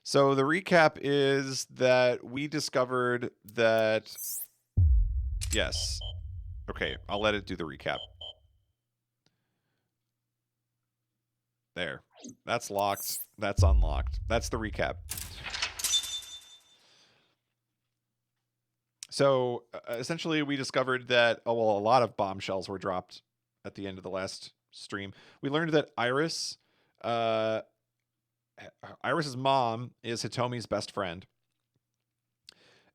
So the recap is that we discovered that. Yes. Okay, I'll let it do the recap. There. That's locked. That's unlocked. That's the recap. So essentially, we discovered that a lot of bombshells were dropped at the end of the last stream. We learned that Iris's mom is Hitomi's best friend.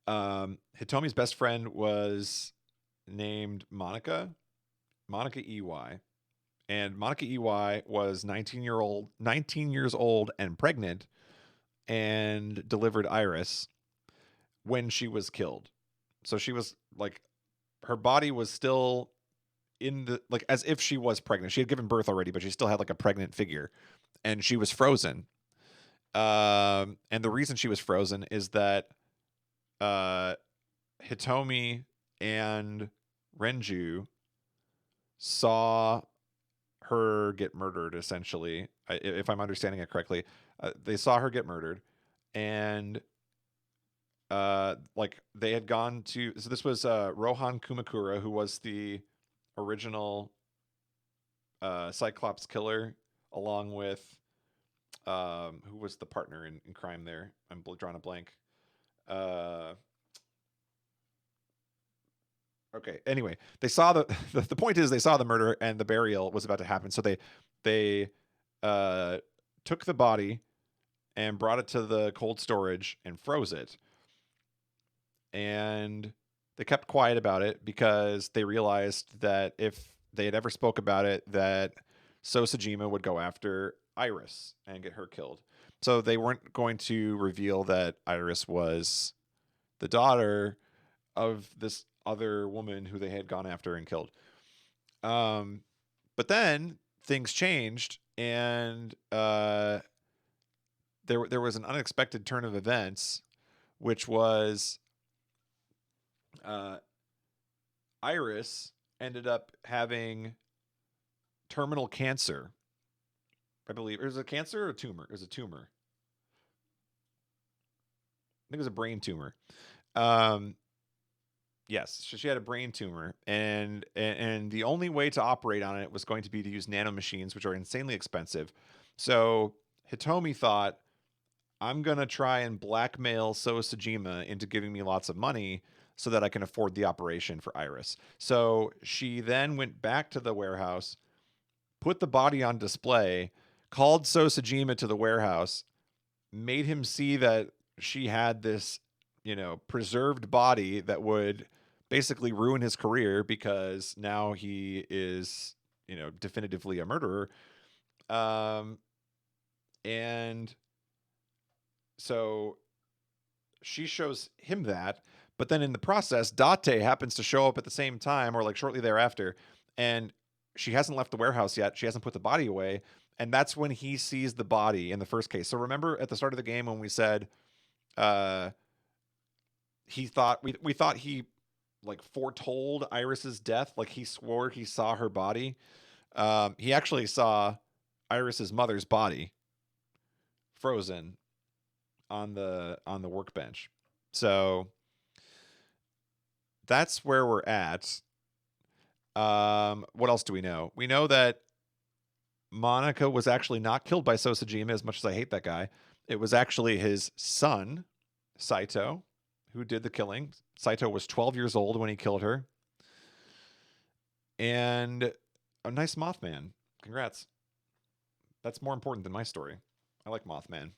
Hitomi's best friend was named Monica EY. And Monica EY was 19 years old and pregnant and delivered Iris when she was killed. So she was like, her body was still in the, like, as if she was pregnant. She had given birth already, but she still had like a pregnant figure and she was frozen. And the reason she was frozen is that Hitomi and Renju saw her get murdered, essentially, if I'm understanding it correctly. They saw her get murdered, and like they had gone to. So this was Rohan Kumakura, who was the original Cyclops killer, along with who was the partner in crime there. I'm drawing a blank. Okay. Anyway, they saw the point is they saw the murder and the burial was about to happen. So they took the body and brought it to the cold storage and froze it. And they kept quiet about it because they realized that if they had ever spoke about it, that Sosajima would go after Iris and get her killed. So they weren't going to reveal that Iris was the daughter of this other woman who they had gone after and killed. But then things changed, and there was an unexpected turn of events, which was Iris ended up having terminal cancer. I believe it was a cancer or a tumor. It was a tumor. I think it was a brain tumor. Yes, she had a brain tumor, and the only way to operate on it was going to be to use nanomachines, which are insanely expensive. So Hitomi thought, I'm gonna try and blackmail Sosajima into giving me lots of money so that I can afford the operation for Iris. So she then went back to the warehouse, put the body on display, called Sosajima to the warehouse, made him see that she had this, preserved body that would basically ruin his career because now he is, definitively a murderer. And so she shows him that, but then in the process, Date happens to show up at the same time or like shortly thereafter, and she hasn't left the warehouse yet. She hasn't put the body away, and that's when he sees the body in the first case. So remember at the start of the game when we said he thought we thought he like foretold Iris's death, like he swore he saw her body. He actually saw Iris's mother's body frozen on the workbench. So that's where we're at. What else do we know? We know that Monica was actually not killed by Sosajima, as much as I hate that guy. It was actually his son, Saito, who did the killing. Saito was 12 years old when he killed her. And a nice Mothman. Congrats. That's more important than my story. I like Mothman.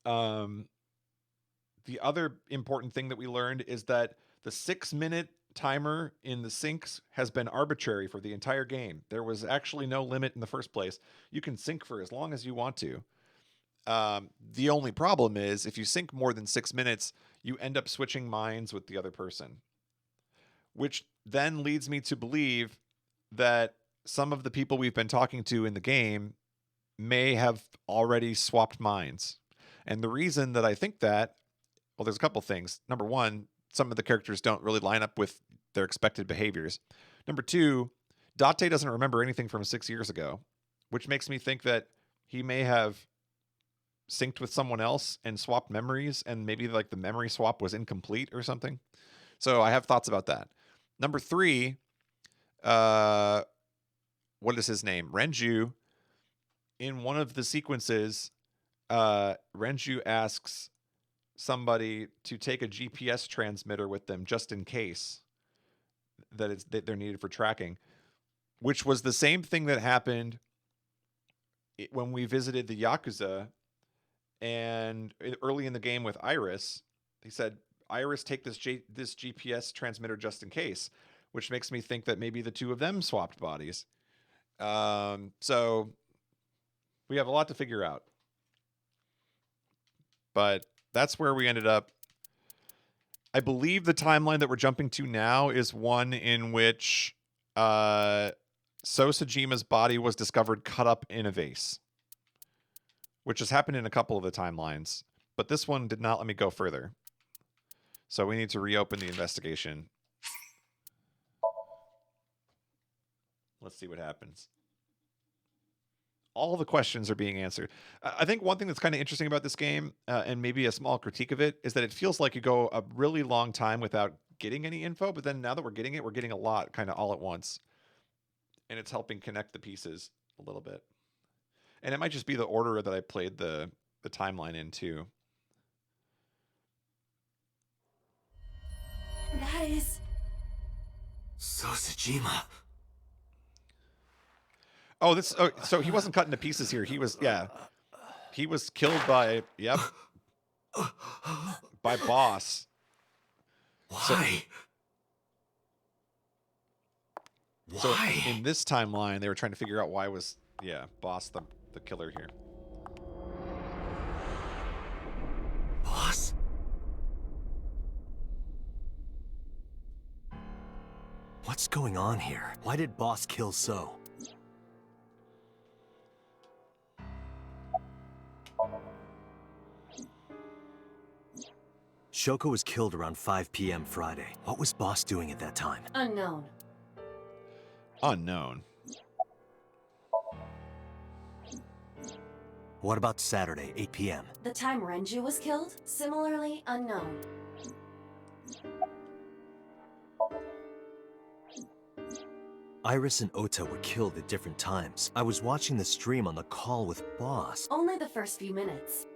The other important thing that we learned is that the 6-minute timer in the sinks has been arbitrary for the entire game. There was actually no limit in the first place. You can sink for as long as you want to. The only problem is if you sink more than 6 minutes, you end up switching minds with the other person, which then leads me to believe that some of the people we've been talking to in the game may have already swapped minds. And the reason that I think that, well, there's a couple things. Number one, some of the characters don't really line up with their expected behaviors. Number two, Date doesn't remember anything from 6 years ago, which makes me think that he may have synced with someone else and swapped memories, and maybe like the memory swap was incomplete or something. So I have thoughts about that. Number 3, what is his name? Renju. In one of the sequences, Renju asks somebody to take a GPS transmitter with them just in case that they're needed for tracking, which was the same thing that happened when we visited the Yakuza and early in the game with Iris. He said, Iris, take this GPS transmitter just in case, which makes me think that maybe the two of them swapped bodies. So we have a lot to figure out. But that's where we ended up. I believe the timeline that we're jumping to now is one in which Sosajima's body was discovered cut up in a vase, which has happened in a couple of the timelines. But this one did not let me go further. So we need to reopen the investigation. Let's see what happens. All the questions are being answered. I think one thing that's kind of interesting about this game, and maybe a small critique of it, is that it feels like you go a really long time without getting any info, but then now that we're getting it, we're getting a lot kind of all at once. And it's helping connect the pieces a little bit. And it might just be the order that I played the timeline in, too. That is... Sosajima. Oh, this. Oh, so he wasn't cut into pieces here. He was, yeah. He was killed by, yep, by Boss. Why? So in this timeline, they were trying to figure out why was, yeah, Boss the killer here. Boss? What's going on here? Why did Boss kill So? Shoko was killed around 5 p.m. Friday. What was Boss doing at that time? Unknown. Unknown. What about Saturday, 8 p.m.? The time Renju was killed? Similarly unknown. Iris and Ota were killed at different times. I was watching the stream on the call with Boss. Only the first few minutes.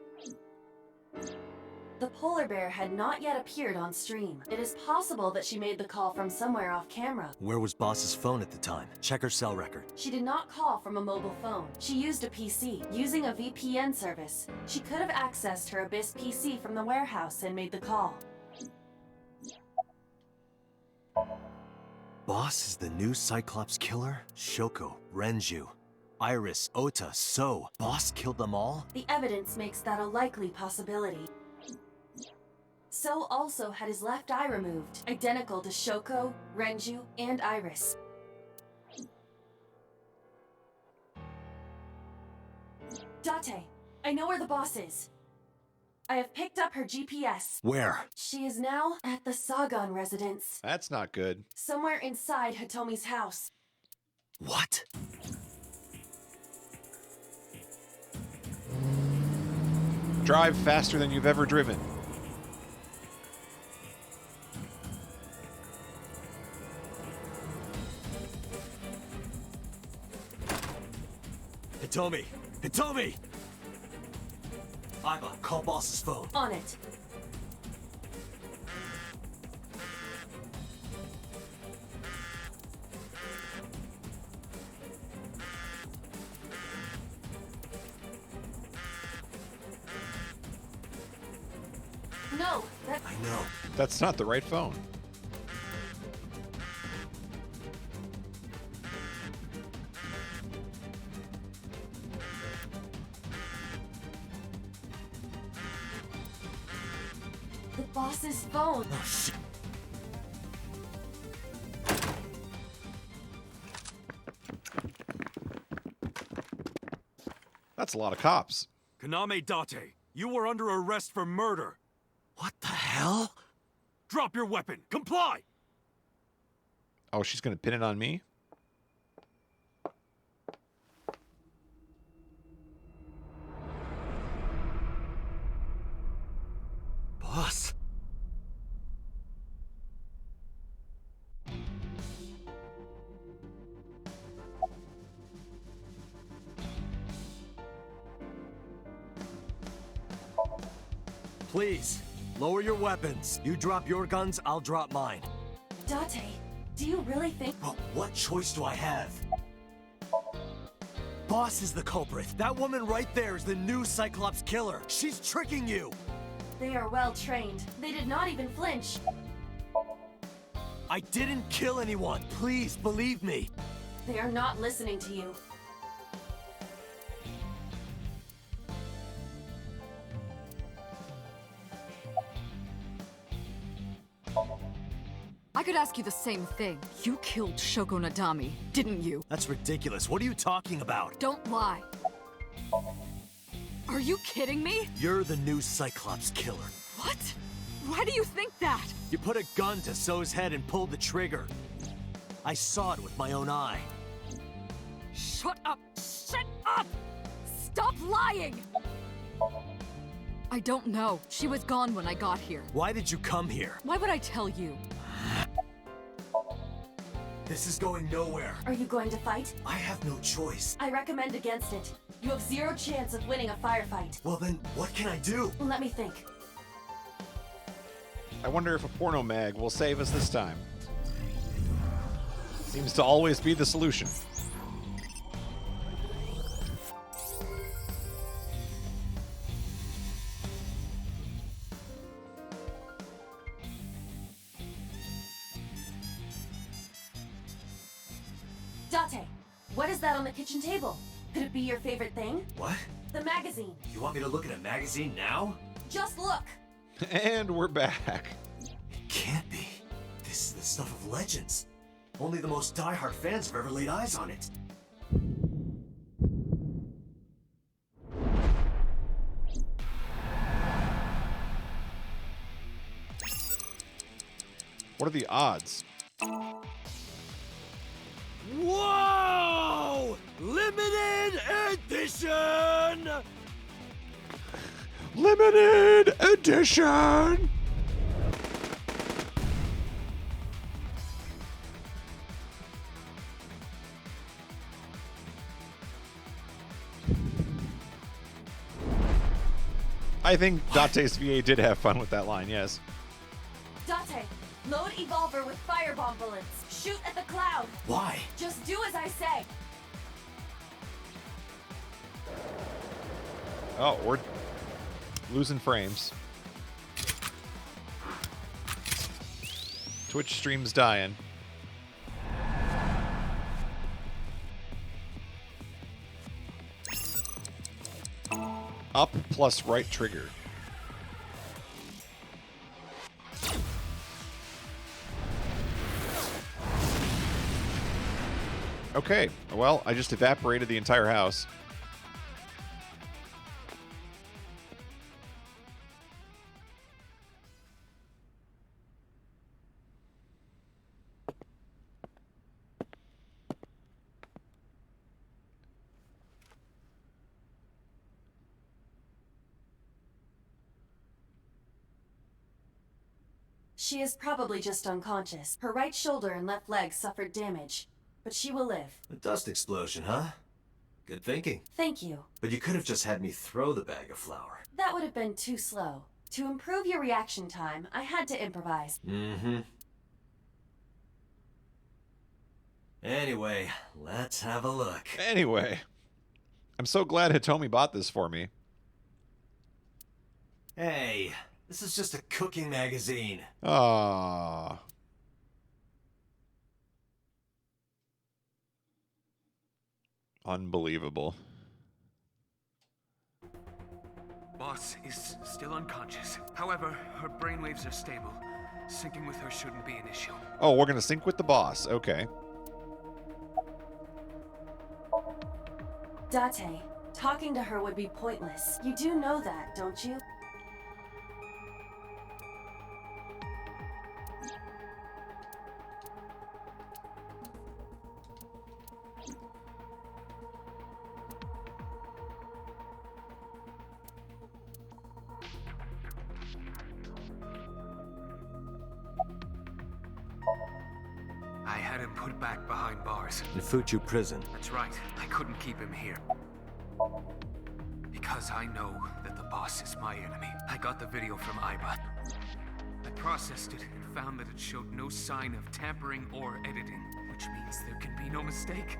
The polar bear had not yet appeared on stream. It is possible that she made the call from somewhere off camera. Where was Boss's phone at the time? Check her cell record. She did not call from a mobile phone. She used a PC. Using a VPN service, she could have accessed her Abyss PC from the warehouse and made the call. Boss is the new Cyclops killer? Shoko, Renju, Iris, Ota, So. Boss killed them all? The evidence makes that a likely possibility. So also had his left eye removed, identical to Shoko, Renju, and Iris. Date, I know where the boss is. I have picked up her GPS. Where? She is now at the Sagan residence. That's not good. Somewhere inside Hitomi's house. What? Drive faster than you've ever driven. Hitomi! Hitomi! Iva, call Boss's phone. On it. No, that... I know. That's not the right phone. The boss's phone. Oh, shit. That's a lot of cops. Kaname Date, you were under arrest for murder. What the hell? Drop your weapon. Comply! Oh, she's going to pin it on me? Please, lower your weapons. You drop your guns, I'll drop mine. Date, do you really think... But what choice do I have? Boss is the culprit. That woman right there is the new Cyclops killer. She's tricking you. They are well trained. They did not even flinch. I didn't kill anyone. Please believe me. They are not listening to you. I could ask you the same thing. You killed Shoko Nadami, didn't you? That's ridiculous. What are you talking about? Don't lie. Are you kidding me? You're the new Cyclops killer. What? Why do you think that? You put a gun to So's head and pulled the trigger. I saw it with my own eye. Shut up! Shut up! Stop lying! I don't know. She was gone when I got here. Why did you come here? Why would I tell you? This is going nowhere. Are you going to fight? I have no choice. I recommend against it. You have zero chance of winning a firefight. Well then, what can I do? Let me think. I wonder if a porno mag will save us this time. Seems to always be the solution. Date, what is that on the kitchen table? Could it be your favorite thing? What? The magazine. You want me to look at a magazine now? Just look. And we're back. It can't be. This is the stuff of legends. Only the most diehard fans have ever laid eyes on it. What are the odds? Whoa! Limited edition! Limited edition! I think Date's VA did have fun with that line, yes. Date, load Evolver with firebomb bullets. Shoot at the cloud. Why? Just do as I say. Oh, we're losing frames. Twitch stream's dying. Up plus right trigger. Okay, well, I just evaporated the entire house. She is probably just unconscious. Her right shoulder and left leg suffered damage, but she will live. A dust explosion, huh? Good thinking. Thank you. But you could have just had me throw the bag of flour. That would have been too slow. To improve your reaction time, I had to improvise. Mm-hmm. Anyway, let's have a look. Anyway, I'm so glad Hitomi bought this for me. Hey, this is just a cooking magazine. Ah. Unbelievable. Boss is still unconscious. However, her brainwaves are stable. Syncing with her shouldn't be an issue. Oh, we're gonna sync with the boss. Okay. Date, talking to her would be pointless. You do know that, don't you? I had him put back behind bars. In Fuchu prison. That's right. I couldn't keep him here. Because Because I know that the boss is my enemy. I got the video from Iba. I processed it and found that it showed no sign of tampering or editing, which means there can be no mistake.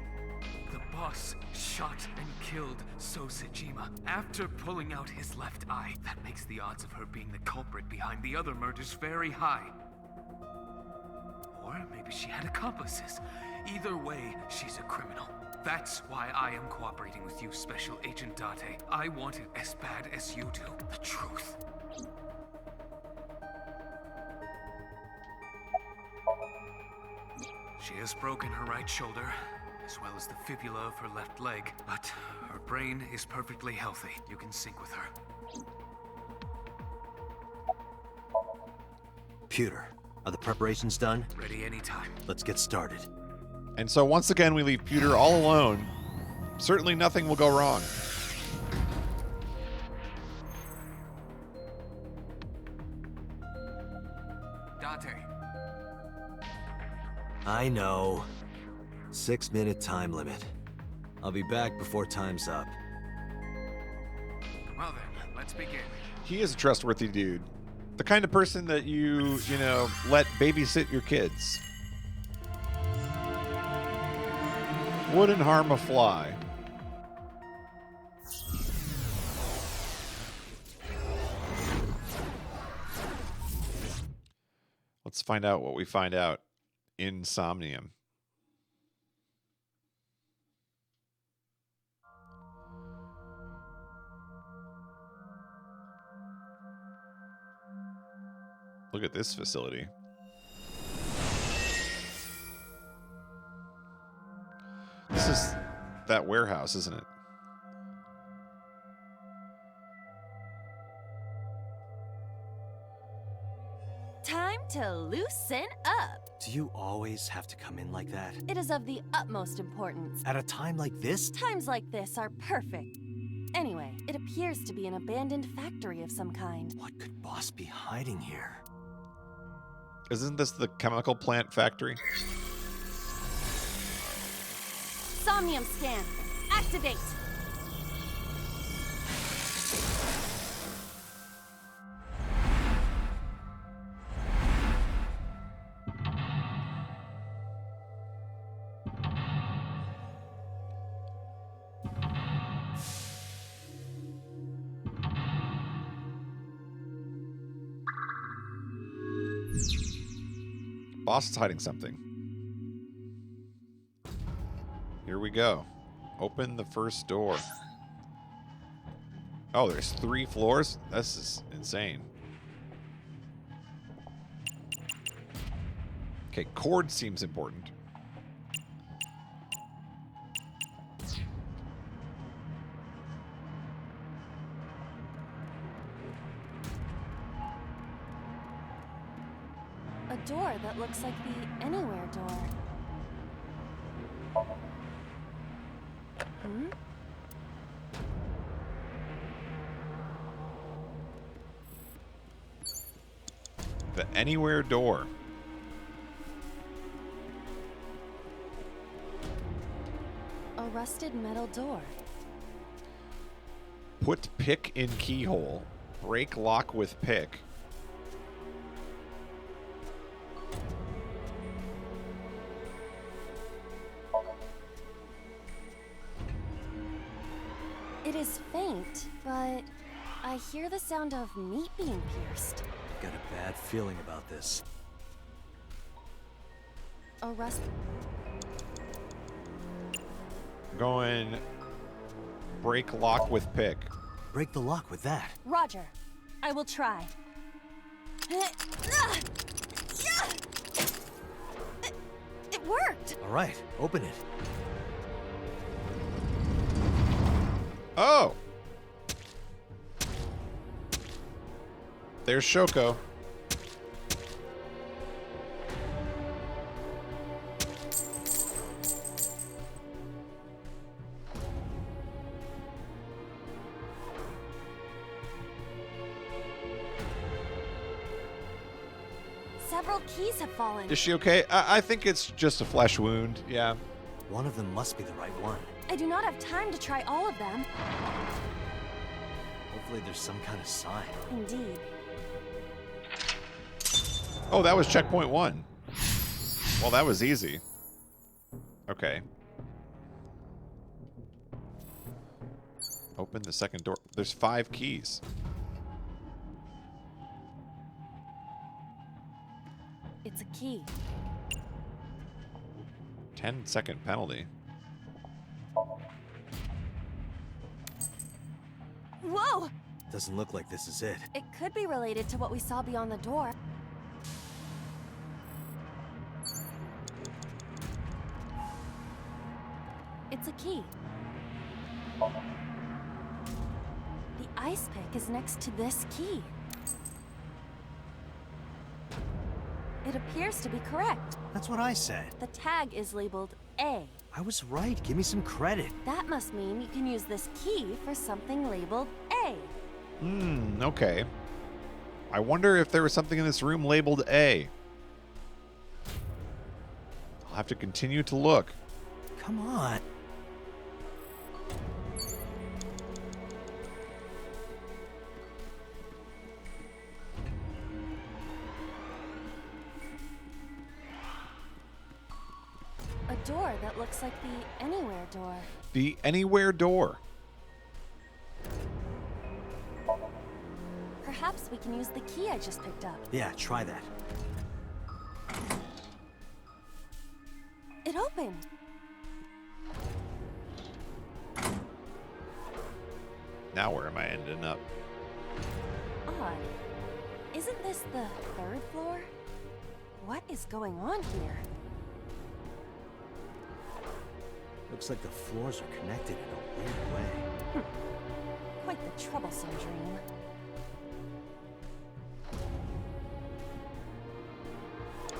The boss shot and killed So Sejima after pulling out his left eye. That makes the odds of her being the culprit behind the other murders very high. Or maybe she had accomplices. Either way, she's a criminal. That's why I am cooperating with you, Special Agent Date. I want it as bad as you do. The truth. She has broken her right shoulder, as well as the fibula of her left leg, but her brain is perfectly healthy. You can sync with her. Pewter, are the preparations done? Ready anytime. Let's get started. And so once again, we leave Pewter all alone. Certainly nothing will go wrong. Date. I know. 6-minute time limit. I'll be back before time's up. Well then, let's begin. He is a trustworthy dude. The kind of person that you let babysit your kids. Wouldn't harm a fly. Let's find out what we find out in Somnium. Look at this facility. This is that warehouse, isn't it? Time to loosen up. Do you always have to come in like that? It is of the utmost importance. At a time like this? Times like this are perfect. Anyway, it appears to be an abandoned factory of some kind. What could Boss be hiding here? Isn't this the chemical plant factory? Somnium scan. Activate. Boss is hiding something. Here we go. Open the first door. Oh, there's 3 floors? This is insane. Okay, cord seems important. A door that looks like the Anywhere door. Hmm? The Anywhere door. A rusted metal door. Put pick in keyhole. Break lock with pick. It is faint, but I hear the sound of meat being pierced. Got a bad feeling about this. A rust. Going break lock with pick. Break the lock with that. Roger. I will try. It worked! All right, open it. Oh! There's Shoko. Several keys have fallen. Is she okay? I think it's just a flesh wound. Yeah. One of them must be the right one. I do not have time to try all of them. Hopefully there's some kind of sign. Indeed. Oh, that was checkpoint 1. Well, that was easy. Okay. Open the second door. There's 5 keys. It's a key. 10-second penalty. Whoa! Doesn't look like this is it. It could be related to what we saw beyond the door. It's a key. The ice pick is next to this key. It appears to be correct. That's what I said. The tag is labeled A. I was right. Give me some credit. That must mean you can use this key for something labeled A. Okay. I wonder if there was something in this room labeled A. I'll have to continue to look. Come on. A door that looks like the Anywhere door. The Anywhere door. Perhaps we can use the key I just picked up. Yeah, try that. It opened. Now where am I ending up? Odd. Isn't this the 3rd floor? What is going on here? Looks like the floors are connected in a weird way. Quite the troublesome dream.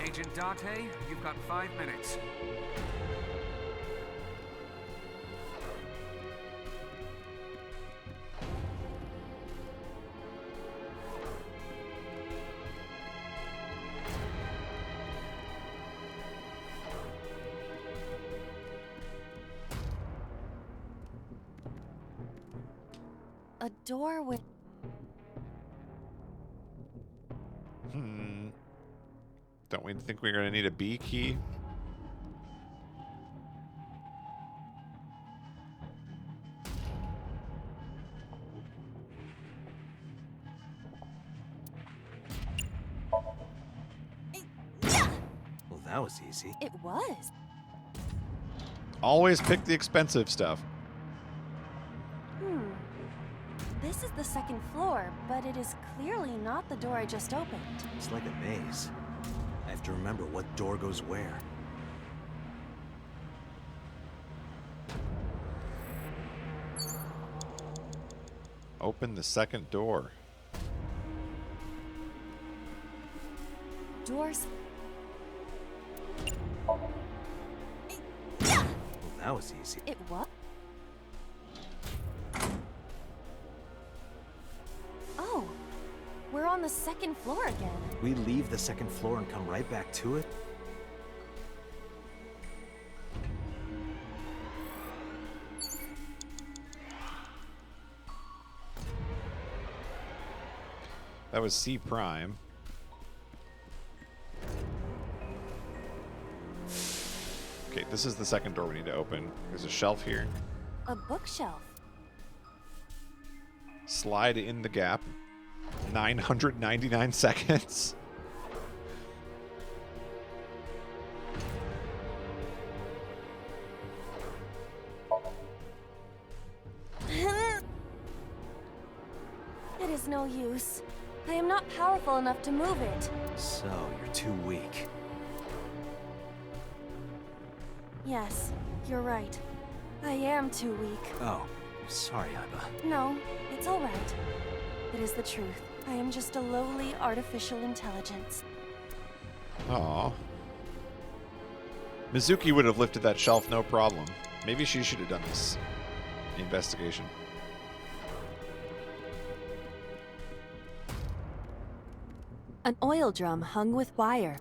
Agent Date, you've got 5 minutes. A door with... Don't we think we're going to need a B key? Well, that was easy. It was. Always pick the expensive stuff. This is the 2nd floor, but it is clearly not the door I just opened. It's like a maze. I have to remember what door goes where. Open the 2nd door. Doors... Well, that was easy. It what? Oh, we're on the 2nd floor again. We leave the 2nd floor and come right back to it? That was C prime. Okay, this is the 2nd door we need to open. There's a shelf here. A bookshelf. Slide in the gap. 999 seconds. It is no use. I am not powerful enough to move it. So, you're too weak. Yes, you're right. I am too weak. Oh, sorry, Iba. No, it's all right. It is the truth. I am just a lowly artificial intelligence. Aw. Mizuki would have lifted that shelf no problem. Maybe she should have done this investigation. An oil drum hung with wire.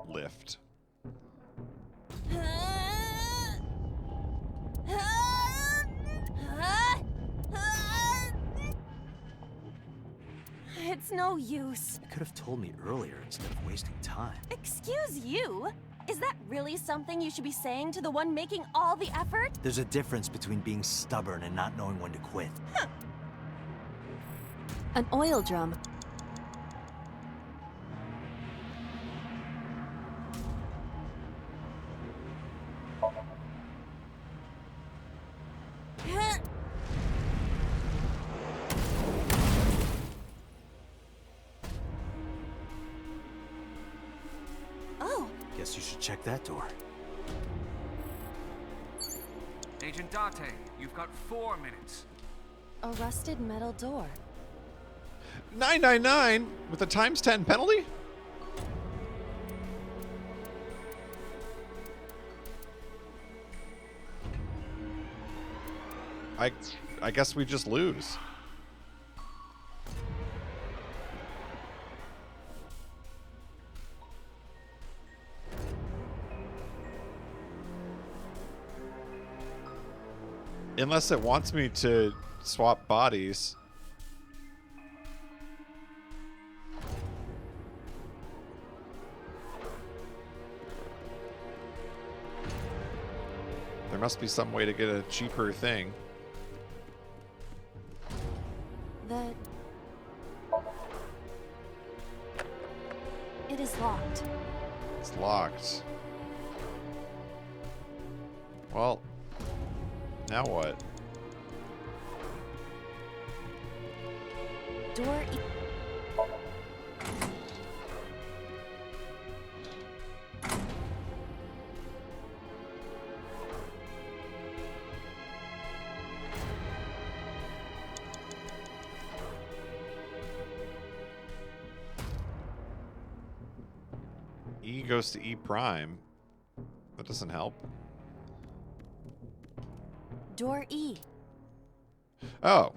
Lift. It's no use. You could have told me earlier instead of wasting time. Excuse you? Is that really something you should be saying to the one making all the effort? There's a difference between being stubborn and not knowing when to quit. An oil drum. Oh, Guess you should check that door. Agent Date, you've got 4 minutes. a rusted metal door. 999 with a times 10 penalty? I guess we just lose. Unless it wants me to swap bodies. There must be some way to get a cheaper thing. It is locked. It's locked. Well, now what? Door E goes to E prime. That doesn't help. Door E. Oh.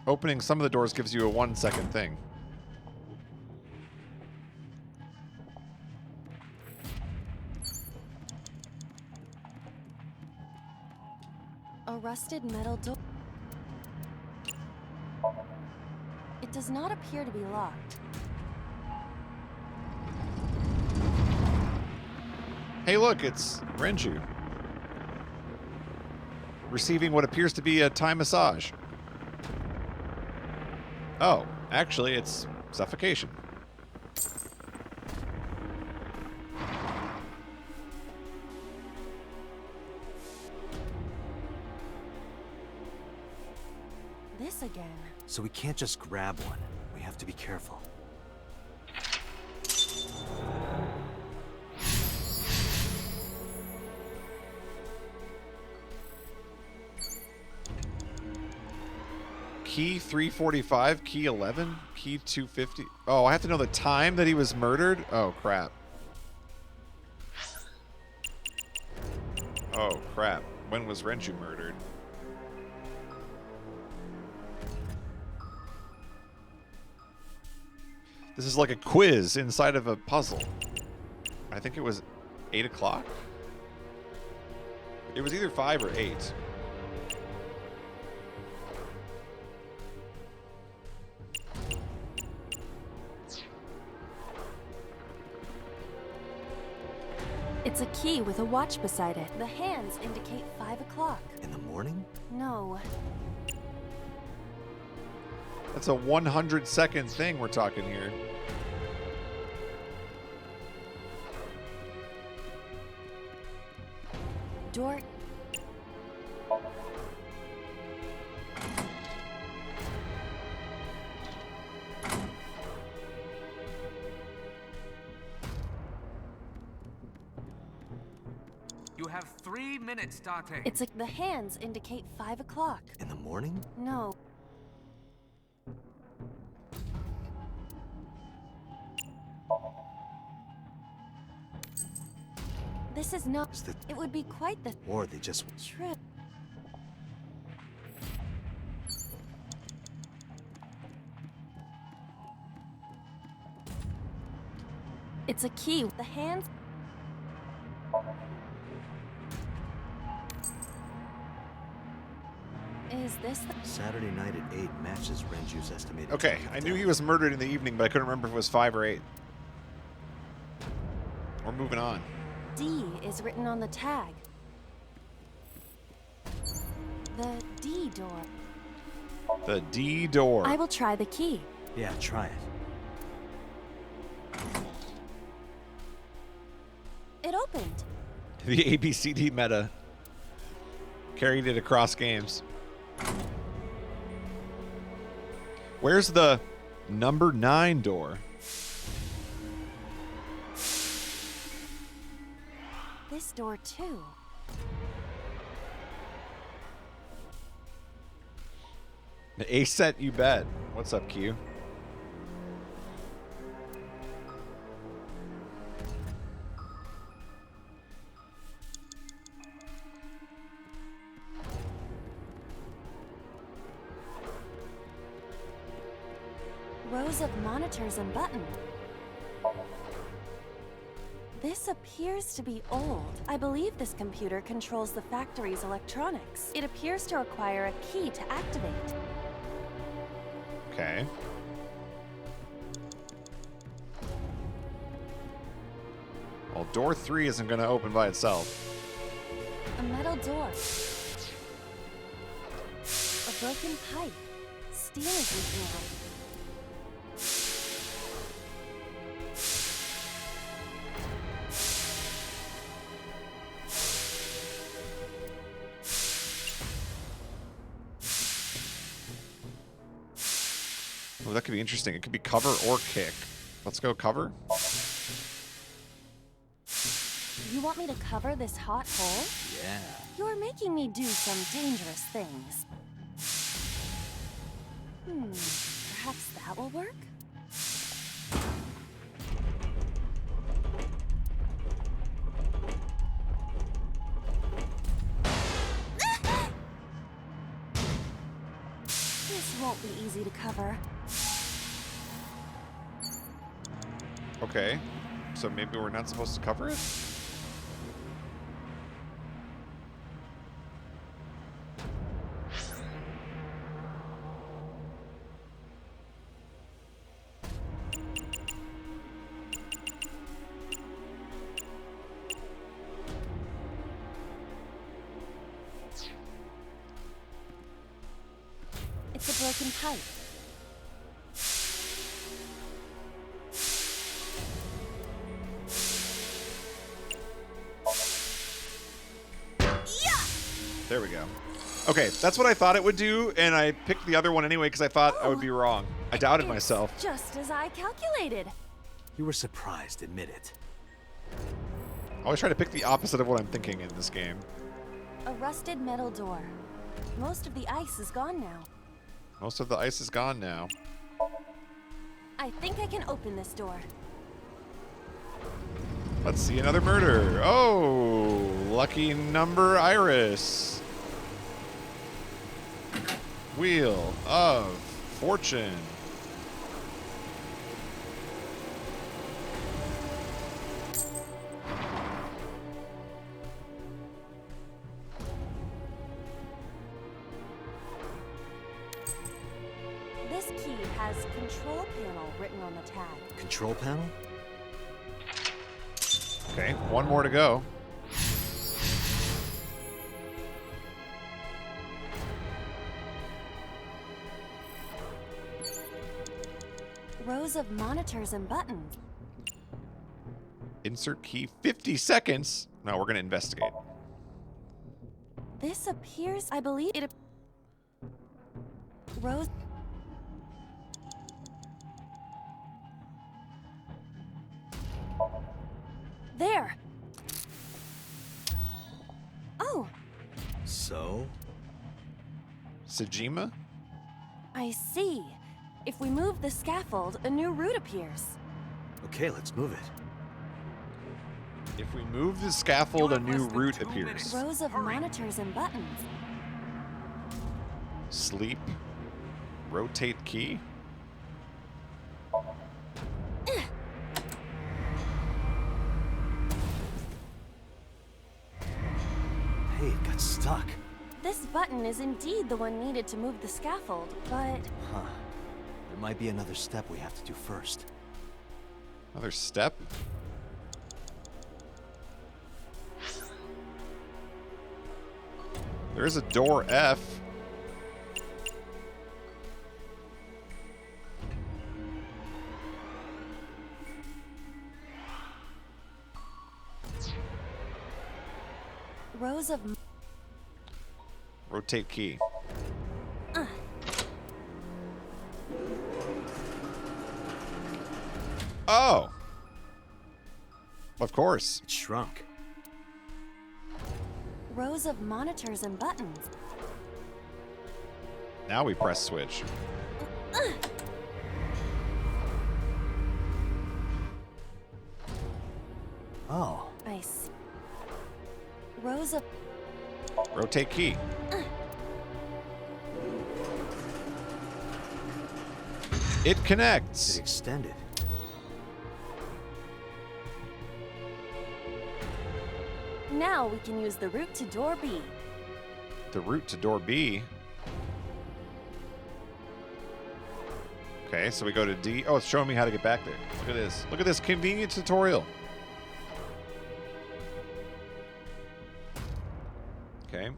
Opening some of the doors gives you a 1-second thing. A rusted metal door. It does not appear to be locked. Hey, look, it's Renju. Receiving what appears to be a Thai massage. Oh, actually, it's suffocation. This again. So we can't just grab one. We have to be careful. Key 345, key 11, key 250. Oh, I have to know the time that he was murdered? Oh, crap. Oh, crap. When was Renju murdered? This is like a quiz inside of a puzzle. I think it was 8 o'clock? It was either 5 or 8. It's a key with a watch beside it. The hands indicate 5 o'clock. In the morning? No. That's a 100-second thing we're talking here. Door. You have 3 minutes, Date. It's like the hands indicate 5 o'clock. In the morning? No. This is not. Is that... It would be quite the Or they just... trip. It's a key. The hands. Is this the... Saturday night at 8 matches Renju's estimated. Okay, time of I knew he death. was murdered in the evening, but I couldn't remember if it was 5 or 8. We're moving on. D is written on the tag? The D door. The D door. I will try the key. Yeah, try it. It opened. The ABCD meta carried it across games. Where's the number 9 door? This door too. A set, you bet. What's up, Q? Rows of monitors and buttons. This appears to be old. I believe this computer controls the factory's electronics. It appears to require a key to activate. Okay. Well, door 3 isn't going to open by itself. A metal door. A broken pipe. Steam is leaking out. Oh, that could be interesting. It could be cover or kick. Let's go cover. You want me to cover this hot hole? Yeah. You're making me do some dangerous things. Perhaps that will work? This won't be easy to cover. Okay. So maybe we're not supposed to cover it? It's a broken pipe. There we go. Okay, that's what I thought it would do, and I picked the other one anyway because I thought I would be wrong. I doubted It's myself. just as I calculated. You were surprised, admit it. I always try to pick the opposite of what I'm thinking in this game. A rusted metal door. Most of the ice is gone now. Most of the ice is gone now. I think I can open this door. Let's see another murder. Oh, lucky number Iris. Wheel of Fortune. This key has control panel written on the tag. Control panel? Okay, one more to go. Rows of monitors and buttons. Insert key 50 seconds. No, we're going to investigate. This appears, I believe it. Rows. There. Oh, So? Sejima? I see. If we move the scaffold, a new route appears. Okay, let's move it. If we move the scaffold, You a have new less than route 2 appears. minutes. Rows of Hurry. monitors and buttons. Sleep. Rotate key. Hey, it got stuck. This button is indeed the one needed to move the scaffold, but... Huh. There might be another step we have to do first. Another step? There's a door F. Rows of... Rotate key. Oh! Of course. It shrunk. Rows of monitors and buttons. Now we press switch. Oh. I see. Rows of... Rotate key. It connects. It extended. Now we can use the route to door B. The route to door B. Okay, so we go to D. Oh, it's showing me how to get back there. Look at this. Look at this convenient tutorial. Okay.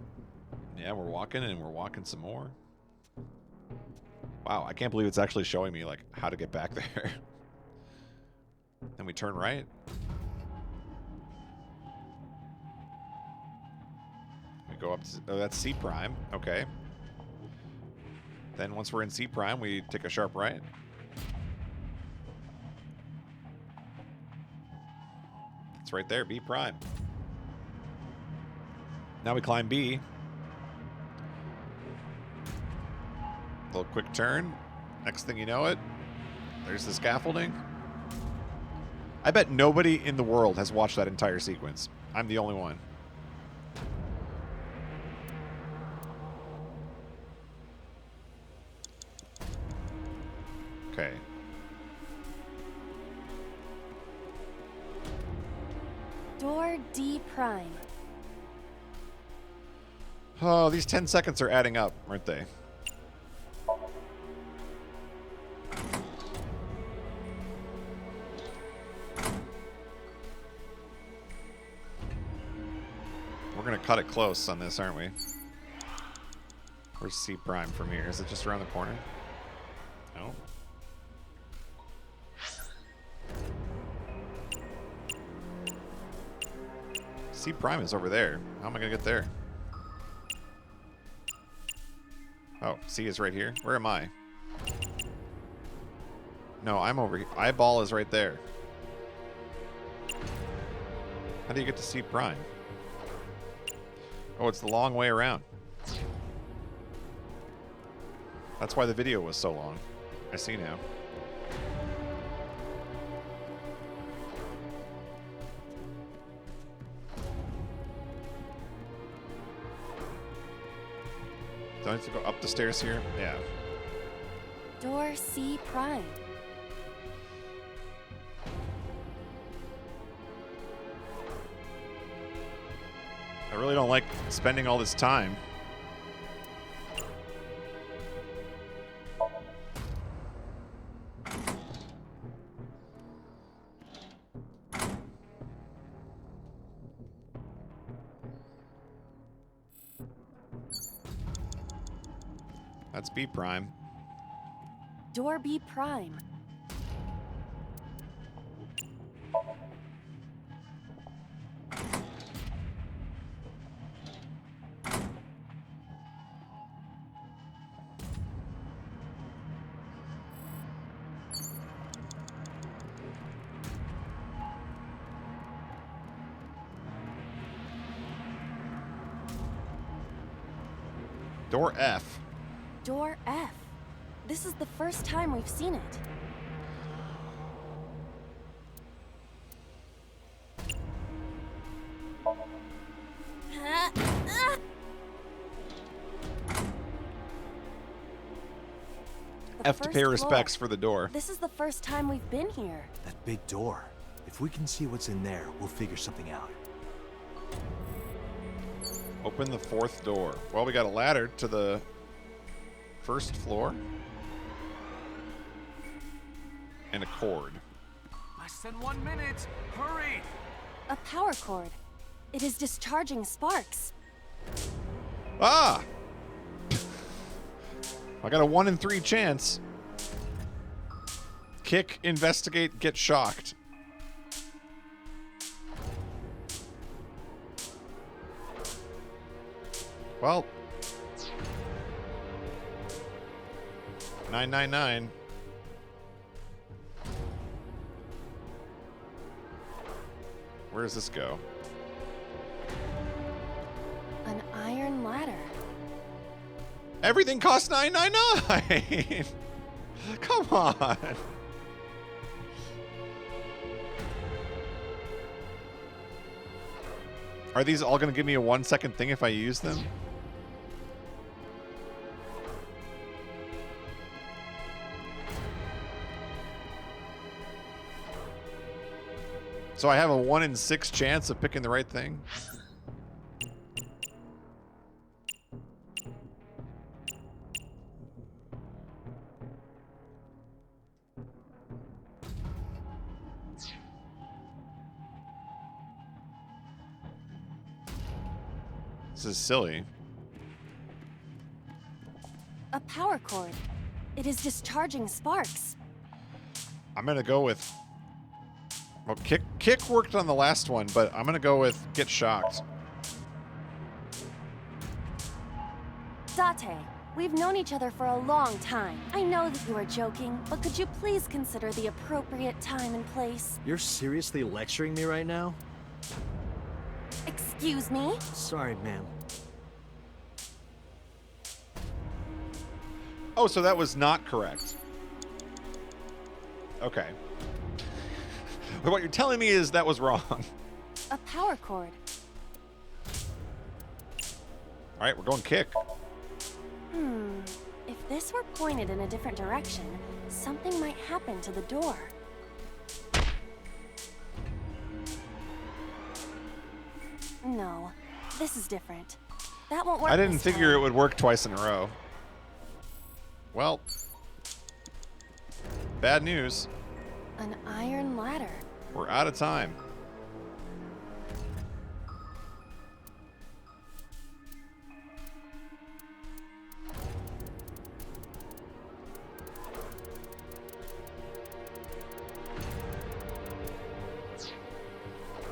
Yeah, we're walking and we're walking some more. Wow, I can't believe it's actually showing me like how to get back there. Then we turn right. We go up to, oh, that's C prime. Okay. Then once we're in C prime, we take a sharp right. It's right there, B prime. Now we climb B. Little quick turn. Next thing you know it, there's the scaffolding. I bet nobody in the world has watched that entire sequence. I'm the only one. Okay. Door D prime. Oh, these 10 seconds are adding up, aren't they? We're gonna cut it close on this, aren't we? Where's C prime from here? Is it just around the corner? No. C prime is over there. How am I gonna get there? Oh, C is right here. Where am I? No, I'm over here. Eyeball is right there. How do you get to C prime? Oh, it's the long way around. That's why the video was so long. I see now. Do I have to go up the stairs here? Yeah. Door C prime. I really don't like spending all this time. That's B prime. Door B prime. Door F. Door F. This is the first time we've seen it. The F to first pay floor. respects for the door. This is the first time we've been here. That big door. If we can see what's in there, we'll figure something out. Open the 4th door. Well, we got a ladder to the 1st floor. And a cord. Less than 1 minute. Hurry! A power cord. It is discharging sparks. Ah! I got a 1 in 3 chance. Kick, investigate, get shocked. Well. 999. Where does this go? An iron ladder. Everything costs $9.99. Come on. Are these all going to give me a 1-second thing if I use them? So I have a 1 in 6 chance of picking the right thing? This is silly. A power cord. It is discharging sparks. I'm going to go with... Well, kick worked on the last one, but I'm going to go with get shocked. Date, we've known each other for a long time. I know that you are joking, but could you please consider the appropriate time and place? You're seriously lecturing me right now? Excuse me? Sorry, ma'am. Oh, so that was not correct. Okay. But what you're telling me is that was wrong. A power cord. All right, we're going kick. If this were pointed in a different direction, something might happen to the door. No, this is different. That won't work. I didn't this figure time. it would work twice in a row. Well, bad news. An iron ladder. We're out of time.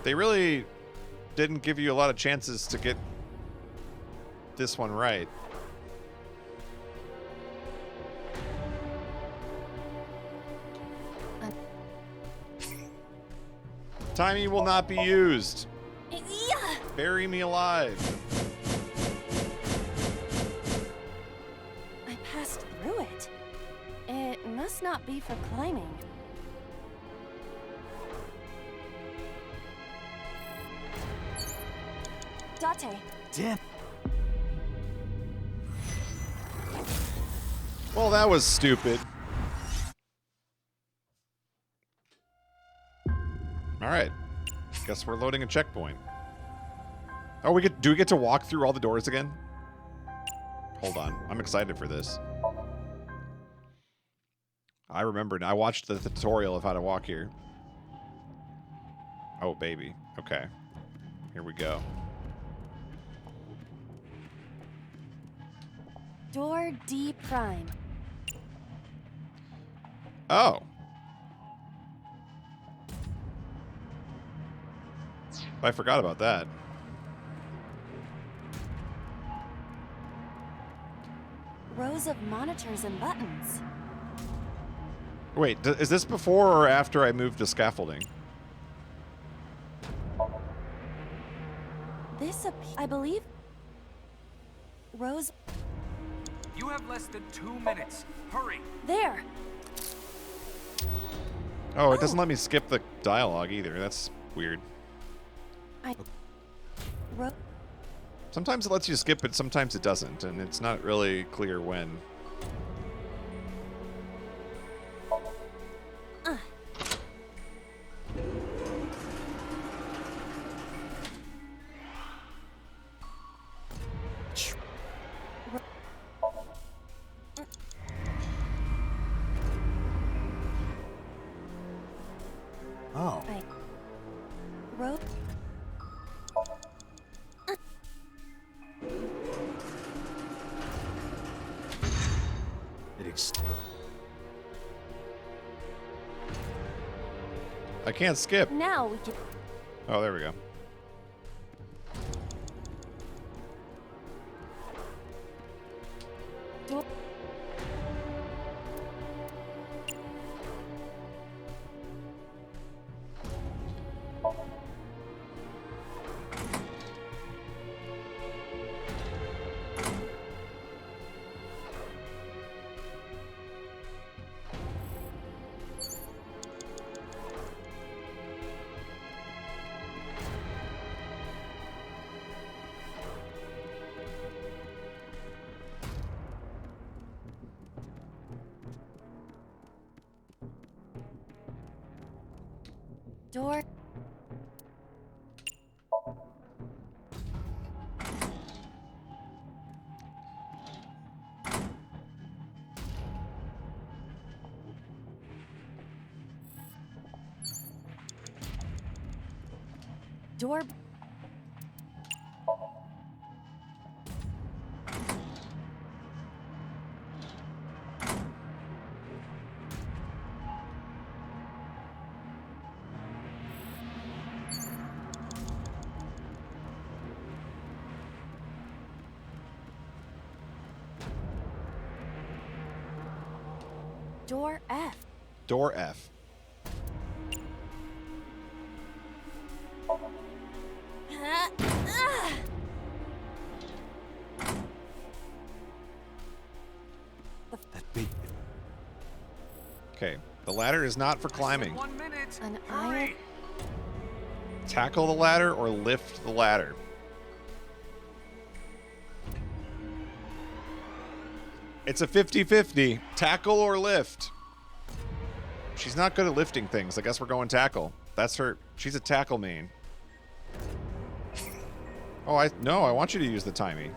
They really didn't give you a lot of chances to get this one right. Timing will not be used. Yeah. Bury me alive. I passed through it. It must not be for climbing. Date. Damn. Well, that was stupid. All right. Guess we're loading a checkpoint. Oh, do we get to walk through all the doors again? Hold on. I'm excited for this. I remembered. I watched the tutorial of how to walk here. Oh, baby. Okay. Here we go. Door D prime. Oh. I forgot about that. Rows of monitors and buttons. Wait, is this before or after I moved to scaffolding? This, I believe. Rows. You have less than 2 minutes. Hurry! There. Oh, it doesn't let me skip the dialogue either. That's weird. Sometimes it lets you skip it, sometimes it doesn't, and it's not really clear when. I can't skip. Now we can. Oh, there we go. Do- Door. Door. Door F. Door F. That big. Okay. The ladder is not for climbing. 1 minute. An Hurry. iron. Tackle the ladder or lift the ladder. It's a 50-50. Tackle or lift. She's not good at lifting things. I guess we're going tackle. That's her. She's a tackle main. Oh, I want you to use the timey.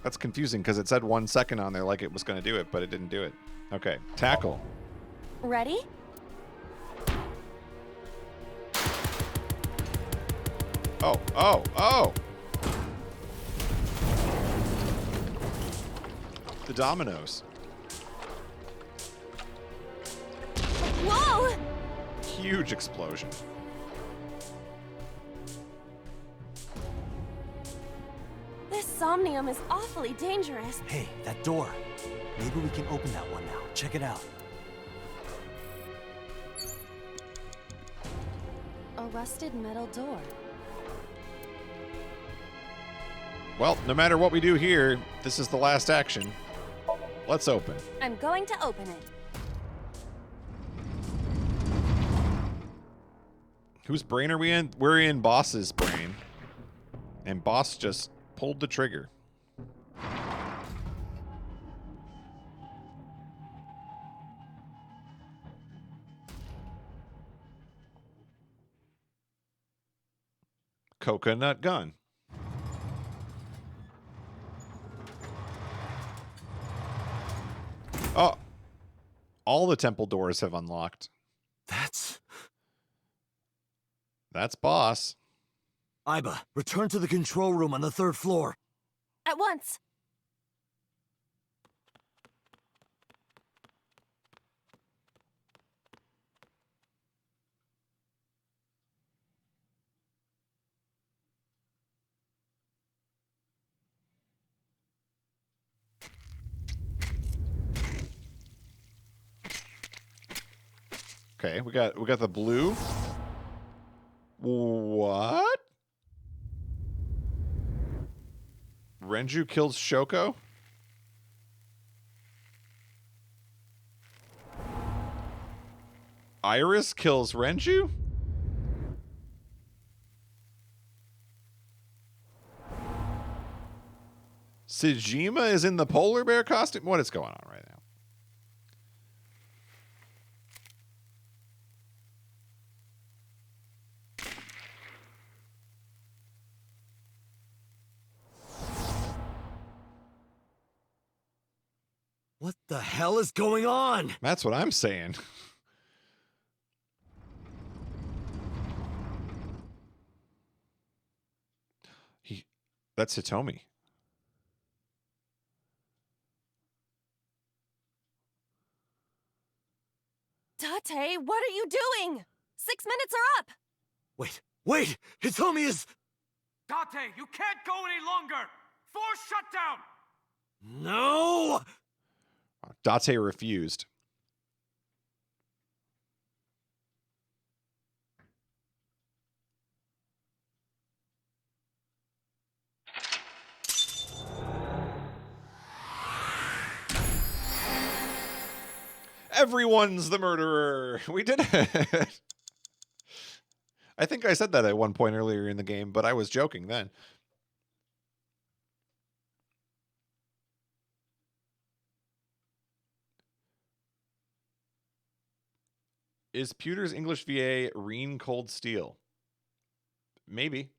That's confusing because it said 1 second on there like it was going to do it, but it didn't do it. Okay, tackle. Ready? Oh. The dominoes. Whoa! Huge explosion. This Somnium is awfully dangerous. Hey, that door. Maybe we can open that one now. Check it out. A rusted metal door. Well, no matter what we do here, this is the last action. Let's open. I'm going to open it. Whose brain are we in? We're in Boss's brain. And Boss just pulled the trigger. Coconut gun. Oh. All the temple doors have unlocked. That's Boss. Iba, return to the control room on the 3rd floor. At once. Okay, we got the blue. What? Renju kills Shoko? Iris kills Renju? Sejima is in the polar bear costume? What is going on right now? What the hell is going on? That's what I'm saying. That's Hitomi. 6 minutes are up! Wait! Hitomi is... Date, you can't go any longer! Force shutdown! No! Date refused. Everyone's the murderer. We did it. I think I said that at one point earlier in the game, but I was joking then. Is Pewter's English VA Reen Cold Steel? Maybe.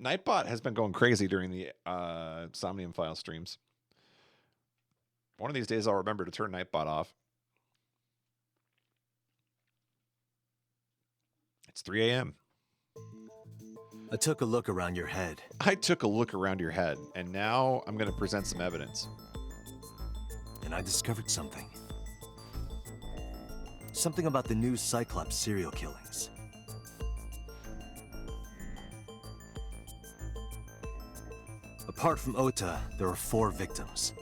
Nightbot has been going crazy during the Somnium file streams. One of these days I'll remember to turn Nightbot off. It's 3 a.m. I took a look around your head. I took a look around your head, and now I'm going to present some evidence. And I discovered something. Something about the new Cyclops serial killings. Apart from Ota, there are 4 victims.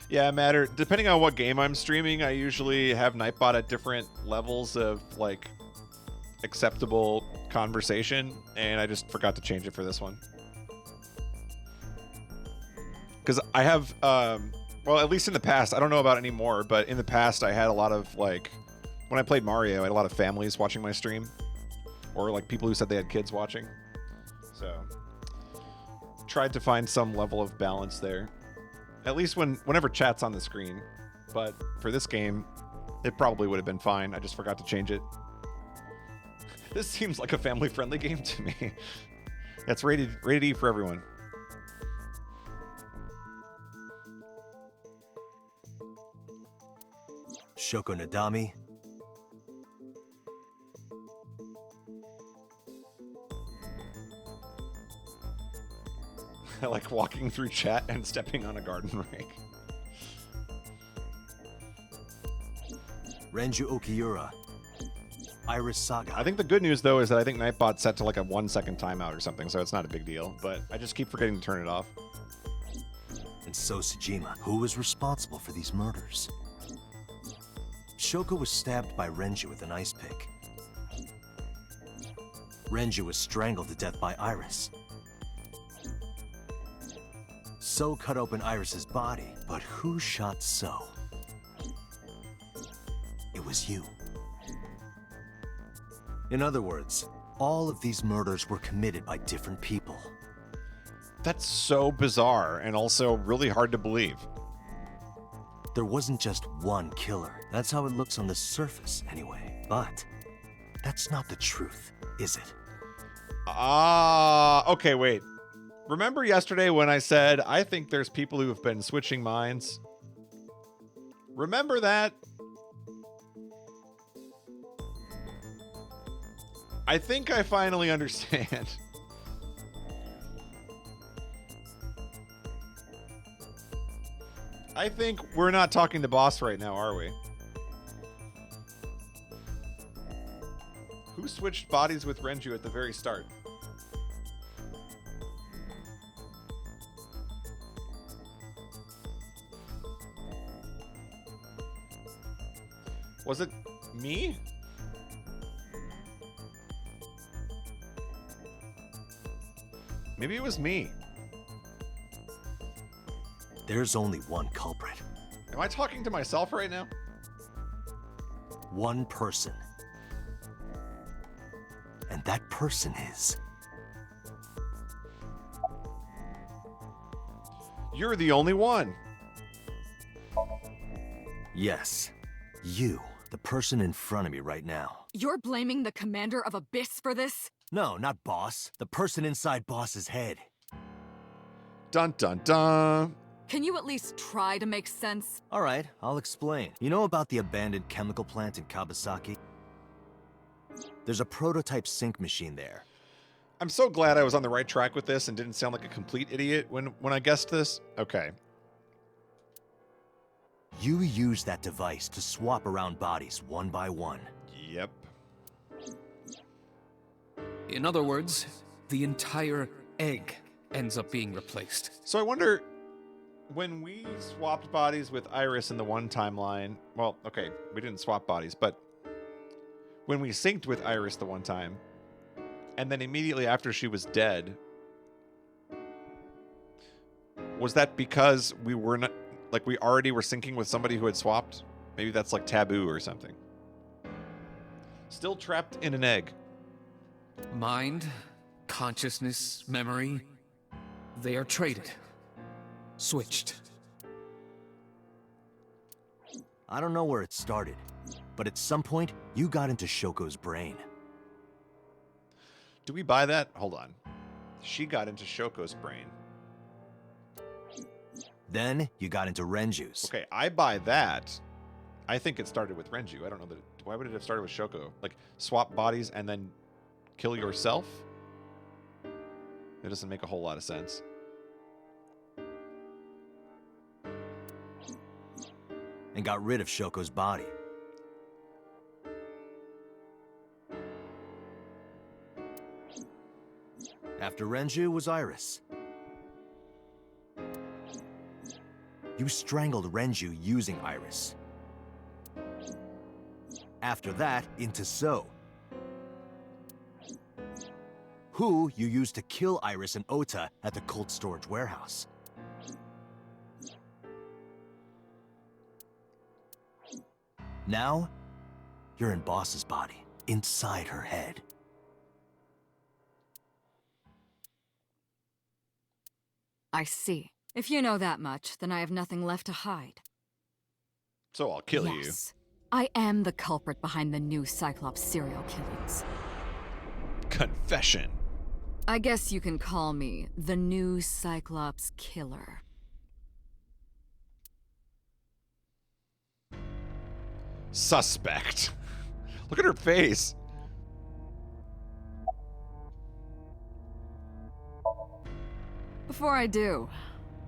Yeah, Matter. Depending on what game I'm streaming, I usually have Nightbot at different levels of, like, acceptable conversation, and I just forgot to change it for this one. Because I have, well, at least in the past, I don't know about anymore, but in the past I had a lot of, like, when I played Mario, I had a lot of families watching my stream, or, like, people who said they had kids watching. So, tried to find some level of balance there. At least whenever chat's on the screen. But for this game, it probably would have been fine. I just forgot to change it. This seems like a family-friendly game to me. It's rated E for everyone. Shoko Nadami. I like walking through chat and stepping on a garden rake. Renju Okiura. Iris Saga. I think the good news, though, is that I think Nightbot's set to like a 1-second timeout or something, so it's not a big deal. But I just keep forgetting to turn it off. And So Sejima. Who was responsible for these murders? Shoko was stabbed by Renju with an ice pick. Renju was strangled to death by Iris. So cut open Iris's body, but who shot So? It was you. In other words, all of these murders were committed by different people. That's so bizarre and also really hard to believe. There wasn't just one killer. That's how it looks on the surface, anyway. But that's not the truth, is it? Okay, wait. Remember yesterday when I said, I think there's people who have been switching minds? Remember that? I think I finally understand. I think we're not talking to Boss right now, are we? Who switched bodies with Renju at the very start? Was it me? Maybe it was me. There's only one culprit. Am I talking to myself right now? One person. And that person is... You're the only one. Yes. You, the person in front of me right now. You're blaming the commander of Abyss for this? No, not Boss. The person inside Boss's head. Dun dun dun. Can you at least try to make sense? All right, I'll explain. You know about the abandoned chemical plant in Kawasaki? There's a prototype sync machine there. I'm so glad I was on the right track with this and didn't sound like a complete idiot when I guessed this. Okay. You use that device to swap around bodies one by one. Yep. In other words, the entire egg ends up being replaced. So I wonder, when we swapped bodies with Iris in the one timeline, well, okay, we didn't swap bodies, but when we synced with Iris the one time, and then immediately after she was dead, was that because we were not, like, we already were syncing with somebody who had swapped? Maybe that's like taboo or something. Still trapped in an egg. Mind, consciousness, memory, they are traded. Switched. I don't know where it started, but at some point, you got into Shoko's brain. Do we buy that? Hold on. She got into Shoko's brain. Then, you got into Renju's. Okay, I buy that. I think it started with Renju. I don't know that. Why would it have started with Shoko? Like, swap bodies and then kill yourself? It doesn't make a whole lot of sense. And got rid of Shoko's body. After Renju was Iris. You strangled Renju using Iris. After that, into So. Who you used to kill Iris and Ota at the cold storage warehouse. Now, you're in Boss's body, inside her head. I see. If you know that much, then I have nothing left to hide. So I'll kill you. Yes. I am the culprit behind the new Cyclops serial killings. Confession. I guess you can call me the new Cyclops killer. Suspect. Look at her face. Before I do,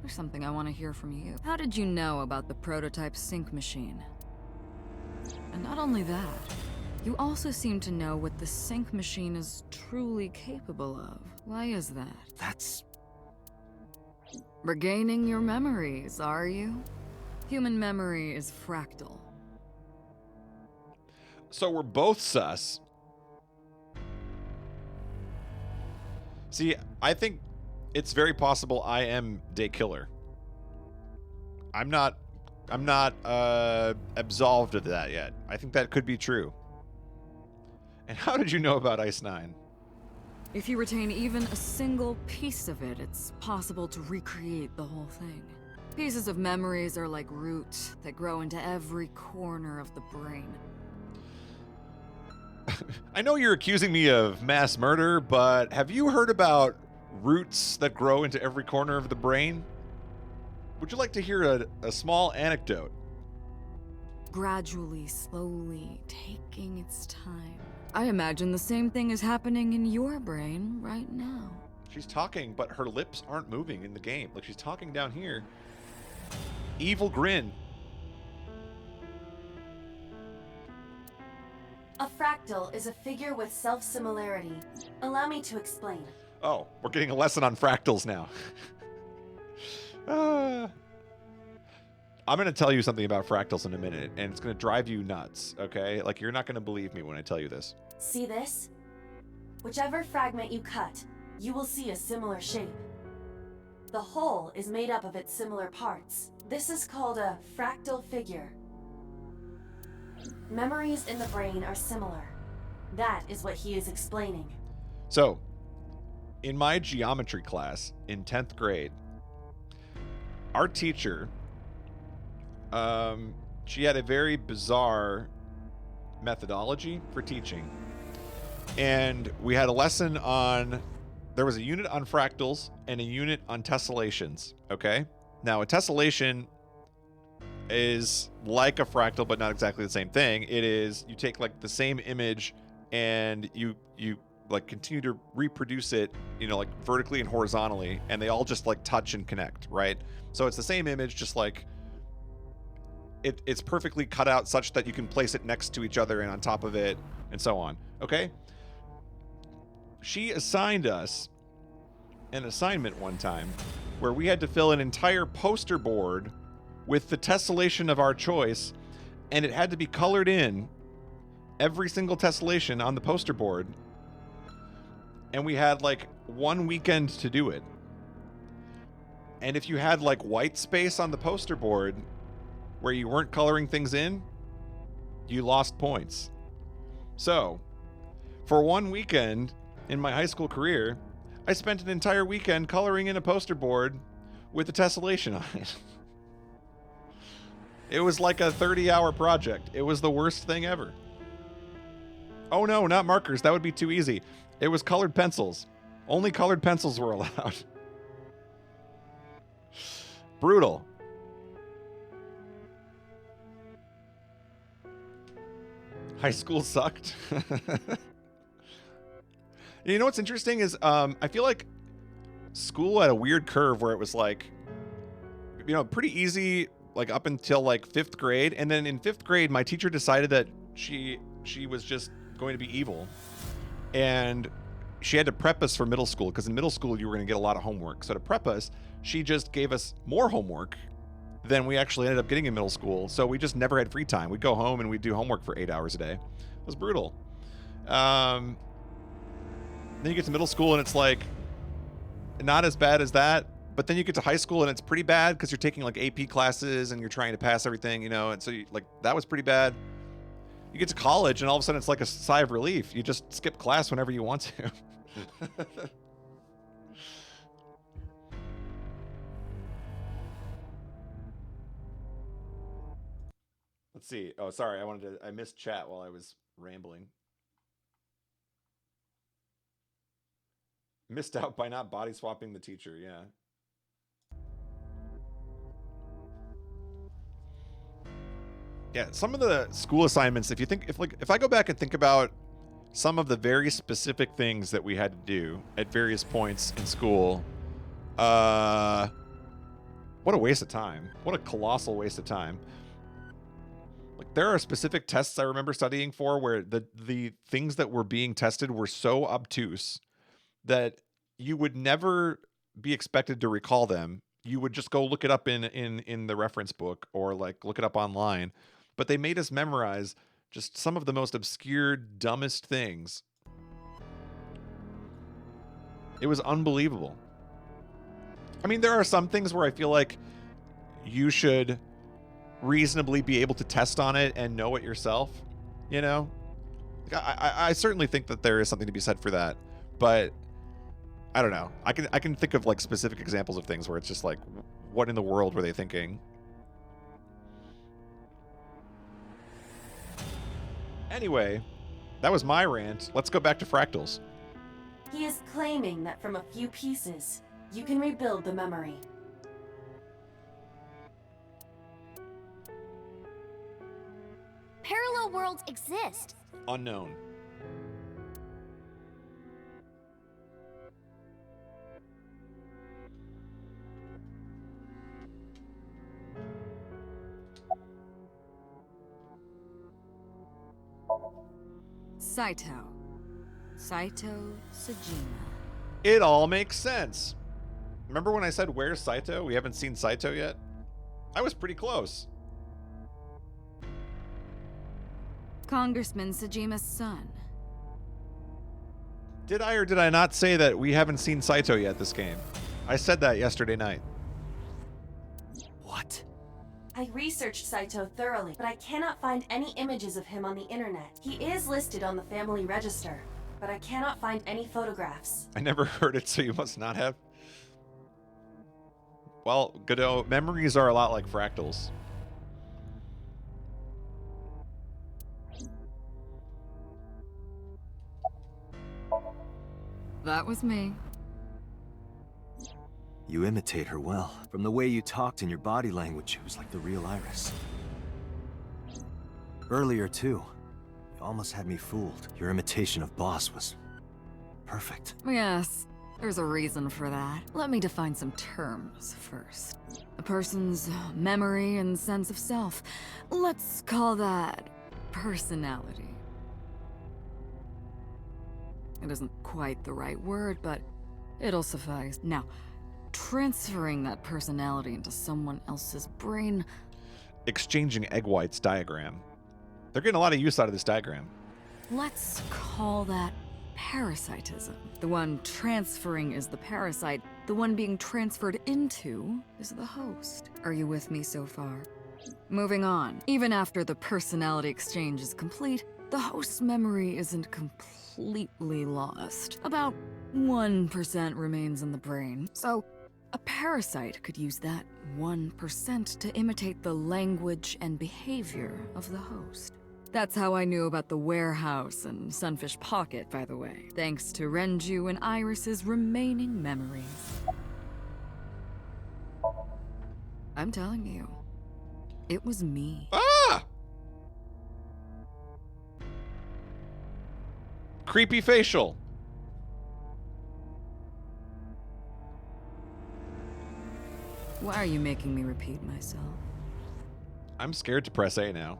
there's something I want to hear from you. How did you know about the prototype sync machine? And not only that, you also seem to know what the sync machine is truly capable of. Why is that? That's... Regaining your memories, are you? Human memory is fractal. So we're both sus. See, I think it's very possible I am Day Killer. I'm not absolved of that yet. I think that could be true. And how did you know about Ice 9? If you retain even a single piece of it, it's possible to recreate the whole thing. Pieces of memories are like roots that grow into every corner of the brain. I know you're accusing me of mass murder, but have you heard about roots that grow into every corner of the brain? Would you like to hear a small anecdote? Gradually, slowly, taking its time. I imagine the same thing is happening in your brain right now. She's talking, but her lips aren't moving in the game. Like, she's talking down here. Evil grin. A fractal is a figure with self-similarity. Allow me to explain. Oh, we're getting a lesson on fractals now. I'm going to tell you something about fractals in a minute, and it's going to drive you nuts, okay? Like, you're not going to believe me when I tell you this. See this? Whichever fragment you cut, you will see a similar shape. The whole is made up of its similar parts. This is called a fractal figure. Memories in the brain are similar. That is what he is explaining. So, in my geometry class in 10th grade, our teacher, she had a very bizarre methodology for teaching. And we had a lesson on, there was a unit on fractals and a unit on tessellations, okay? Now, a tessellation is like a fractal, but not exactly the same thing. It is, you take like the same image and you like continue to reproduce it, you know, like vertically and horizontally, and they all just like touch and connect, right? So it's the same image, just like it's perfectly cut out such that you can place it next to each other and on top of it and so on. Okay? She assigned us an assignment one time where we had to fill an entire poster board with the tessellation of our choice, and it had to be colored in, every single tessellation on the poster board. And we had like 1 weekend to do it. And if you had like white space on the poster board where you weren't coloring things in, you lost points. So, for 1 weekend in my high school career, I spent an entire weekend coloring in a poster board with a tessellation on it. It was like a 30-hour project. It was the worst thing ever. Oh no, not markers. That would be too easy. It was colored pencils. Only colored pencils were allowed. Brutal. High school sucked. You know what's interesting is I feel like school had a weird curve where it was like, you know, pretty easy like up until like 5th grade, and then in 5th grade my teacher decided that she was just going to be evil, and she had to prep us for middle school, because in middle school you were going to get a lot of homework. So to prep us, she just gave us more homework than we actually ended up getting in middle school. So we just never had free time. We'd go home and we'd do homework for 8 hours a day. It was brutal. Then you get to middle school and it's like not as bad as that. But then you get to high school and it's pretty bad because you're taking like AP classes and you're trying to pass everything, you know. And so you, like that was pretty bad. You get to college and all of a sudden it's like a sigh of relief. You just skip class whenever you want to. Let's see. Oh, sorry. I missed chat while I was rambling. Missed out by not body swapping the teacher. Yeah. Yeah, some of the school assignments, if I go back and think about some of the very specific things that we had to do at various points in school, what a waste of time. What a colossal waste of time. Like there are specific tests I remember studying for where the things that were being tested were so obtuse that you would never be expected to recall them. You would just go look it up in the reference book or like look it up online. But they made us memorize just some of the most obscure, dumbest things. It was unbelievable. I mean, there are some things where I feel like you should reasonably be able to test on it and know it yourself, you know? I certainly think that there is something to be said for that, but I don't know. I can think of like specific examples of things where it's just like, what in the world were they thinking? Anyway, that was my rant. Let's go back to fractals. He is claiming that from a few pieces, you can rebuild the memory. Parallel worlds exist. Unknown. Saito. Saito Sejima. It all makes sense. Remember when I said, where's Saito? We haven't seen Saito yet? I was pretty close. Congressman Sejima's son. Did I or did I not say that we haven't seen Saito yet this game? I said that yesterday night. What? I researched Saito thoroughly, but I cannot find any images of him on the internet. He is listed on the family register, but I cannot find any photographs. I never heard it, so you must not have. Well, Godot, memories are a lot like fractals. That was me. You imitate her well. From the way you talked and your body language, it was like the real Iris. Earlier, too. You almost had me fooled. Your imitation of Boss was perfect. Yes, there's a reason for that. Let me define some terms first. A person's memory and sense of self. Let's call that personality. It isn't quite the right word, but it'll suffice. Now, transferring that personality into someone else's brain. Exchanging egg whites diagram. They're getting a lot of use out of this diagram. Let's call that parasitism. The one transferring is the parasite. The one being transferred into is the host. Are you with me so far? Moving on. Even after the personality exchange is complete, the host's memory isn't completely lost. About 1% remains in the brain. So, a parasite could use that 1% to imitate the language and behavior of the host. That's how I knew about the warehouse and Sunfish Pocket, by the way. Thanks to Renju and Iris's remaining memories. I'm telling you, it was me. Ah! Creepy facial. Why are you making me repeat myself? I'm scared to press A now.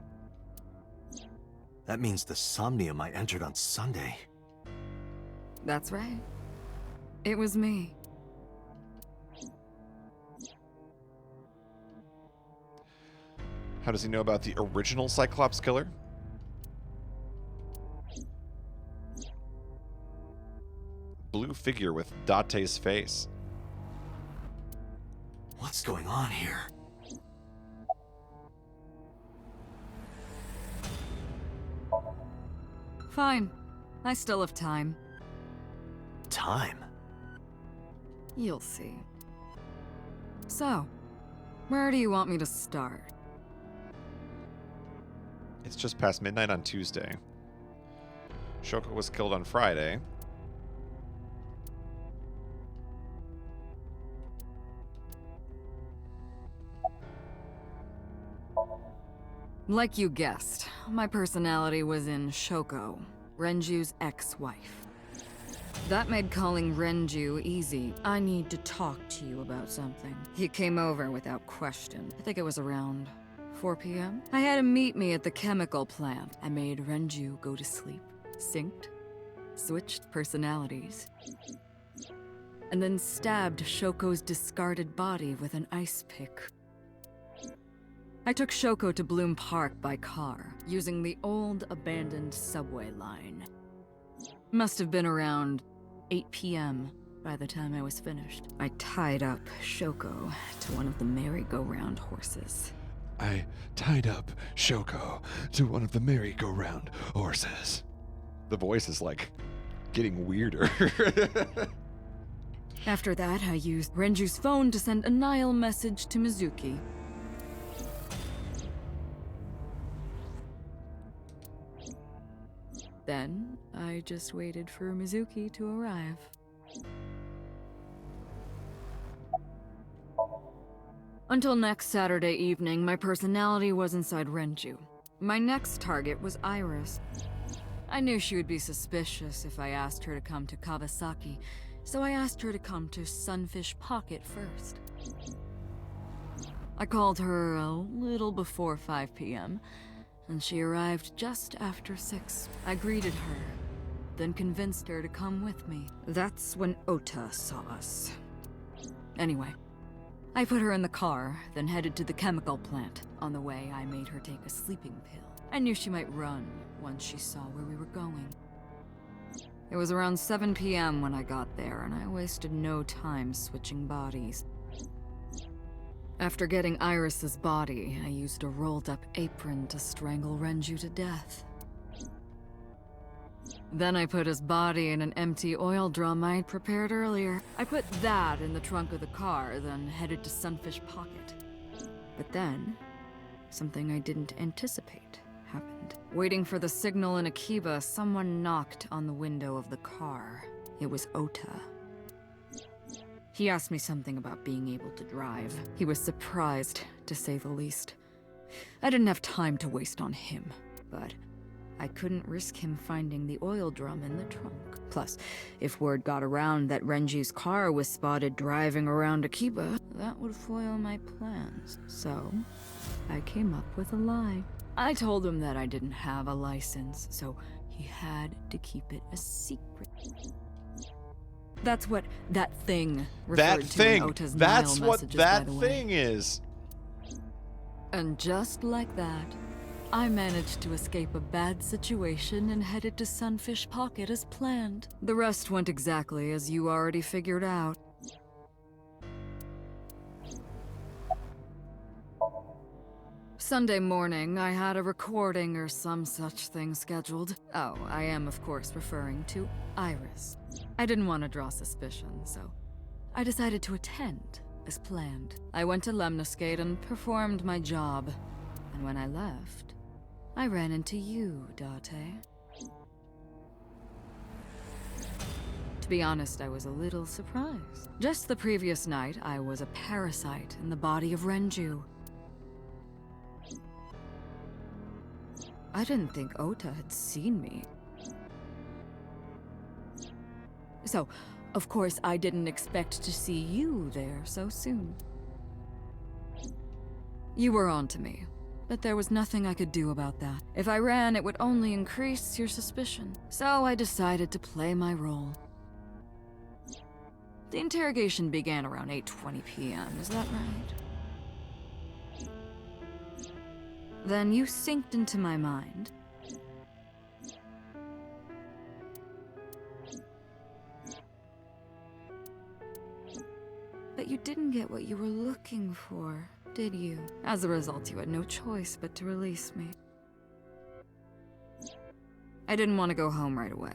That means the Somnium I entered on Sunday. That's right. It was me. How does he know about the original Cyclops killer? Blue figure with Date's face. What's going on here? Fine. I still have time. Time? You'll see. So, where do you want me to start? It's just past midnight on Tuesday. Shoko was killed on Friday. Like you guessed, my personality was in Shoko, Renju's ex-wife. That made calling Renju easy. I need to talk to you about something. He came over without question. I think it was around 4 p.m. I had him meet me at the chemical plant. I made Renju go to sleep, synced, switched personalities, and then stabbed Shoko's discarded body with an ice pick. I took Shoko to Bloom Park by car, using the old abandoned subway line. Must have been around 8 p.m. by the time I was finished. I tied up Shoko to one of the merry-go-round horses. I tied up Shoko to one of the merry-go-round horses. The voice is like getting weirder. After that, I used Renju's phone to send a Nile message to Mizuki. Then, I just waited for Mizuki to arrive. Until next Saturday evening, my personality was inside Renju. My next target was Iris. I knew she would be suspicious if I asked her to come to Kawasaki, so I asked her to come to Sunfish Pocket first. I called her a little before 5 p.m., and she arrived just after 6. I greeted her, then convinced her to come with me. That's when Ota saw us. Anyway, I put her in the car, then headed to the chemical plant. On the way, I made her take a sleeping pill. I knew she might run once she saw where we were going. It was around 7 p.m. when I got there, and I wasted no time switching bodies. After getting Iris's body, I used a rolled-up apron to strangle Renju to death. Then I put his body in an empty oil drum I'd prepared earlier. I put that in the trunk of the car, then headed to Sunfish Pocket. But then, something I didn't anticipate happened. Waiting for the signal in Akiba, someone knocked on the window of the car. It was Ota. He asked me something about being able to drive. He was surprised, to say the least. I didn't have time to waste on him, but I couldn't risk him finding the oil drum in the trunk. Plus, if word got around that Renji's car was spotted driving around Akiba, that would foil my plans. So, I came up with a lie. I told him that I didn't have a license, so he had to keep it a secret. That's what that thing referred to in Ota's That's Nile what messages, that by the way. thing is. And just like that, I managed to escape a bad situation and headed to Sunfish Pocket as planned. The rest went exactly as you already figured out. Sunday morning, I had a recording or some such thing scheduled. Oh, I am of course referring to Iris. I didn't want to draw suspicion, so I decided to attend as planned. I went to Lemniscate and performed my job. And when I left, I ran into you, Date. To be honest, I was a little surprised. Just the previous night, I was a parasite in the body of Renju. I didn't think Ota had seen me. So, of course, I didn't expect to see you there so soon. You were onto me, but there was nothing I could do about that. If I ran, it would only increase your suspicion. So I decided to play my role. The interrogation began around 8:20 p.m., is that right? Then you synced into my mind. But you didn't get what you were looking for, did you? As a result, you had no choice but to release me. I didn't want to go home right away.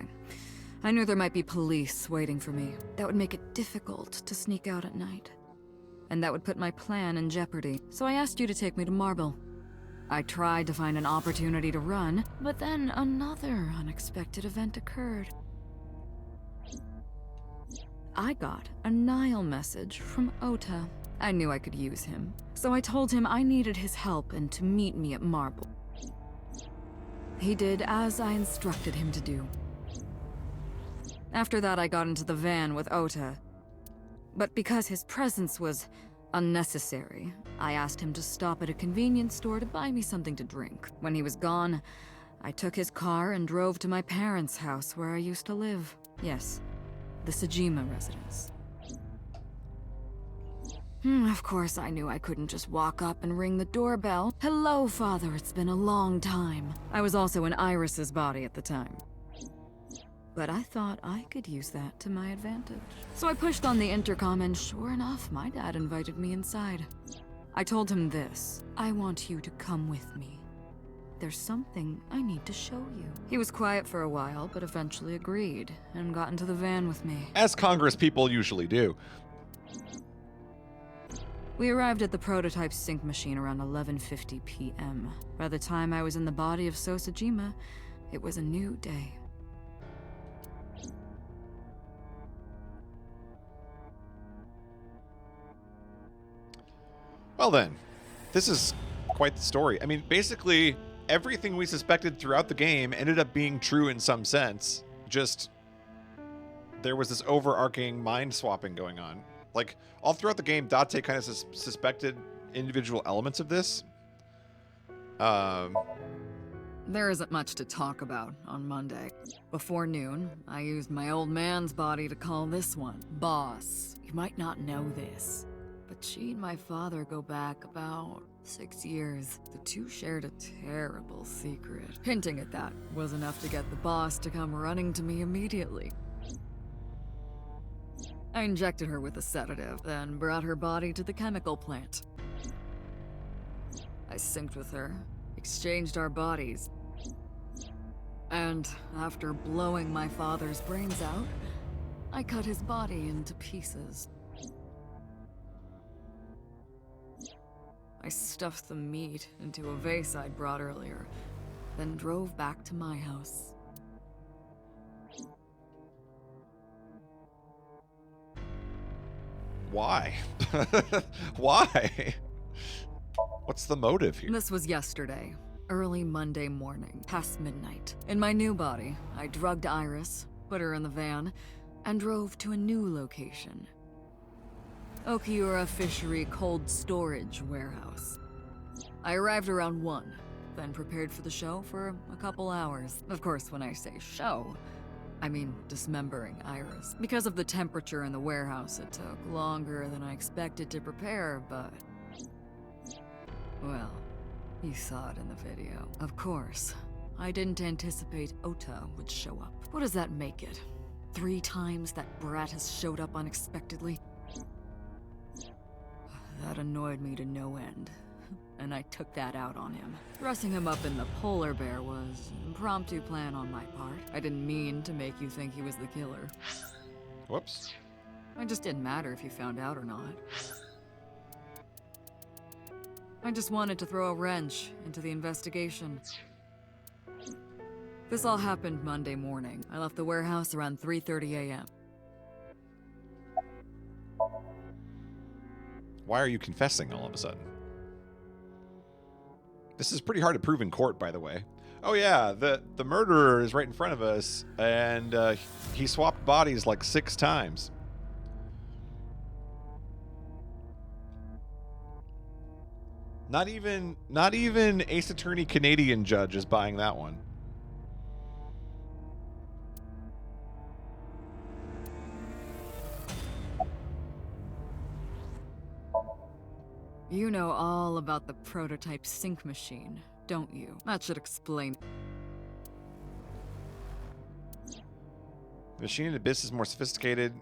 I knew there might be police waiting for me. That would make it difficult to sneak out at night. And that would put my plan in jeopardy. So I asked you to take me to Marble. I tried to find an opportunity to run, but then another unexpected event occurred. I got a Nile message from Ota. I knew I could use him, so I told him I needed his help and to meet me at Marble. He did as I instructed him to do. After that, I got into the van with Ota. But because his presence was unnecessary, I asked him to stop at a convenience store to buy me something to drink. When he was gone, I took his car and drove to my parents' house where I used to live. Yes, the Sejima residence. Of course, I knew I couldn't just walk up and ring the doorbell. Hello, Father, it's been a long time. I was also in Iris's body at the time. But I thought I could use that to my advantage. So I pushed on the intercom and sure enough, my dad invited me inside. I told him this: I want you to come with me. There's something I need to show you. He was quiet for a while, but eventually agreed and got into the van with me. As Congress people usually do. We arrived at the prototype sync machine around 11:50 p.m. By the time I was in the body of Sosajima, it was a new day. Well then, this is quite the story. I mean, basically, everything we suspected throughout the game ended up being true in some sense. Just, there was this overarching mind swapping going on. Like, all throughout the game, Date kind of suspected individual elements of this. There isn't much to talk about on Monday. Before noon, I used my old man's body to call this one Boss. You might not know this, but she and my father go back about 6 years. The two shared a terrible secret. Hinting at that was enough to get the boss to come running to me immediately. I injected her with a sedative, then brought her body to the chemical plant. I synced with her, exchanged our bodies, and after blowing my father's brains out, I cut his body into pieces. I stuffed the meat into a vase I'd brought earlier, then drove back to my house. Why? Why? What's the motive here? This was yesterday, Early Monday morning, past midnight. In my new body, I drugged Iris, put her in the van, and drove to a new location. Okiura Fishery Cold Storage Warehouse. I arrived around 1, then prepared for the show for a couple hours. Of course, when I say show, I mean dismembering Iris. Because of the temperature in the warehouse, it took longer than I expected to prepare, but... well, you saw it in the video. Of course, I didn't anticipate Ota would show up. What does that make it? 3 times that brat has showed up unexpectedly? That annoyed me to no end, and I took that out on him. Dressing him up in the polar bear was an impromptu plan on my part. I didn't mean to make you think he was the killer. Whoops. It just didn't matter if you found out or not. I just wanted to throw a wrench into the investigation. This all happened Monday morning. I left the warehouse around 3:30 a.m. Why are you confessing all of a sudden? This is pretty hard to prove in court, by the way. Oh yeah, the murderer is right in front of us, and he swapped bodies like 6 times. Not even Ace Attorney Canadian judge is buying that one. You know all about the prototype sync machine, don't you? That should explain. The machine in Abyss is more sophisticated.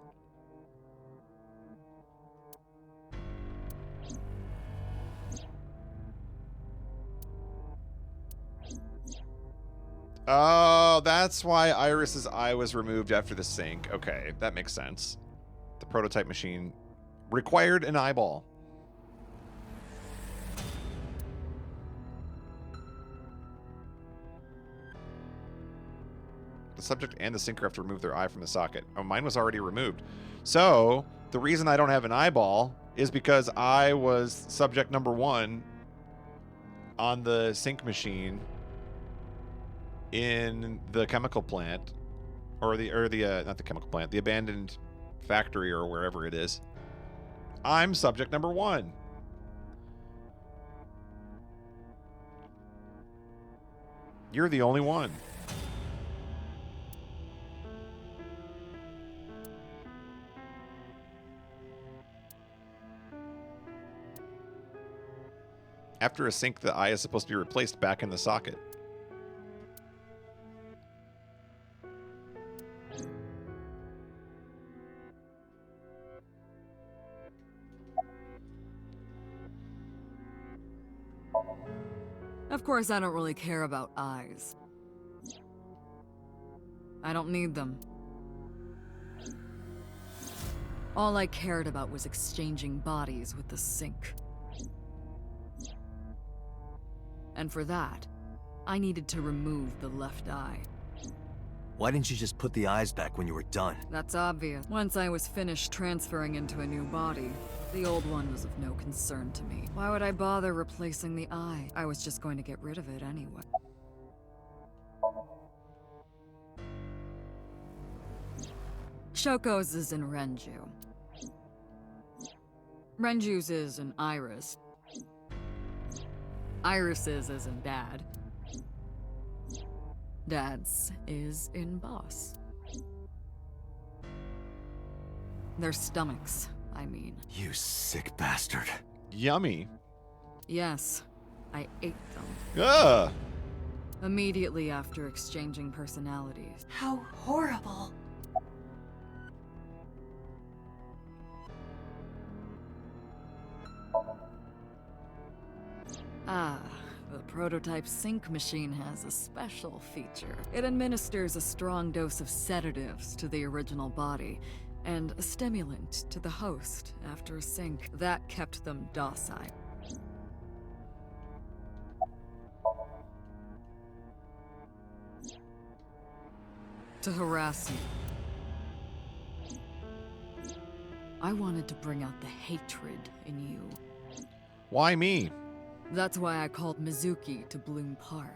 Oh, that's why Iris's eye was removed after the sync. Okay, that makes sense. The prototype machine required an eyeball. The subject and the sinker have to remove their eye from the socket. Oh, mine was already removed. So, the reason I don't have an eyeball is because I was subject number 1 on the sync machine in the chemical plant, or the not the chemical plant, the abandoned factory or wherever it is. I'm subject number 1. You're the only one. After a sync, the eye is supposed to be replaced back in the socket. Of course, I don't really care about eyes. I don't need them. All I cared about was exchanging bodies with the sync. And for that, I needed to remove the left eye. Why didn't you just put the eyes back when you were done? That's obvious. Once I was finished transferring into a new body, the old one was of no concern to me. Why would I bother replacing the eye? I was just going to get rid of it anyway. Shoko's is in Renju. Renju's is in Iris. Iris's is in Dad. Dad's is in Boss. Their stomachs, I mean. You sick bastard. Yummy. Yes, I ate them. Ugh. Immediately after exchanging personalities. How horrible. Ah, the prototype sync machine has a special feature. It administers a strong dose of sedatives to the original body, and a stimulant to the host after a sync. That kept them docile. To harass you. I wanted to bring out the hatred in you. Why me? That's why I called Mizuki to Bloom Park.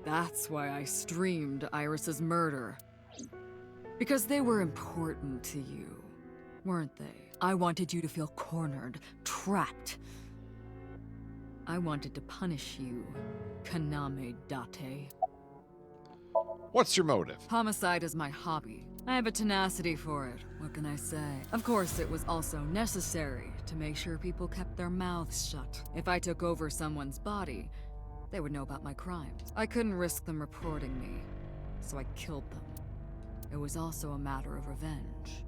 That's why I streamed Iris's murder. Because they were important to you, weren't they? I wanted you to feel cornered, trapped. I wanted to punish you, Kaname Date. What's your motive? Homicide is my hobby. I have a tenacity for it, what can I say? Of course, it was also necessary to make sure people kept their mouths shut. If I took over someone's body, they would know about my crimes. I couldn't risk them reporting me, so I killed them. It was also a matter of revenge.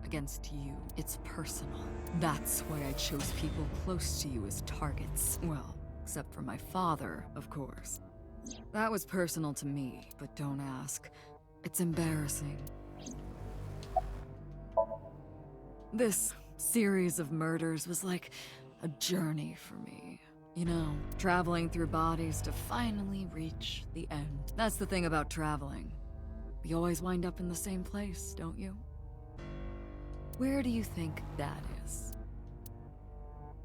Against you. It's personal. That's why I chose people close to you as targets. Well, except for my father, of course. That was personal to me, but don't ask. It's embarrassing. This series of murders was like a journey for me. You know, traveling through bodies to finally reach the end. That's the thing about traveling. You always wind up in the same place, don't you? Where do you think that is?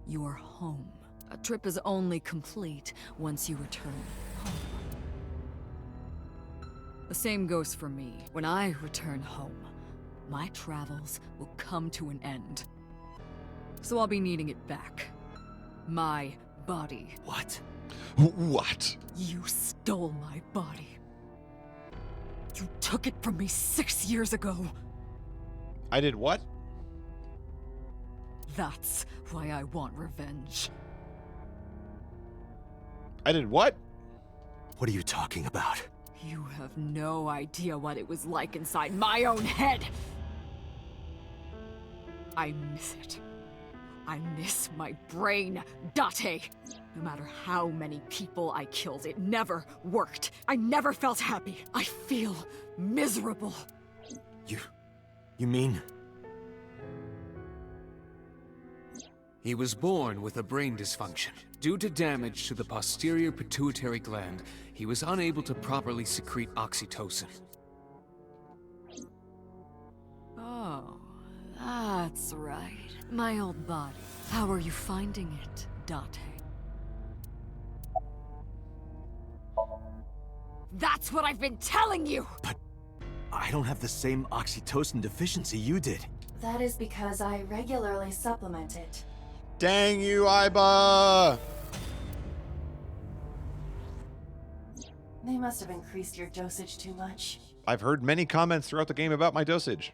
Your home. A trip is only complete once you return home. The same goes for me. When I return home, my travels will come to an end. So I'll be needing it back. My body. What? What? You stole my body. You took it from me 6 years ago. I did what? That's why I want revenge. I did what? What are you talking about? You have no idea what it was like inside my own head. I miss it. I miss my brain, Date. No matter how many people I killed, it never worked. I never felt happy. I feel miserable. You mean? He was born with a brain dysfunction. Due to damage to the posterior pituitary gland, he was unable to properly secrete oxytocin. Oh, that's right. My old body. How are you finding it, Date? That's what I've been telling you! But I don't have the same oxytocin deficiency you did. That is because I regularly supplement it. Dang you, Aiba! They must have increased your dosage too much. I've heard many comments throughout the game about my dosage.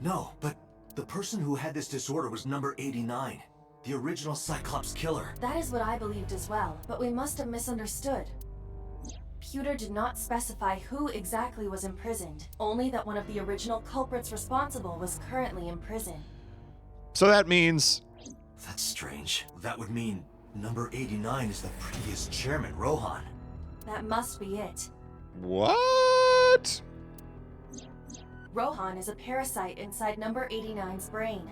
No, but the person who had this disorder was number 89. The original Cyclops killer. That is what I believed as well, but we must have misunderstood. Pewter did not specify who exactly was imprisoned, only that one of the original culprits responsible was currently in prison. So that means... That's strange. That would mean number 89 is the previous chairman, Rohan. That must be it. What? Rohan is a parasite inside number 89's brain.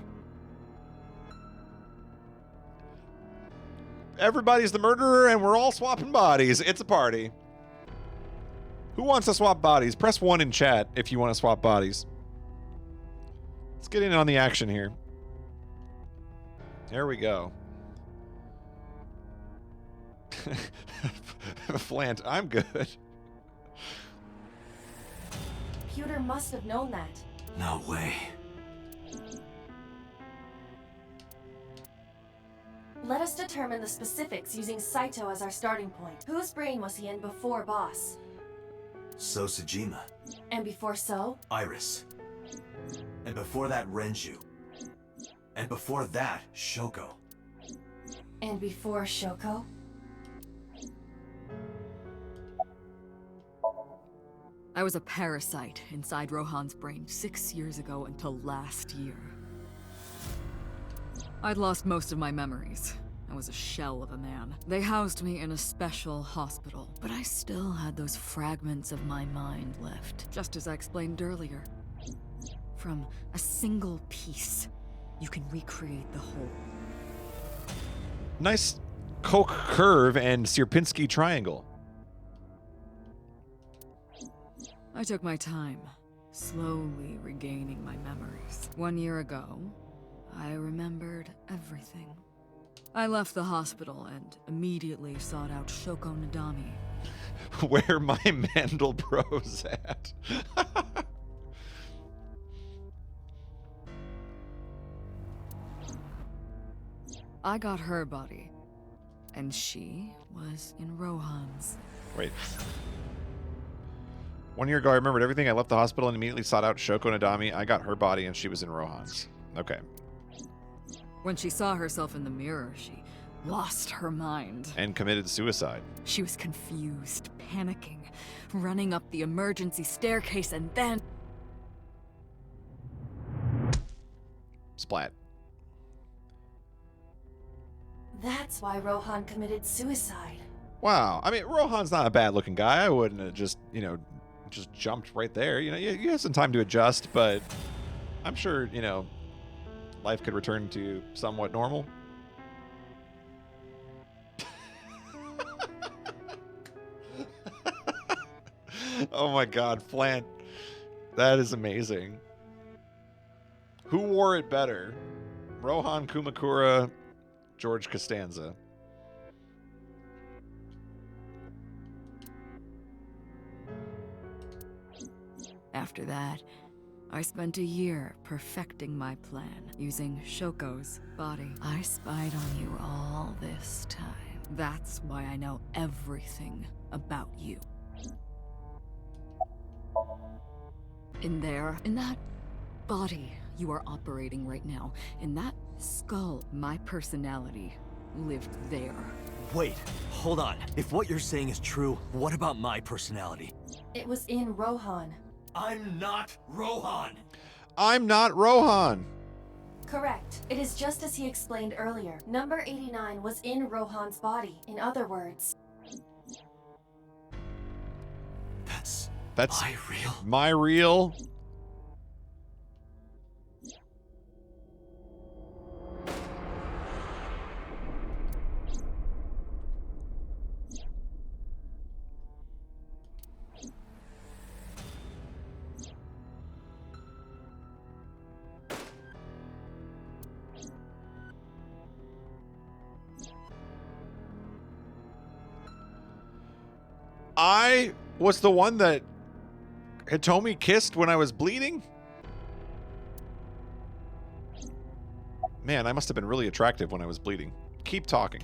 Everybody's the murderer and we're all swapping bodies. It's a party. Who wants to swap bodies? Press 1 in chat if you want to swap bodies. Let's get in on the action here. There we go. Flant, I'm good. Pewter must have known that. No way. Let us determine the specifics using Saito as our starting point. Whose brain was he in before Boss? So Sejima. And before So? Iris. And before that, Renju. And before that, Shoko. And before Shoko? I was a parasite inside Rohan's brain 6 years ago until last year. I'd lost most of my memories. I was a shell of a man. They housed me in a special hospital, but I still had those fragments of my mind left, just as I explained earlier. From a single piece, you can recreate the whole. Nice Koch curve and Sierpinski triangle. I took my time, slowly regaining my memories. 1 year ago, I remembered everything. I left the hospital and immediately sought out Shoko Nadami. Where my Mandelbrot's at. I got her body, and she was in Rohan's. Wait. 1 year ago, I remembered everything. I left the hospital and immediately sought out Shoko Nadami. I got her body, and she was in Rohan's. Okay. When she saw herself in the mirror, she lost her mind. And committed suicide. She was confused, panicking, running up the emergency staircase, and then... Splat. That's why Rohan committed suicide. Wow. I mean, Rohan's not a bad-looking guy. I wouldn't have just, just jumped right there. You have some time to adjust, but I'm sure, life could return to somewhat normal. Oh my God, Flant. That is amazing. Who wore it better? Rohan Kumakura, George Costanza. After that, I spent a year perfecting my plan, using Shoko's body. I spied on you all this time. That's why I know everything about you. In that body you are operating right now, in that skull, my personality lived there. Wait, hold on. If what you're saying is true, what about my personality? It was in Rohan. I'm not Rohan! I'm not Rohan. Correct. It is just as he explained earlier. Number 89 was in Rohan's body. In other words, That's my real. My real. I was the one that Hitomi kissed when I was bleeding? Man, I must have been really attractive when I was bleeding. Keep talking.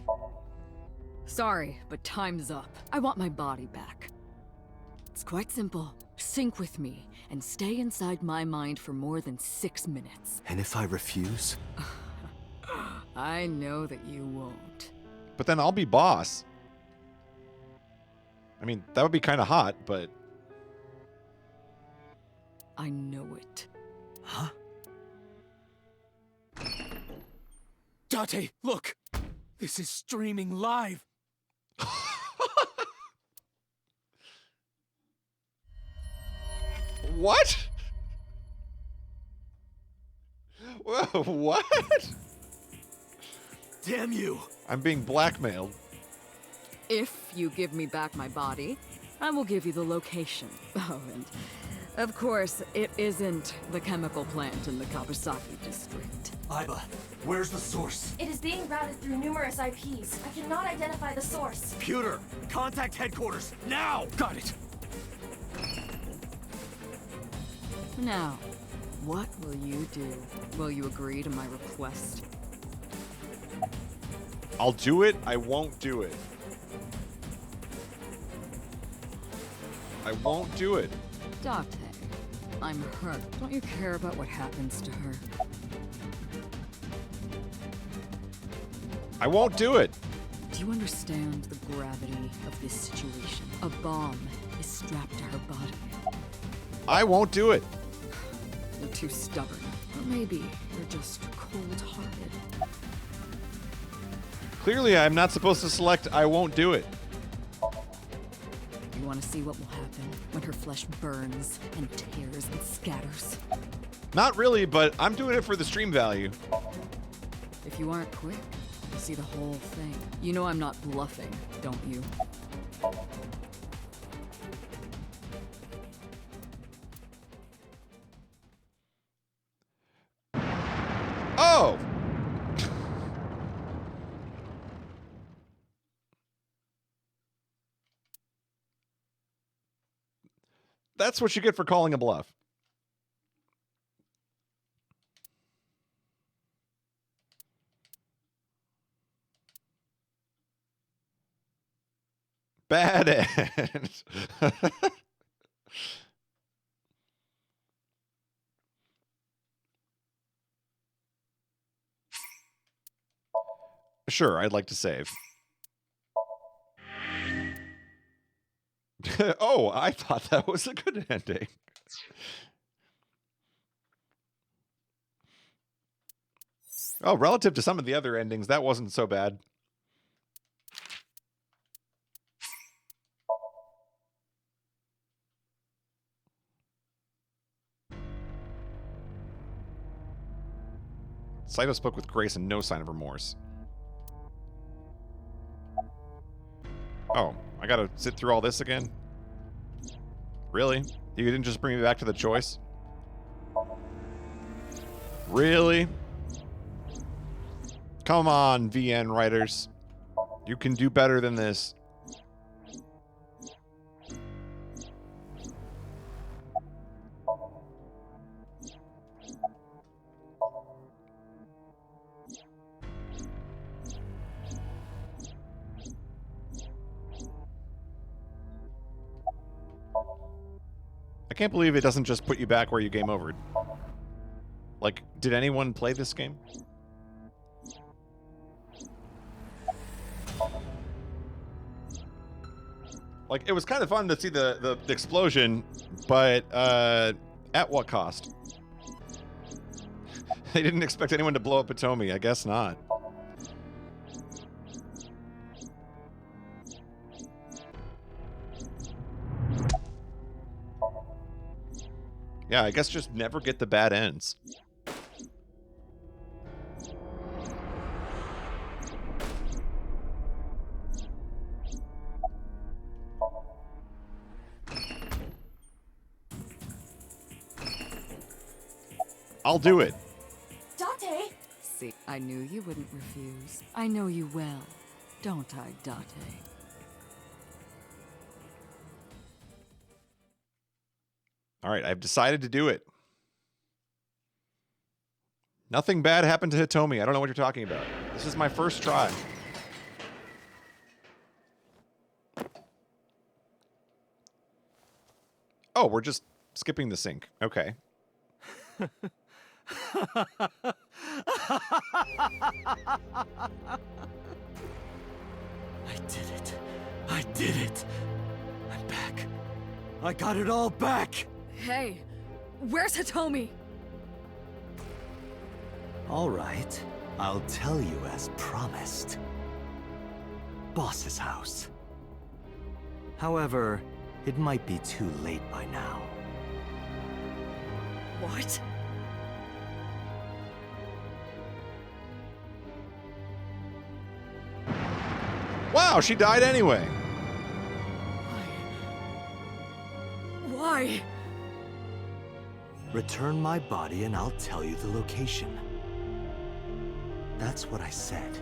Sorry, but time's up. I want my body back. It's quite simple. Sync with me and stay inside my mind for more than 6 minutes. And if I refuse? I know that you won't. But then I'll be boss. I mean, that would be kind of hot, but... I know it. Huh? Date, look! This is streaming live! What? Whoa, what? Damn you! I'm being blackmailed. If you give me back my body, I will give you the location. Oh, and of course, it isn't the chemical plant in the Kawasaki district. Aiba, where's the source? it is being routed through numerous IPs. I cannot identify the source. Computer, contact headquarters, now! Got it! Now, what will you do? Will you agree to my request? I'll do it. I won't do it. I won't do it. Date, I'm hurt. Don't you care about what happens to her? I won't do it. Do you understand the gravity of this situation? A bomb is strapped to her body. I won't do it. You're too stubborn. Or maybe you're just cold-hearted. Clearly, I'm not supposed to select I won't do it. You want to see what will happen when her flesh burns and tears and scatters? Not really, but I'm doing it for the stream value. If you aren't quick, you'll see the whole thing. You know I'm not bluffing, don't you? Oh! That's what you get for calling a bluff. Bad end. Sure, I'd like to save. Oh, I thought that was a good ending. Oh, relative to some of the other endings, that wasn't so bad. Saito spoke with grace and no sign of remorse. Oh, I gotta sit through all this again? Really? You didn't just bring me back to the choice? Really? Come on, VN writers. You can do better than this. I can't believe it doesn't just put you back where you game overed. Like, did anyone play this game? Like, it was kind of fun to see the explosion, but at what cost? They didn't expect anyone to blow up Potomi. I guess not. Yeah, I guess just never get the bad ends. I'll do it. Date! See, I knew you wouldn't refuse. I know you well, don't I, Date? All right, I've decided to do it. Nothing bad happened to Hitomi. I don't know what you're talking about. This is my first try. Oh, we're just skipping the sync. Okay. I did it. I did it. I'm back. I got it all back. Hey, where's Hitomi? All right. I'll tell you as promised. Boss's house. However, it might be too late by now. What? Wow, she died anyway. Why? Return my body and I'll tell you the location. That's what I said.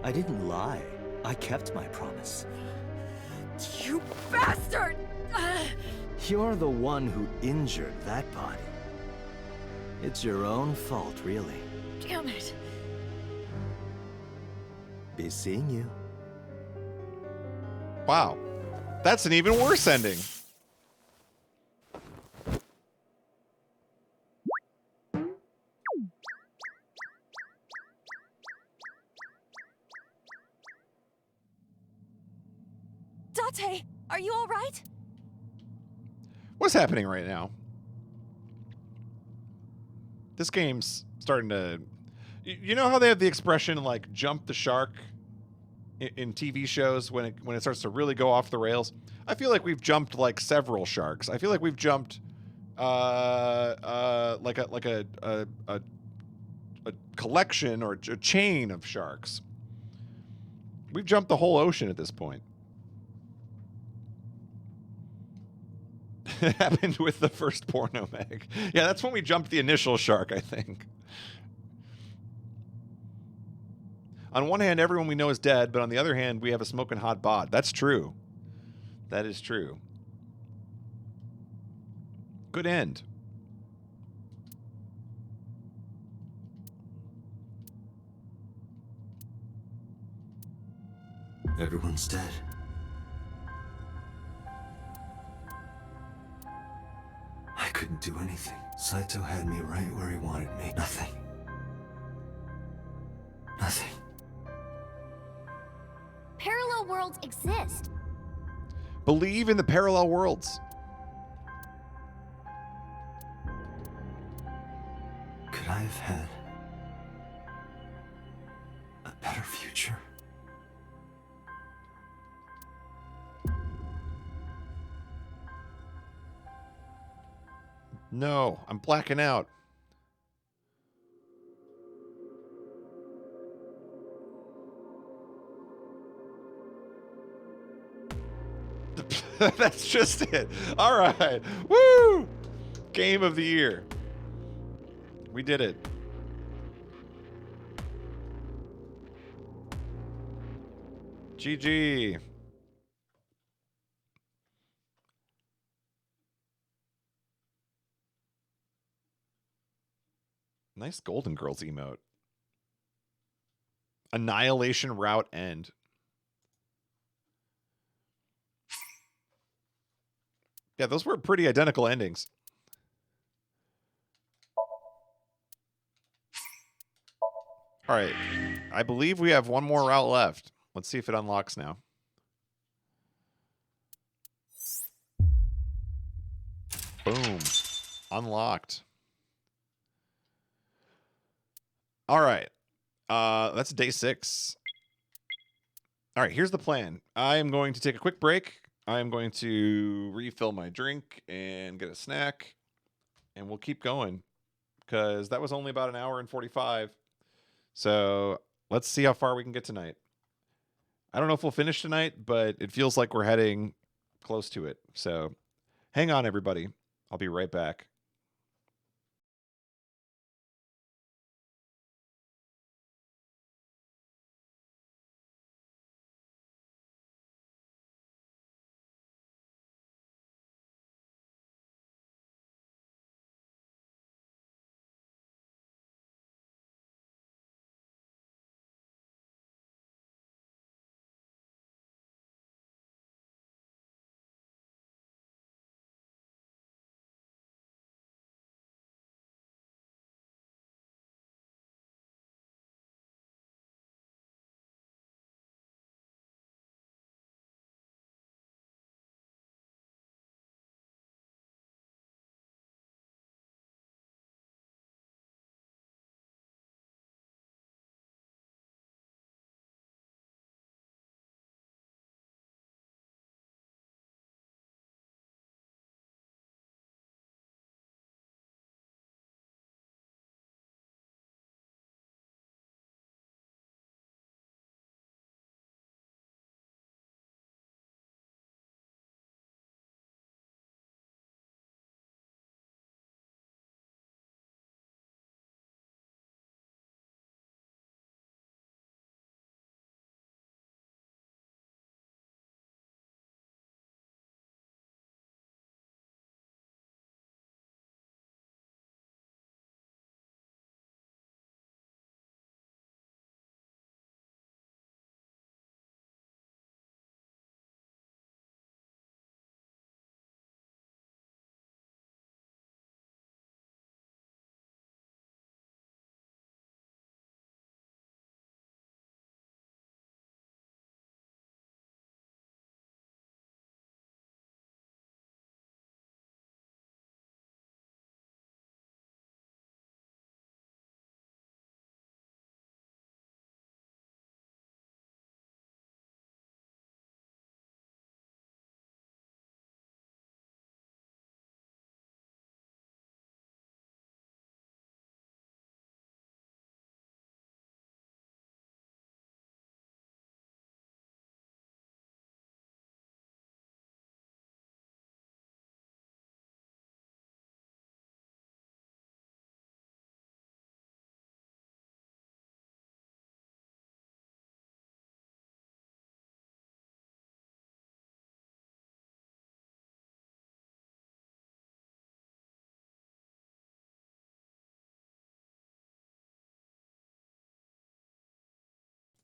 I didn't lie. I kept my promise. You bastard! You're the one who injured that body. It's your own fault, really. Damn it. Be seeing you. Wow. That's an even worse ending. Date, are you all right? What's happening right now? This game's starting to... You know how they have the expression, like, jump the shark in TV shows when it starts to really go off the rails? I feel like we've jumped, like, several sharks. I feel like we've jumped, like a collection or a chain of sharks. We've jumped the whole ocean at this point. It happened with the first porno mag. Yeah, that's when we jumped the initial shark, I think. On one hand, everyone we know is dead, but on the other hand, we have a smoking hot bod. That's true. That is true. Good end. Everyone's dead. I couldn't do anything. Saito had me right where he wanted me. Nothing. Nothing. Parallel worlds exist. Believe in the parallel worlds. Could I have had a better future? No, I'm blacking out. That's just it. All right. Woo! Game of the year. We did it. GG. Nice Golden Girls emote. Annihilation route end. Yeah, those were pretty identical endings. All right. I believe we have one more route left. Let's see if it unlocks now. Boom. Unlocked. All right. That's day 6. All right, here's the plan. I am going to take a quick break. I am going to refill my drink and get a snack, and we'll keep going because that was only about an hour and 45. So let's see how far we can get tonight. I don't know if we'll finish tonight, but it feels like we're heading close to it. So hang on, everybody. I'll be right back.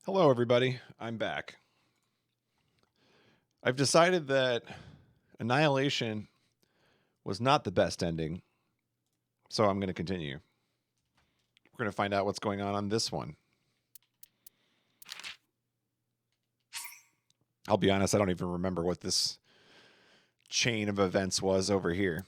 Hello, everybody. I'm back. I've decided that Annihilation was not the best ending, so I'm going to continue. We're going to find out what's going on this one. I'll be honest, I don't even remember what this chain of events was over here.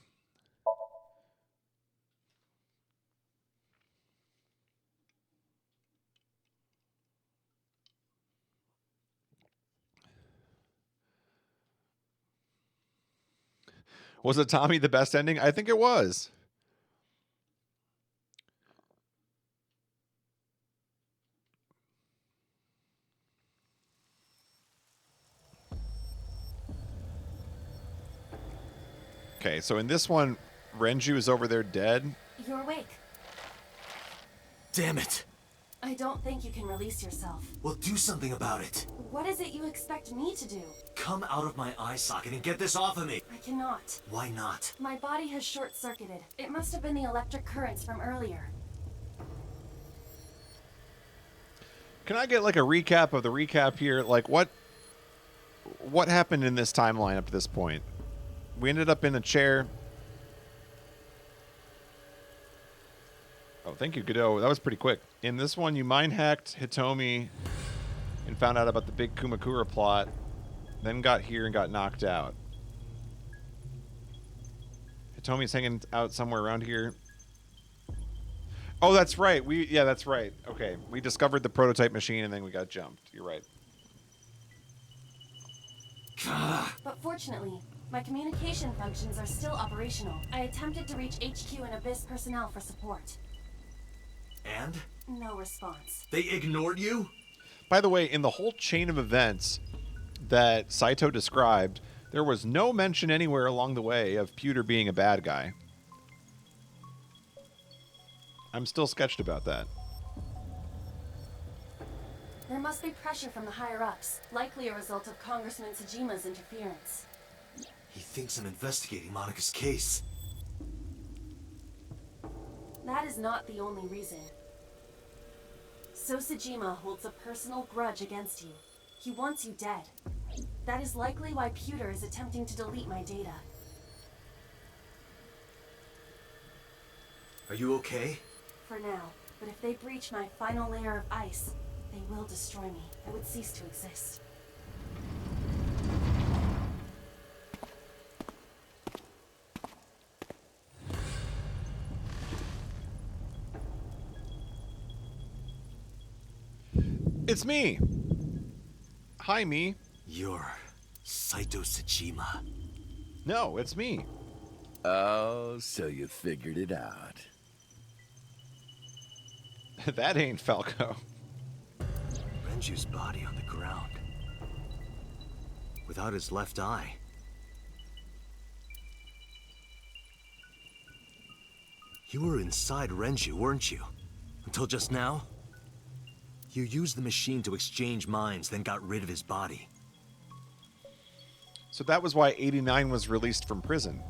Was it Tommy the best ending? I think it was. Okay, so in this one, Renju is over there dead. You're awake. Damn it! I don't think you can release yourself. Well, do something about it. What is it you expect me to do? Come out of my eye socket and get this off of me. I cannot. Why not? My body has short-circuited. It must have been the electric currents from earlier. Can I get like a recap of the recap here? Like what happened in this timeline up to this point? We ended up in a chair. Oh, thank you, Godot. That was pretty quick. In this one, you mind hacked Hitomi and found out about the big Kumakura plot, then got here and got knocked out. Hitomi's hanging out somewhere around here. Oh, that's right. Yeah, that's right. Okay. We discovered the prototype machine and then we got jumped. You're right. But fortunately, my communication functions are still operational. I attempted to reach HQ and Abyss personnel for support. And? No response. They ignored you? By the way, in the whole chain of events that Saito described, there was no mention anywhere along the way of Pewter being a bad guy. I'm still sketched about that. There must be pressure from the higher-ups, likely a result of Congressman Tsujima's interference. He thinks I'm investigating Monika's case. That is not the only reason. So Tsujima holds a personal grudge against you. He wants you dead. That is likely why Pewter is attempting to delete my data. Are you okay? For now, but if they breach my final layer of ice, they will destroy me. I would cease to exist. It's me. Hi, me. You're Saito Tsujima. No, it's me. Oh, so you figured it out. That ain't Falco. Renju's body on the ground. Without his left eye. You were inside Renju, weren't you? Until just now? You used the machine to exchange minds, then got rid of his body. So that was why 89 was released from prison.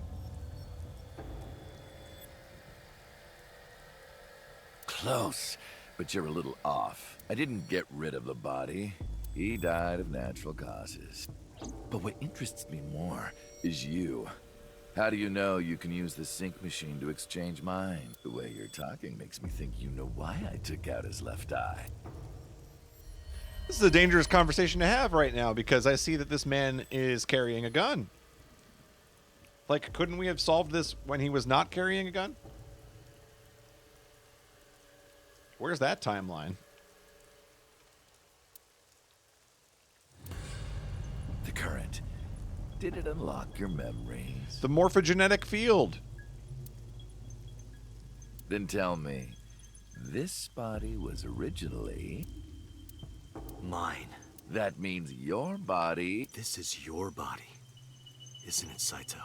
Close, but you're a little off. I didn't get rid of the body. He died of natural causes. But what interests me more is you. How do you know you can use the sync machine to exchange minds? The way you're talking makes me think you know why I took out his left eye. This is a dangerous conversation to have right now because I see that this man is carrying a gun. Like, couldn't we have solved this when he was not carrying a gun? Where's that timeline? The current. Did it unlock your memories? The morphogenetic field. Then tell me, this body was originally... Mine. That means your body... This is your body, isn't it, Saito?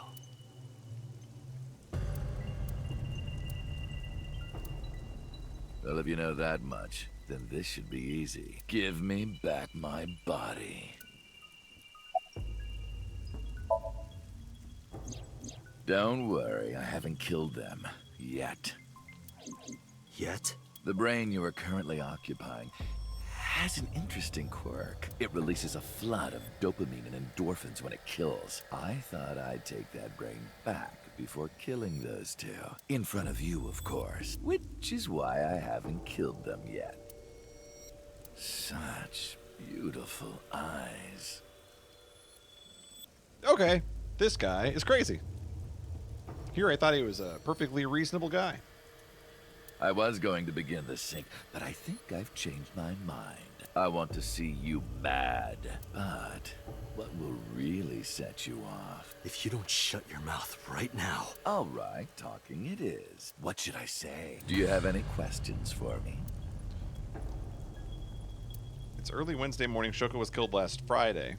Well, if you know that much, then this should be easy. Give me back my body. Don't worry, I haven't killed them. Yet. Yet? The brain you are currently occupying has an interesting quirk. It releases a flood of dopamine and endorphins when it kills. I thought I'd take that brain back before killing those two. In front of you, of course. Which is why I haven't killed them yet. Such beautiful eyes. Okay, this guy is crazy. Here I thought he was a perfectly reasonable guy. I was going to begin the sync, but I think I've changed my mind. I want to see you mad. But what will really set you off? If you don't shut your mouth right now. All right, talking it is. What should I say? Do you have any questions for me? It's early Wednesday morning. Shoko was killed last Friday.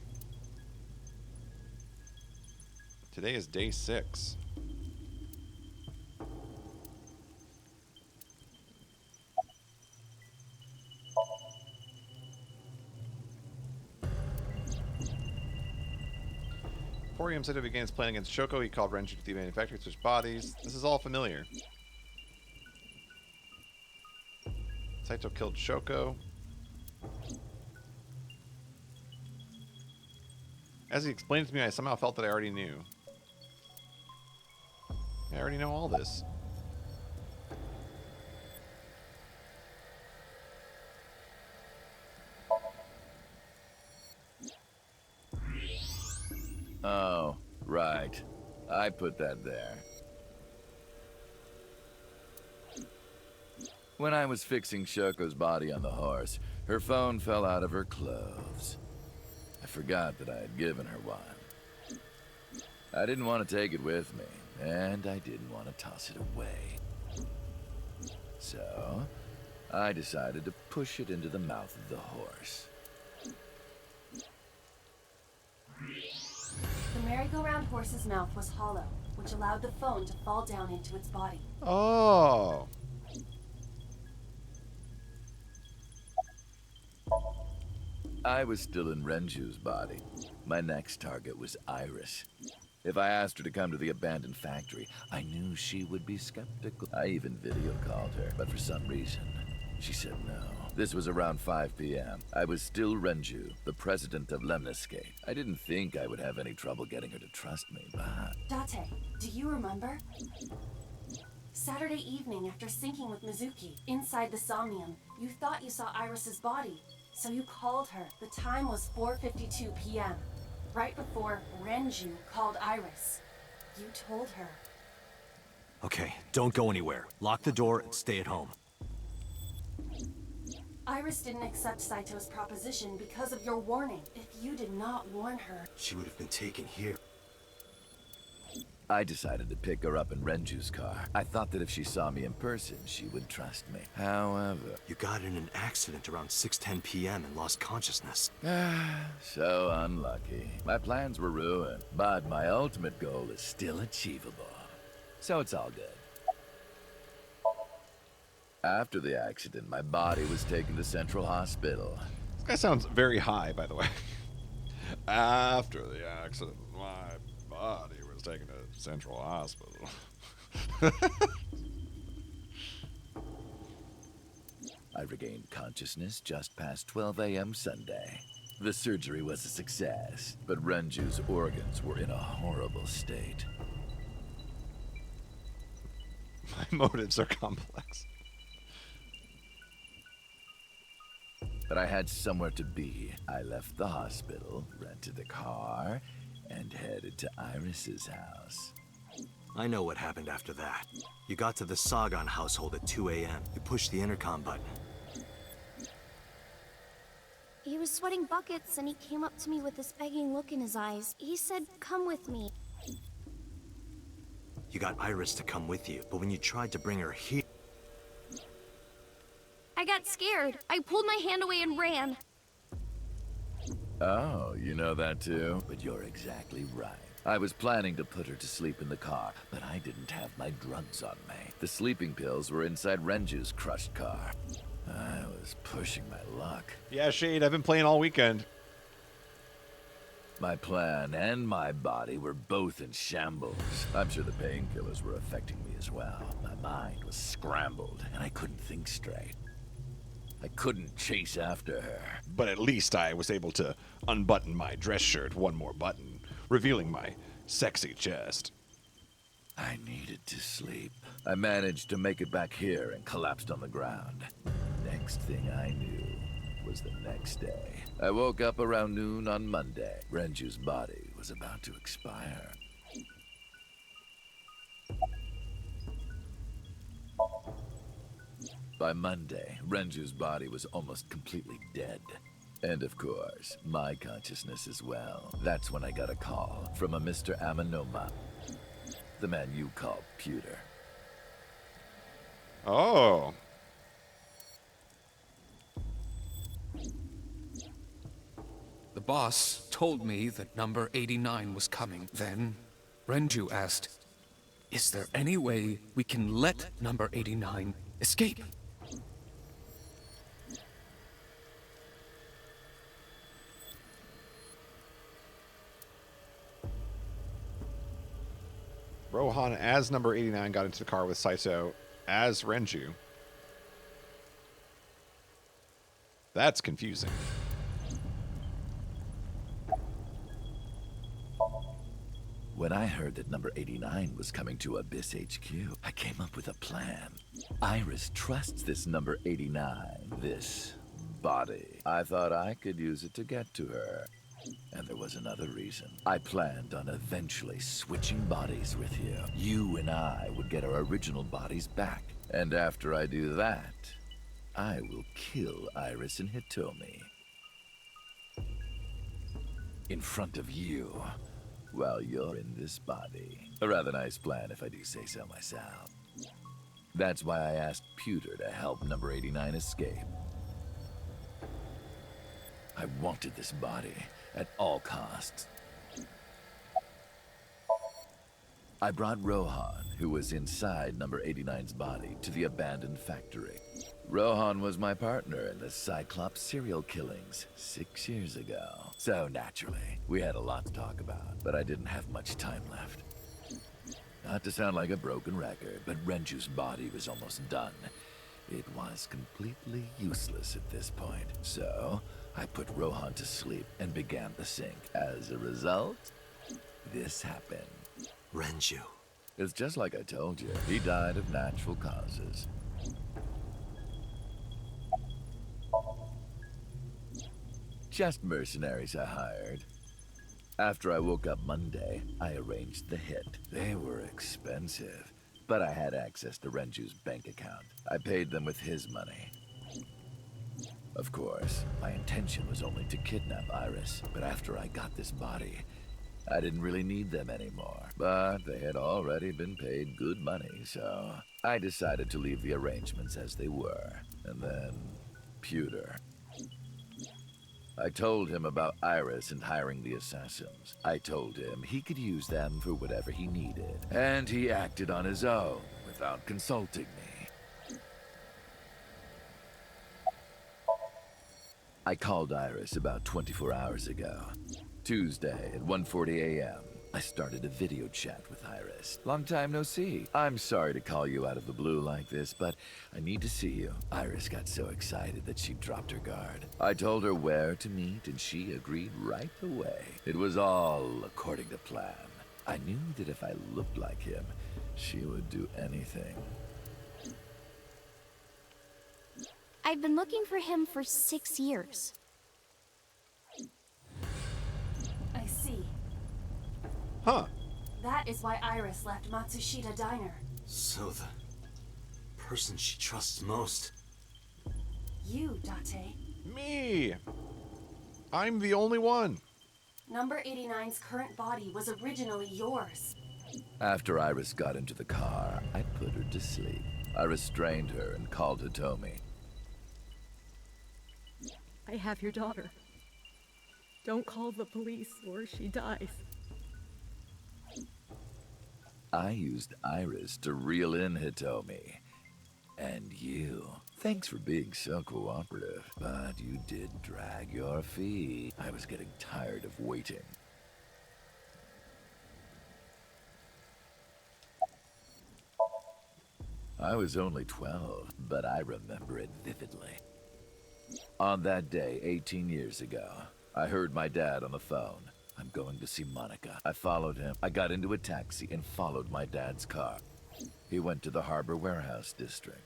Today is day 6. Before he said to begin his plan against Shoko, he called Renji to the manufacturer to switch bodies. This is all familiar. Saito killed Shoko. As he explained it to me, I somehow felt that I already knew. I already know all this. Oh, right. I put that there. When I was fixing Shoko's body on the horse, her phone fell out of her clothes. I forgot that I had given her one. I didn't want to take it with me, and I didn't want to toss it away. So, I decided to push it into the mouth of the horse. The merry-go-round horse's mouth was hollow, which allowed the phone to fall down into its body. Oh. I was still in Renju's body. My next target was Iris. If I asked her to come to the abandoned factory, I knew she would be skeptical. I even video called her, but for some reason, she said no. This was around 5 p.m. I was still Renju, the president of Lemniscate. I didn't think I would have any trouble getting her to trust me, but... Date, do you remember? Saturday evening after syncing with Mizuki, inside the Somnium, you thought you saw Iris's body, so you called her. The time was 4:52 p.m., right before Renju called Iris. You told her. Okay, don't go anywhere. Lock the door and stay at home. Iris didn't accept Saito's proposition because of your warning. If you did not warn her... She would have been taken here. I decided to pick her up in Renju's car. I thought that if she saw me in person, she would trust me. However... You got in an accident around 6:10 p.m. and lost consciousness. So unlucky. My plans were ruined, but my ultimate goal is still achievable. So it's all good. After the accident, my body was taken to Central Hospital. This guy sounds very high, by the way. After the accident, my body was taken to Central Hospital. I regained consciousness just past 12 a.m. Sunday. The surgery was a success, but Renju's organs were in a horrible state. My motives are complex. But I had somewhere to be. I left the hospital, rented a car, and headed to Iris's house. I know what happened after that. You got to the Sagan household at 2 a.m. You pushed the intercom button. He was sweating buckets and he came up to me with this begging look in his eyes. He said, "Come with me." You got Iris to come with you, but when you tried to bring her here... I got scared. I pulled my hand away and ran. Oh, you know that too? But you're exactly right. I was planning to put her to sleep in the car, but I didn't have my drugs on me. The sleeping pills were inside Renju's crushed car. I was pushing my luck. Yeah, Shade, I've been playing all weekend. My plan and my body were both in shambles. I'm sure the painkillers were affecting me as well. My mind was scrambled, and I couldn't think straight. I couldn't chase after her. But at least I was able to unbutton my dress shirt one more button, revealing my sexy chest. I needed to sleep. I managed to make it back here and collapsed on the ground. Next thing I knew was the next day. I woke up around noon on Monday. Renju's body was about to expire. By Monday, Renju's body was almost completely dead. And of course, my consciousness as well. That's when I got a call from a Mr. Amanoma, the man you call Pewter. Oh. The boss told me that number 89 was coming. Then, Renju asked, "Is there any way we can let number 89 escape?" Rohan as number 89 got into the car with Saito as Renju. That's confusing. When I heard that number 89 was coming to Abyss HQ, I came up with a plan. Iris trusts this number 89, this body. I thought I could use it to get to her. And there was another reason. I planned on eventually switching bodies with you. You and I would get our original bodies back. And after I do that, I will kill Iris and Hitomi. In front of you, while you're in this body. A rather nice plan if I do say so myself. That's why I asked Pewter to help number 89 escape. I wanted this body at all costs. I brought Rohan, who was inside number 89's body, to the abandoned factory. Rohan was my partner in the Cyclops serial killings 6 years ago. So naturally, we had a lot to talk about, but I didn't have much time left. Not to sound like a broken record, but Renju's body was almost done. It was completely useless at this point, so I put Rohan to sleep and began the sync. As a result, this happened. Renju. It's just like I told you. He died of natural causes. Just mercenaries I hired. After I woke up Monday, I arranged the hit. They were expensive, but I had access to Renju's bank account. I paid them with his money. Of course, my intention was only to kidnap Iris, but after I got this body, I didn't really need them anymore. But they had already been paid good money, so I decided to leave the arrangements as they were. And then, Pewter. I told him about Iris and hiring the assassins. I told him he could use them for whatever he needed. And he acted on his own, without consulting me. I called Iris about 24 hours ago. Tuesday at 1:40 a.m. I started a video chat with Iris. Long time no see. I'm sorry to call you out of the blue like this, but I need to see you. Iris got so excited that she dropped her guard. I told her where to meet, and she agreed right away. It was all according to plan. I knew that if I looked like him, she would do anything. I've been looking for him for 6 years. I see. Huh. That is why Iris left Matsushita Diner. So the person she trusts most. You, Date. Me. I'm the only one. Number 89's current body was originally yours. After Iris got into the car, I put her to sleep. I restrained her and called Hitomi. I have your daughter. Don't call the police or she dies. I used Iris to reel in Hitomi. And you. Thanks for being so cooperative, but you did drag your feet. I was getting tired of waiting. I was only 12, but I remember it vividly. On that day, 18 years ago, I heard my dad on the phone. I'm going to see Monica. I followed him. I got into a taxi and followed my dad's car. He went to the Harbor Warehouse District.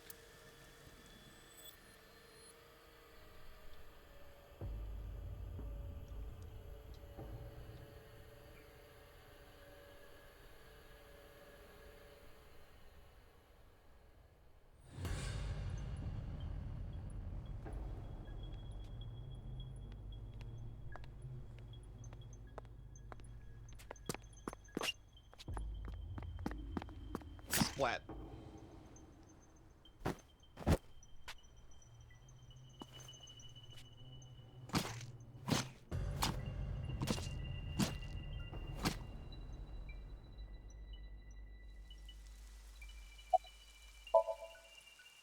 Splat.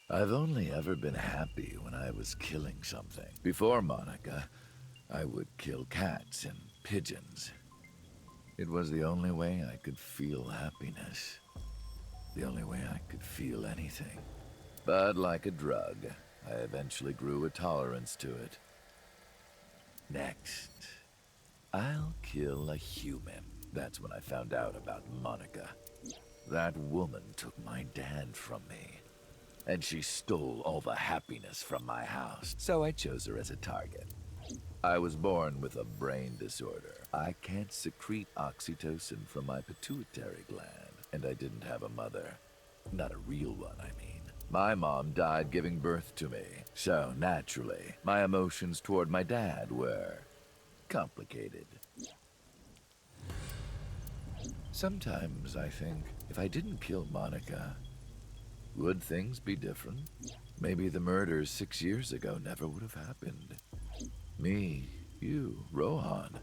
I've only ever been happy when I was killing something. Before Monica, I would kill cats and pigeons. It was the only way I could feel happiness. The only way I could feel anything. But like a drug, I eventually grew a tolerance to it. Next, I'll kill a human. That's when I found out about Monica. That woman took my dad from me. And she stole all the happiness from my house, so I chose her as a target. I was born with a brain disorder. I can't secrete oxytocin from my pituitary gland, and I didn't have a mother. Not a real one, I mean. My mom died giving birth to me, so naturally, my emotions toward my dad were complicated. Sometimes I think, if I didn't kill Monica, would things be different? Maybe the murders 6 years ago never would have happened. Me, you, Rohan.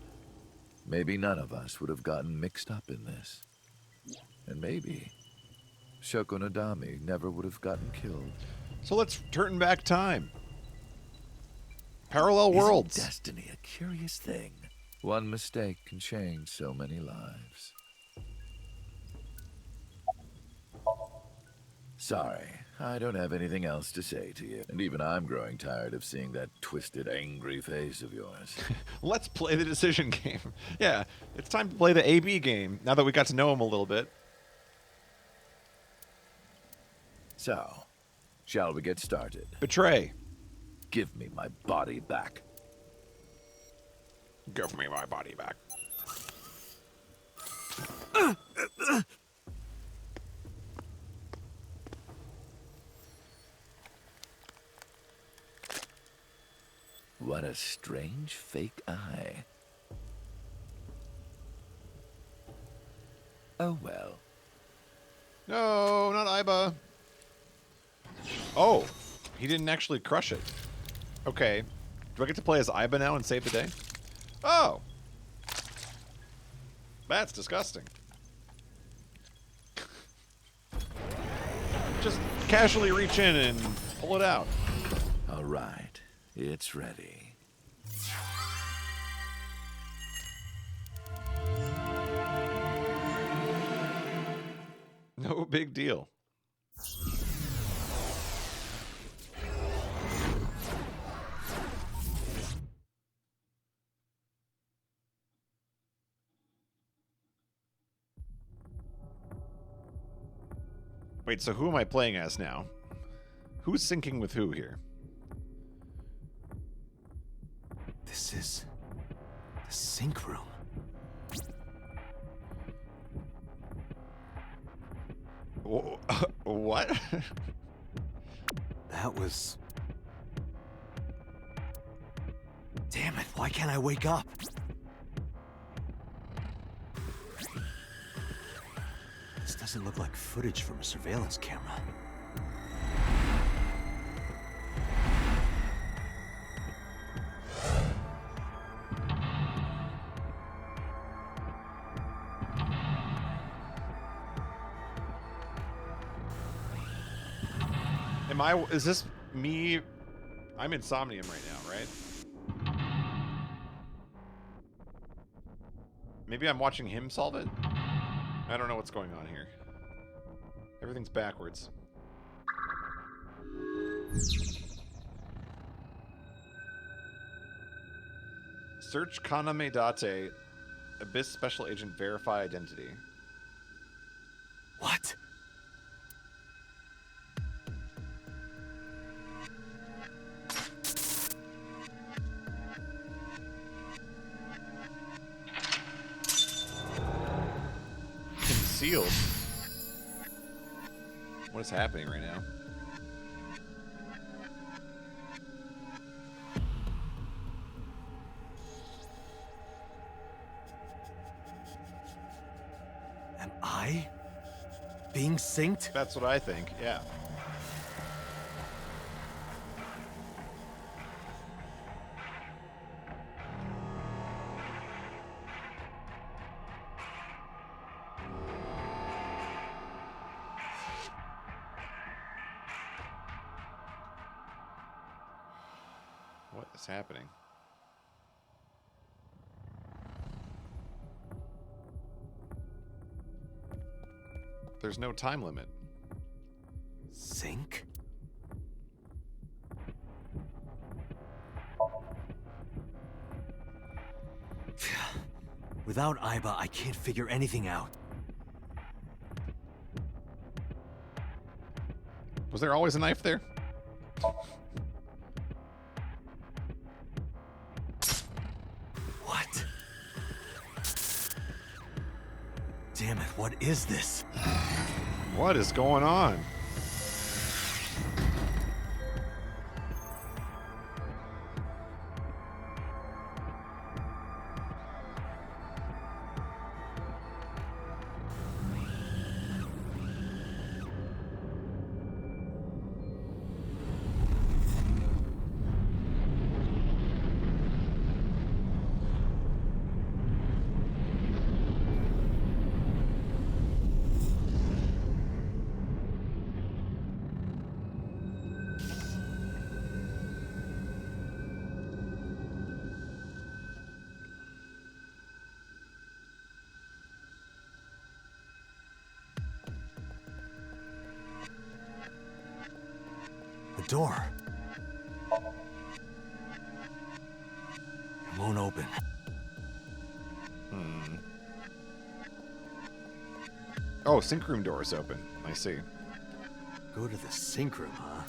Maybe none of us would have gotten mixed up in this. And maybe Shoko Nadami never would have gotten killed. So let's turn back time. Parallel worlds. Isn't destiny a curious thing? One mistake can change so many lives. Sorry, I don't have anything else to say to you. And even I'm growing tired of seeing that twisted, angry face of yours. Let's play the decision game. Yeah, it's time to play the AB game, now that we got to know him a little bit. So, shall we get started? Betray. Give me my body back. Give me my body back. What a strange fake eye. Oh well. No, not Iba. Oh, he didn't actually crush it. Okay. Do I get to play as Iba now and save the day? Oh. That's disgusting. Just casually reach in and pull it out. All right, it's ready. No big deal. Wait, so who am I playing as now? Who's syncing with who here? This is the sync room. What? That was... Damn it, why can't I wake up? This doesn't look like footage from a surveillance camera. Is this me? I'm in Somnium right now, right? Maybe I'm watching him solve it? I don't know what's going on here. Everything's backwards. Search Kaname Date. Abyss Special Agent verify identity. What? Concealed. What is happening right now? Am I being synced? That's what I think, yeah. What is happening? There's no time limit. Sync? Without Aiba, I can't figure anything out. Was there always a knife there? What? Damn it, what is this? What is going on? The door. It won't open. Oh, sync room door is open. I see. Go to the sync room, huh?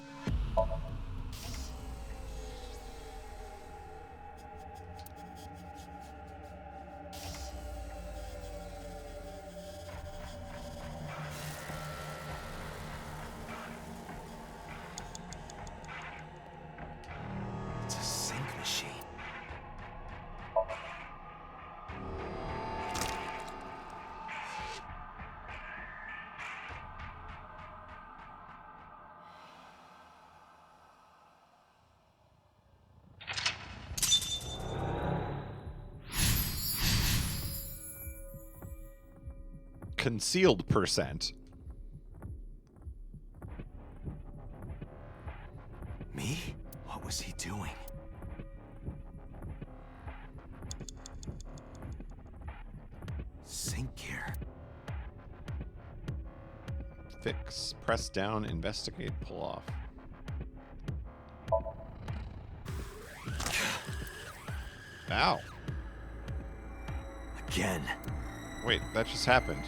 It's a sync machine. Concealed percent. Me? What was he doing? Sync gear. Fix. Press down. Investigate. Pull off. Ow. Again. Wait, that just happened.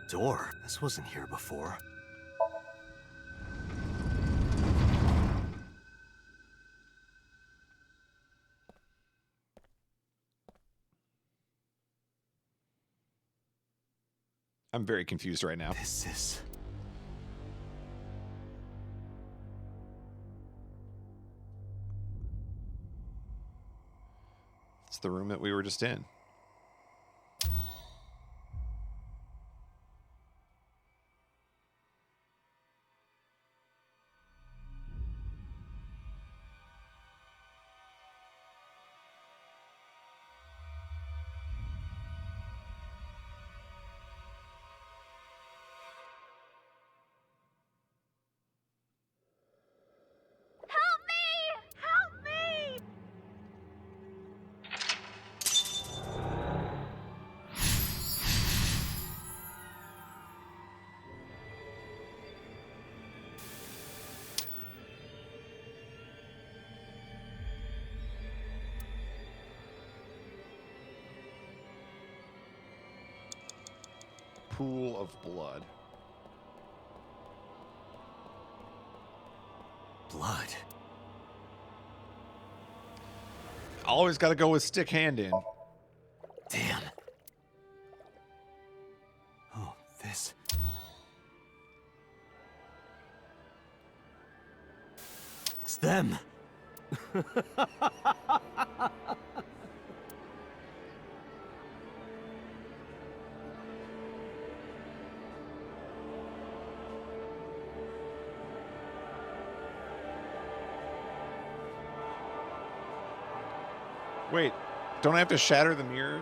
Door. This wasn't here before. I'm very confused right now. This is... It's the room that we were just in. pool of blood. Blood. Always got to go with stick hand in. Damn. Oh, this. It's them. Wait, don't I have to shatter the mirror?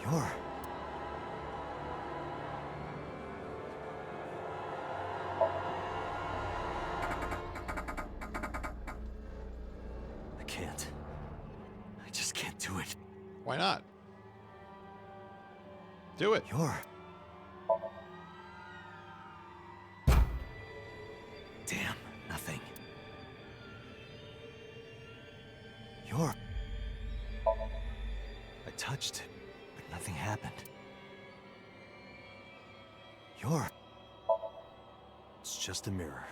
You're... I can't. I just can't do it. Why not? Do it. You're... Damn, nothing. You're... I touched it, but nothing happened. You're... It's just a mirror.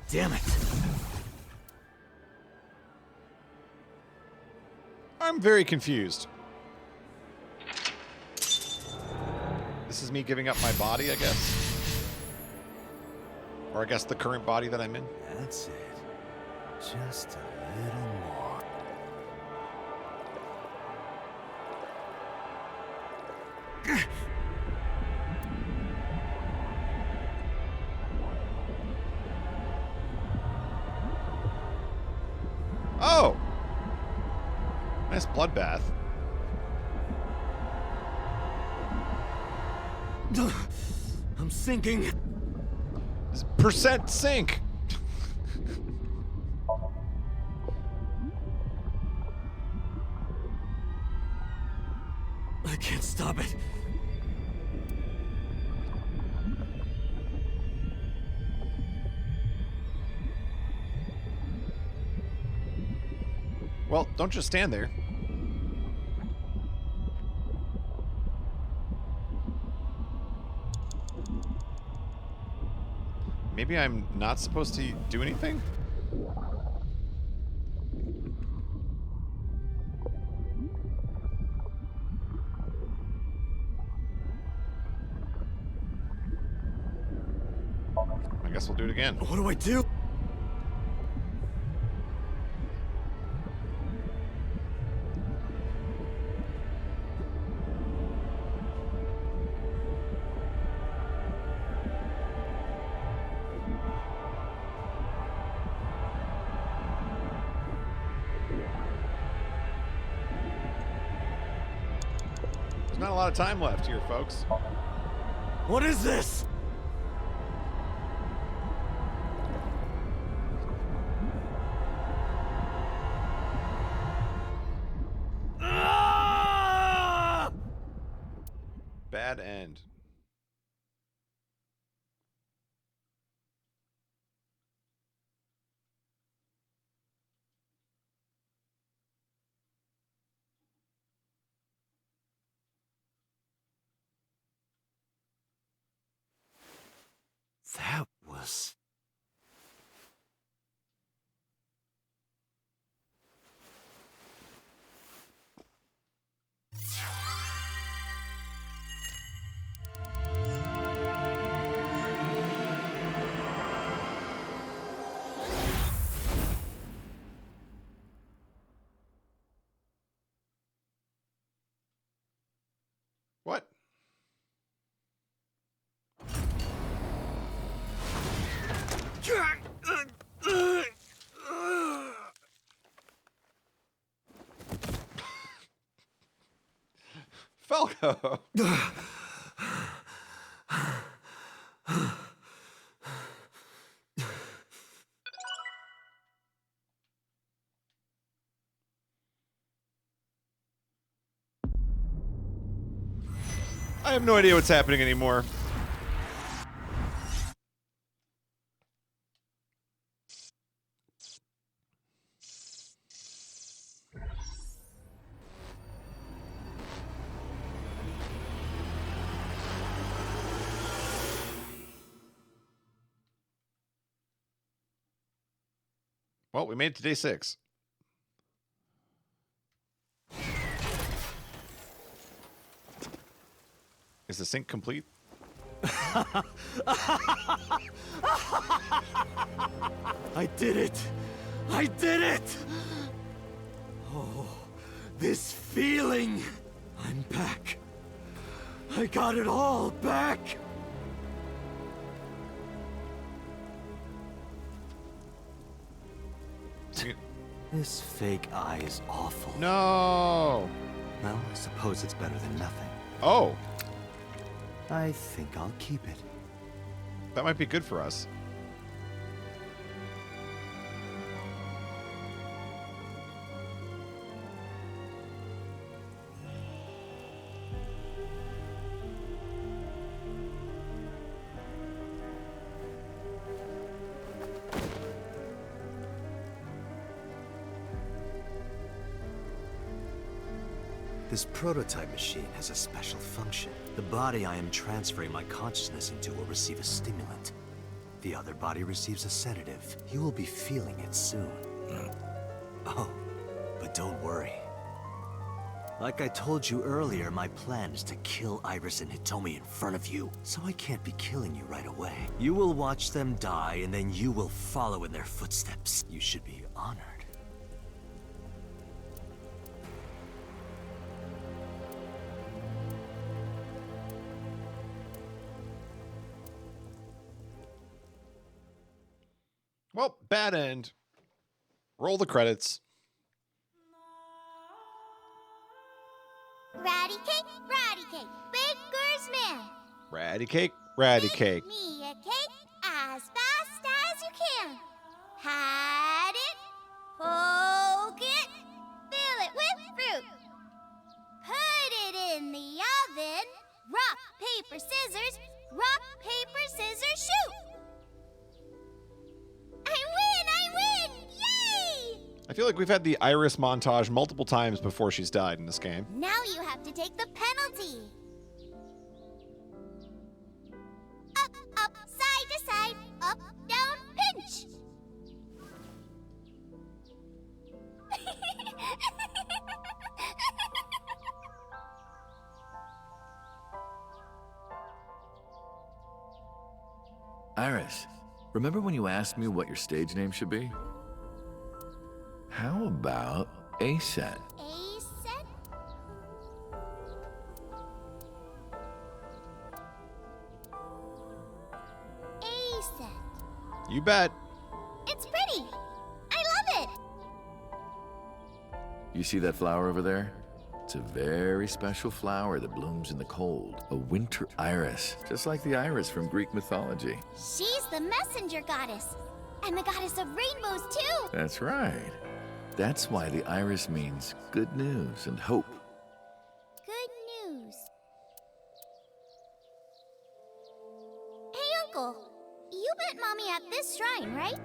Damn it! I'm very confused. This is me giving up my body, I guess. Or I guess the current body that I'm in. That's it. Just a little more. Oh! Nice bloodbath. I'm sinking. Percent sink! I can't stop it. Well, don't just stand there. Maybe I'm not supposed to do anything? I guess we'll do it again. What do I do? There's not a lot of time left here, folks. What is this? Ah! Bad end. That was... What? Falco! I have no idea what's happening anymore. Well, we made it to day 6. Is the sync complete? I did it! I did it! Oh, this feeling! I'm back. I got it all back! This fake eye is awful. No. Well, I suppose it's better than nothing. Oh, I think I'll keep it. that might be good for us. This prototype machine has a special function. The body I am transferring my consciousness into will receive a stimulant. The other body receives a sedative. You will be feeling it soon. Oh, but don't worry. Like I told you earlier, my plan is to kill Iris and Hitomi in front of you, so I can't be killing you right away. You will watch them die, and then you will follow in their footsteps. You should be honored. Well, bad end. Roll the credits. Ratty cake, baker's man. Ratty cake, ratty cake. Bake me a cake as fast as you can. Pat it, poke it, fill it with fruit. Put it in the oven. Rock, paper, scissors. Rock, paper, scissors, shoot. I win! Yay! I feel like we've had the Iris montage multiple times before she's died in this game. Now you have to take the penalty. Up, side to side, up, down, pinch. Iris, remember when you asked me what your stage name should be? How about A-Set? A set? A set. You bet. It's pretty. I love it. You see that flower over there? It's a very special flower that blooms in the cold. A winter iris, just like the iris from Greek mythology. She's the messenger goddess. And the goddess of rainbows, too. That's right. That's why the iris means good news and hope. Good news. Hey, Uncle. You met Mommy at this shrine, right?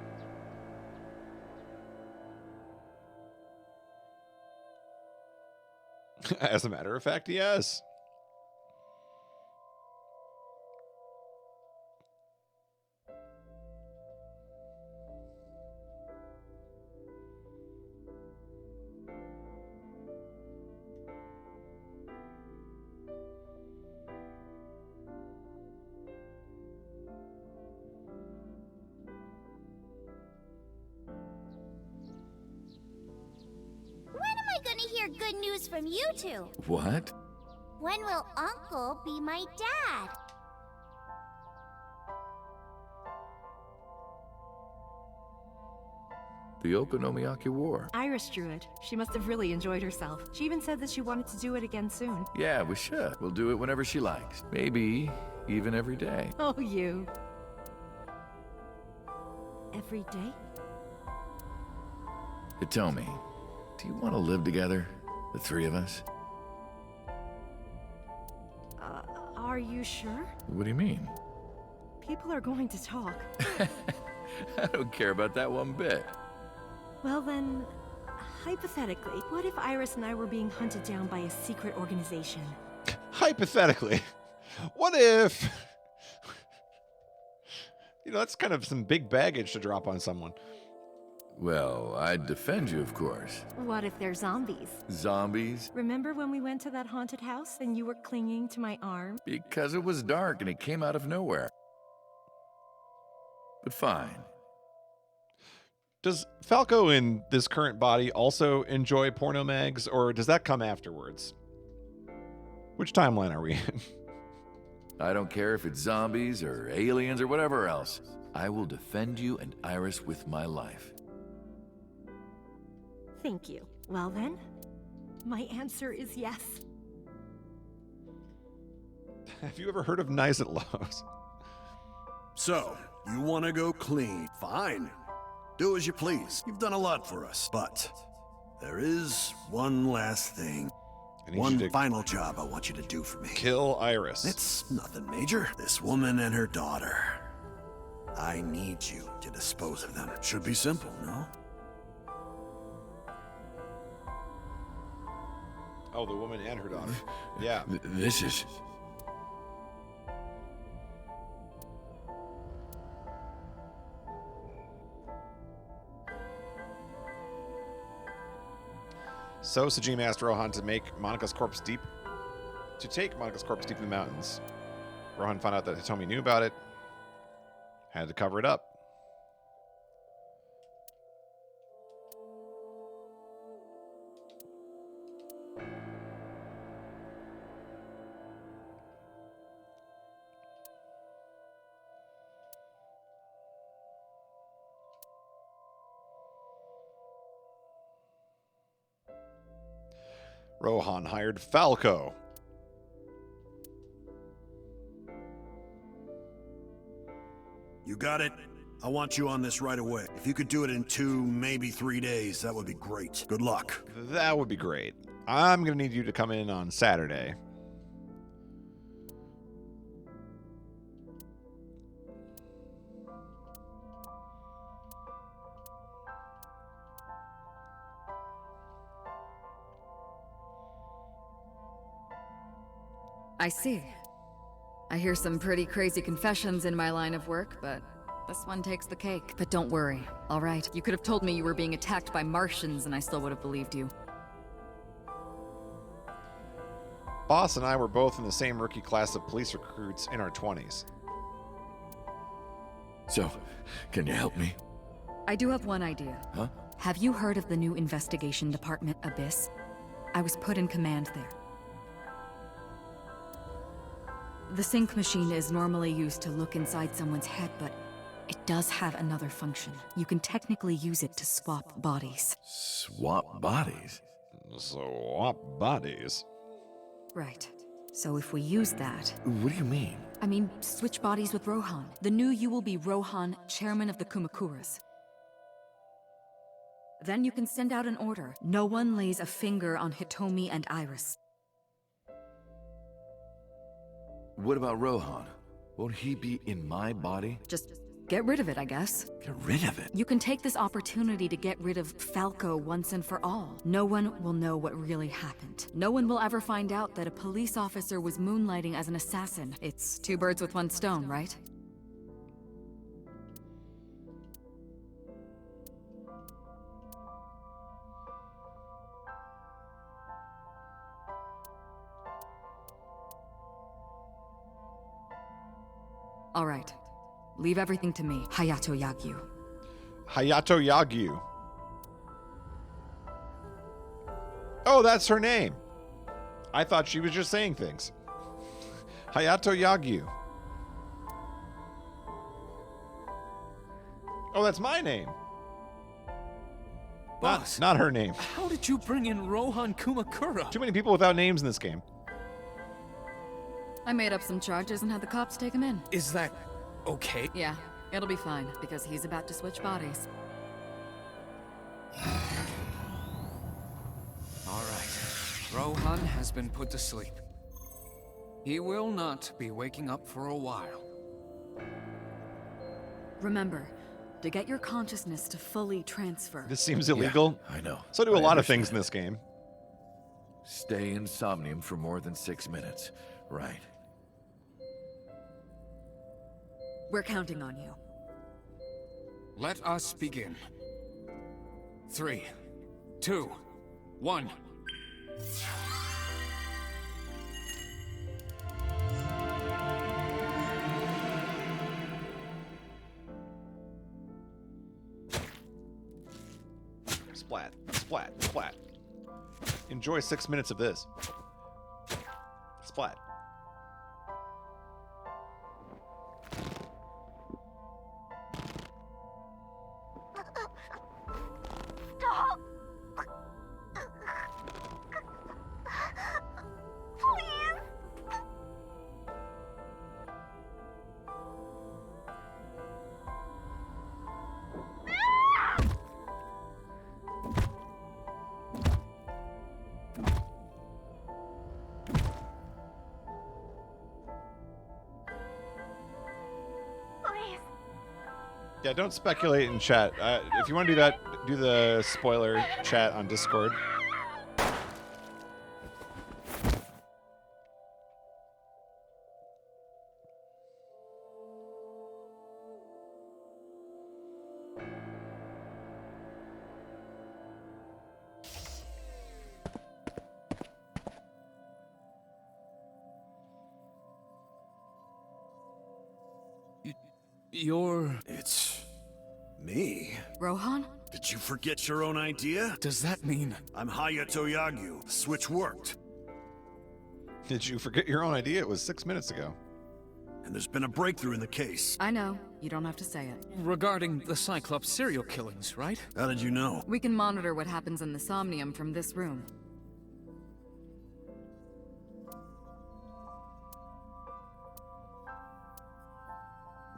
As a matter of fact, yes. When am I gonna hear good news from you two? What? When will Uncle be my dad? The Okonomiyaki War. Iris drew it. She must have really enjoyed herself. She even said that she wanted to do it again soon. Yeah, we should. We'll do it whenever she likes. Maybe even every day. Oh, you. Every day? Hitomi, do you want to live together? The three of us? you sure? What do you mean? People are going to talk. I don't care about that one bit. Well then, hypothetically, what if Iris and I were being hunted down by a secret organization? Hypothetically, what if... that's kind of some big baggage to drop on someone. Well, I'd defend you, of course. What if they're zombies? Zombies? Remember when we went to that haunted house and you were clinging to my arm? Because it was dark and it came out of nowhere. But fine. Does Falco in this current body also enjoy porno mags, or does that come afterwards? Which timeline are we in? I don't care if it's zombies or aliens or whatever else. I will defend you and Iris with my life. Thank you. Well then, my answer is yes. Have you ever heard of Nice at Lowe's? So, you want to go clean? Fine. Do as you please. You've done a lot for us, but there is one last thing. One final job I want you to do for me. Kill Iris. It's nothing major. This woman and her daughter. I need you to dispose of them. Should be simple, no? Oh, the woman and her daughter. Yeah. This is... So Sejima asked Rohan to take Monika's corpse deep in the mountains. Rohan found out that Hitomi knew about it. Had to cover it up. Rohan hired Falco. You got it? I want you on this right away. If you could do it in 2, maybe 3 days, that would be great. Good luck. That would be great. I'm going to need you to come in on Saturday. I see. I hear some pretty crazy confessions in my line of work, but this one takes the cake. But don't worry, all right? You could have told me you were being attacked by Martians and I still would have believed you. Boss and I were both in the same rookie class of police recruits in our 20s. So, can you help me? I do have one idea. Huh? Have you heard of the new investigation department, Abyss? I was put in command there. The sync machine is normally used to look inside someone's head, but it does have another function. You can technically use it to swap bodies. Swap bodies? Swap bodies? Right. So if we use that... What do you mean? I mean, switch bodies with Rohan. The new you will be Rohan, chairman of the Kumakuras. Then you can send out an order. No one lays a finger on Hitomi and Iris. What about Rohan? Won't he be in my body? Just get rid of it, I guess. Get rid of it? You can take this opportunity to get rid of Falco once and for all. No one will know what really happened. No one will ever find out that a police officer was moonlighting as an assassin. It's 2 birds with 1 stone, right? All right. Leave everything to me, Hayato Yagyu. Hayato Yagyu. Oh, that's her name. I thought she was just saying things. Hayato Yagyu. Oh, that's my name. Boss, Not her name. how did you bring in Rohan Kumakura? Too many people without names in this game. I made up some charges and had the cops take him in. Is that okay? Yeah, it'll be fine, because he's about to switch bodies. All right. Rohan has been put to sleep. He will not be waking up for a while. Remember, to get your consciousness to fully transfer. This seems illegal. Yeah, I know. So do a I lot of things in understand. this game. Stay in Somnium for more than 6 minutes. Right. We're counting on you. Let us begin. 3, 2, 1. Splat, splat, splat. Enjoy 6 minutes of this. Splat. Stop! Please! Please. Yeah, don't speculate in chat. If you want to do that, do the spoiler chat on Discord. You're... It's me. Rohan? Did you forget your own idea? Does that mean... I'm Hayato Yagyu. The switch worked. Did you forget your own idea? It was 6 minutes ago. And there's been a breakthrough in the case. I know. You don't have to say it. Regarding the Cyclops serial killings, right? How did you know? We can monitor what happens in the Somnium from this room.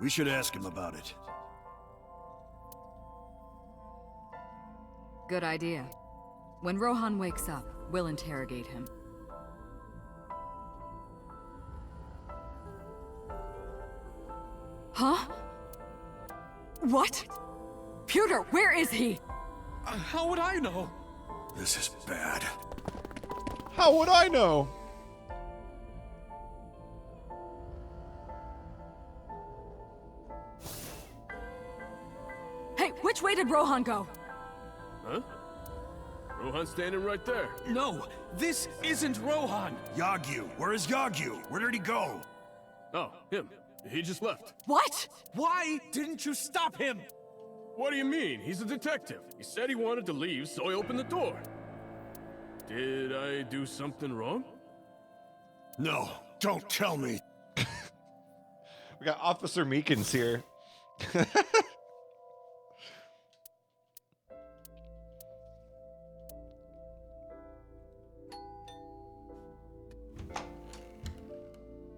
We should ask him about it. Good idea. When Rohan wakes up, we'll interrogate him. Huh? What? Pewter, where is he? How would I know? This is bad. How would I know? Hey, which way did Rohan go? Huh? Rohan's standing right there. No, this isn't Rohan. Yagyu! Where is Yagyu? Where did he go? Oh, him. He just left. What? Why didn't you stop him? What do you mean? He's a detective. He said he wanted to leave, so I opened the door. Did I do something wrong? No, don't tell me. We got Officer Meekins here.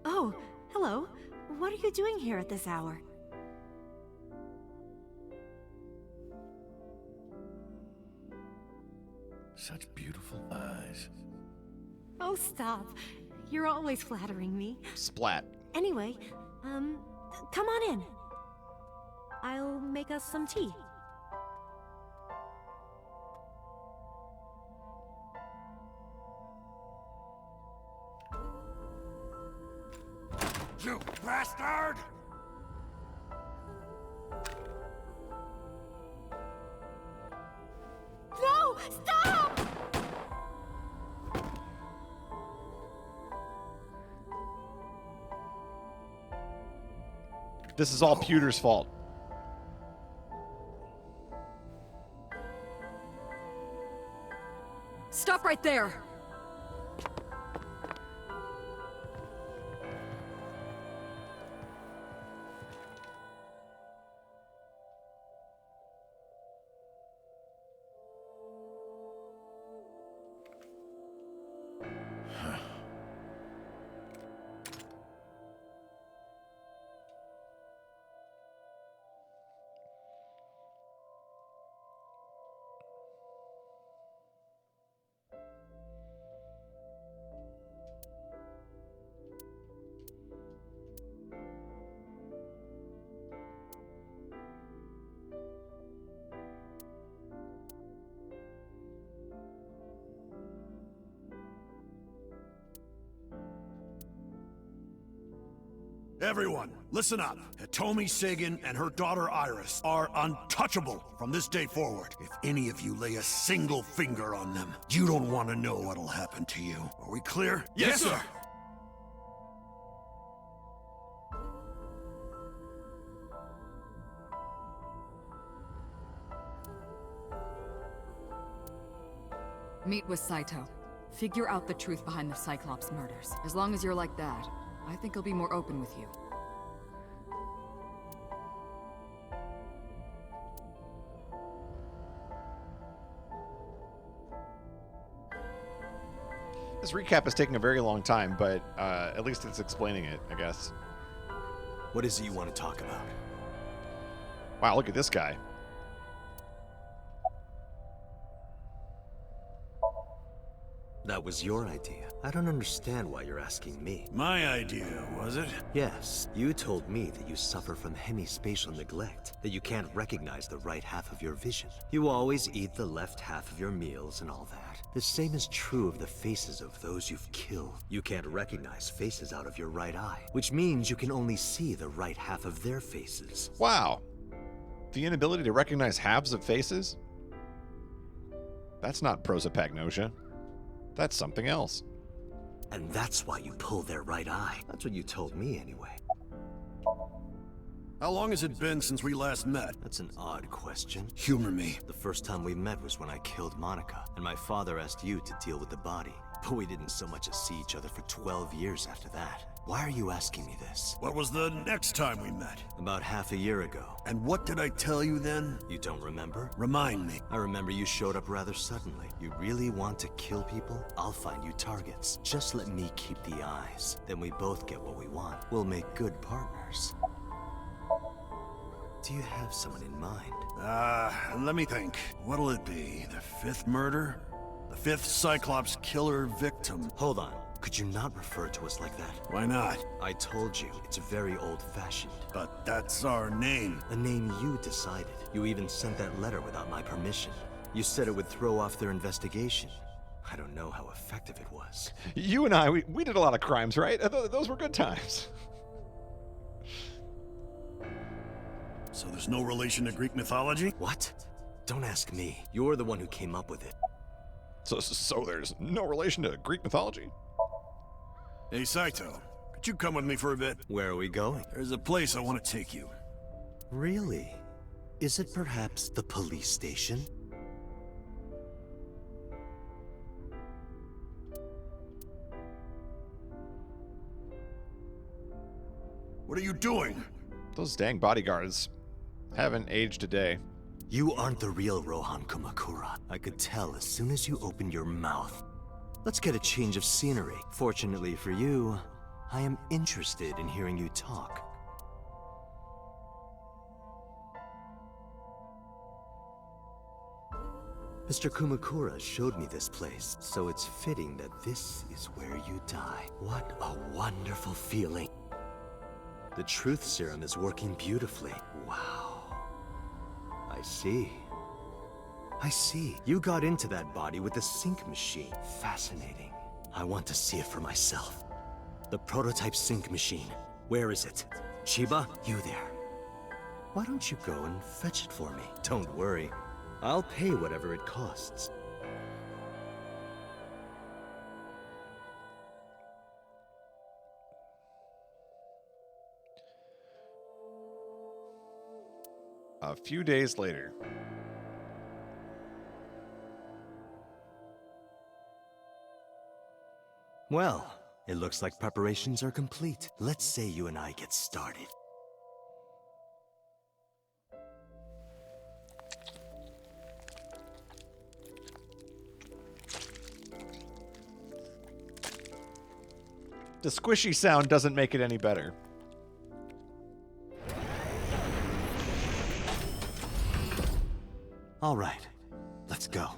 Oh, hello. What are you doing here at this hour? Such beautiful eyes. Oh, stop. You're always flattering me. Splat. Anyway, come on in. I'll make us some tea. You bastard! No! Stop! This is all Pewter's fault. Stop right there! Everyone, listen up. Hitomi Sagan and her daughter Iris are untouchable from this day forward. If any of you lay a single finger on them, you don't want to know what'll happen to you. Are we clear? Yes, sir. Meet with Saito. Figure out the truth behind the Cyclops murders. As long as you're like that, I think he'll be more open with you. This recap is taking a very long time, but at least it's explaining it, I guess. What is it you want to talk about? Wow, look at this guy. That was your idea. I don't understand why you're asking me. My idea, was it? Yes, you told me that you suffer from hemispatial neglect, that you can't recognize the right half of your vision. You always eat the left half of your meals and all that. The same is true of the faces of those you've killed. You can't recognize faces out of your right eye, which means you can only see the right half of their faces. Wow. The inability to recognize halves of faces? That's not prosopagnosia. That's something else. And that's why you pull their right eye. That's what you told me anyway. How long has it been since we last met? That's an odd question. Humor me. The first time we met was when I killed Monica, and my father asked you to deal with the body. But we didn't so much as see each other for 12 years after that. Why are you asking me this? What was the next time we met? About half a year ago. And what did I tell you then? You don't remember? Remind me. I remember you showed up rather suddenly. You really want to kill people? I'll find you targets. Just let me keep the eyes. Then we both get what we want. We'll make good partners. Do you have someone in mind? Let me think. What'll it be? The fifth murder? The fifth Cyclops killer victim? Hold on. Could you not refer to us like that? Why not? I told you, it's very old-fashioned. But that's our name. A name you decided. You even sent that letter without my permission. You said it would throw off their investigation. I don't know how effective it was. You and I, we did a lot of crimes, right? Those were good times. So there's no relation to Greek mythology? What? Don't ask me. You're the one who came up with it. So there's no relation to Greek mythology? Hey, Saito, could you come with me for a bit? Where are we going? There's a place I want to take you. Really? Is it perhaps the police station? What are you doing? Those dang bodyguards haven't aged a day. You aren't the real Rohan Kumakura. I could tell as soon as you opened your mouth. Let's get a change of scenery. Fortunately for you, I am interested in hearing you talk. Mr. Kumakura showed me this place, so it's fitting that this is where you die. What a wonderful feeling. The truth serum is working beautifully. Wow. I see. I see. You got into that body with the sync machine. Fascinating. I want to see it for myself. The prototype sync machine. Where is it? Chiba, you there. Why don't you go and fetch it for me? Don't worry. I'll pay whatever it costs. A few days later. Well, it looks like preparations are complete. Let's say you and I get started. The squishy sound doesn't make it any better. All right, let's go.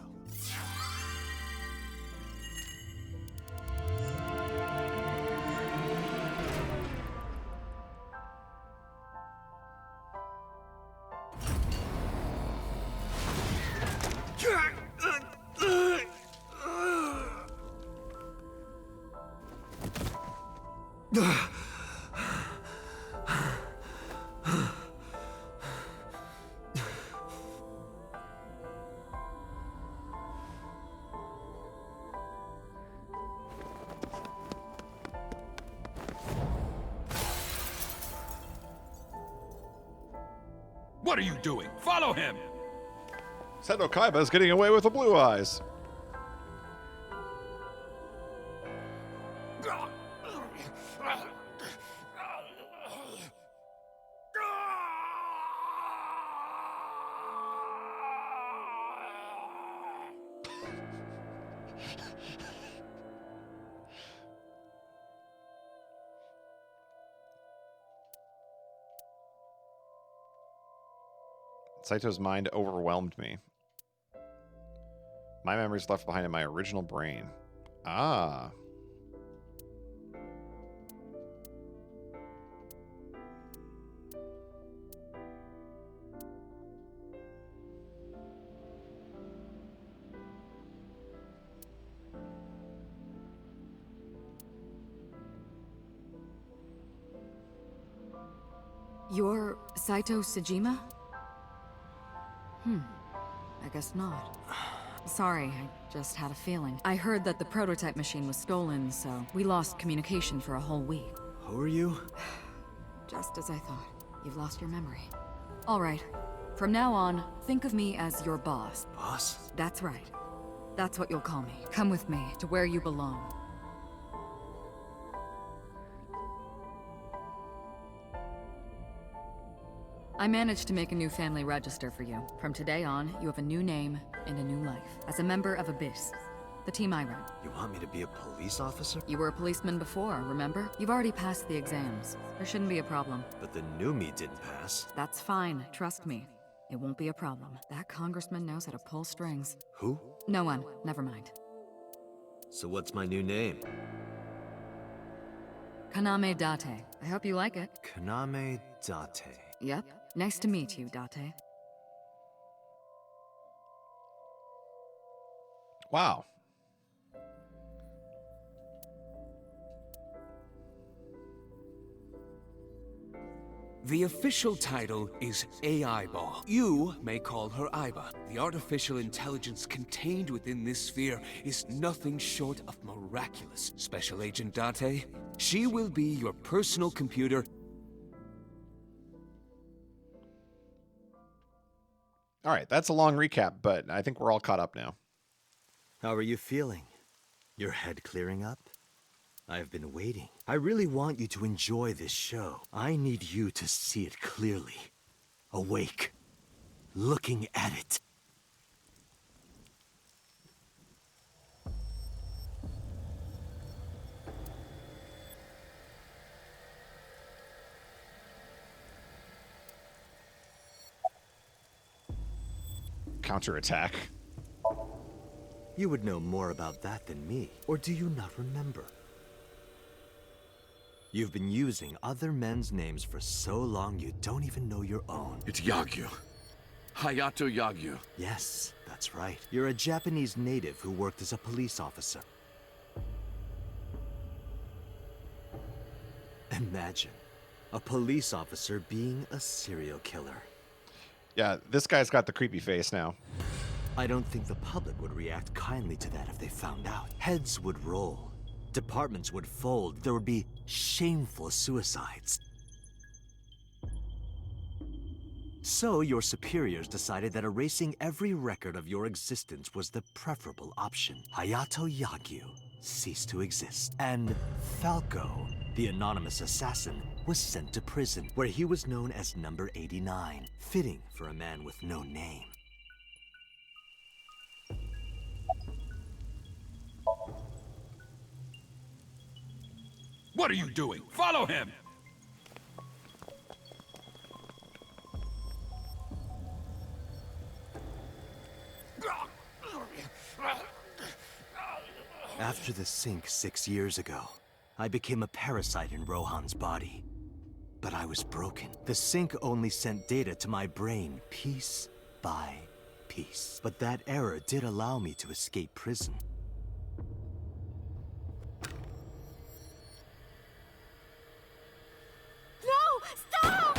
What are you doing? Follow him! Seto Kaiba's getting away with the blue eyes. Saito's mind overwhelmed me. My memories left behind in my original brain. Ah. You're Saito Sejima? I guess not. Sorry, I just had a feeling. I heard that the prototype machine was stolen, so we lost communication for a whole week. Who are you? Just as I thought. You've lost your memory. All right. From now on, think of me as your boss. Boss? That's right. That's what you'll call me. Come with me to where you belong. I managed to make a new family register for you. From today on, you have a new name and a new life. As a member of Abyss, the team I run. You want me to be a police officer? You were a policeman before, remember? You've already passed the exams. There shouldn't be a problem. But the new me didn't pass. That's fine, trust me. It won't be a problem. That congressman knows how to pull strings. Who? No one, never mind. So what's my new name? Kaname Date. I hope you like it. Kaname Date. Yep. Nice to meet you, Date. Wow. The official title is AI Ball. You may call her Aiba. The artificial intelligence contained within this sphere is nothing short of miraculous. Special Agent Date, she will be your personal computer. All right, that's a long recap, but I think we're all caught up now. How are you feeling? Your head clearing up? I've been waiting. I really want you to enjoy this show. I need you to see it clearly. Awake. Looking at it. Counterattack. You would know more about that than me, or do you not remember? You've been using other men's names for so long you don't even know your own. It's Yagyu. Hayato Yagyu. Yes, that's right. You're a Japanese native who worked as a police officer. Imagine a police officer being a serial killer. Yeah, this guy's got the creepy face now. I don't think the public would react kindly to that if they found out. Heads would roll. Departments would fold. There would be shameful suicides. So your superiors decided that erasing every record of your existence was the preferable option. Hayato Yagyu ceased to exist. And Falco, the anonymous assassin, was sent to prison, where he was known as Number 89, fitting for a man with no name. What are you doing? Follow him! After the sink 6 years ago, I became a parasite in Rohan's body. But I was broken. The sink only sent data to my brain piece by piece. But that error did allow me to escape prison. No! Stop!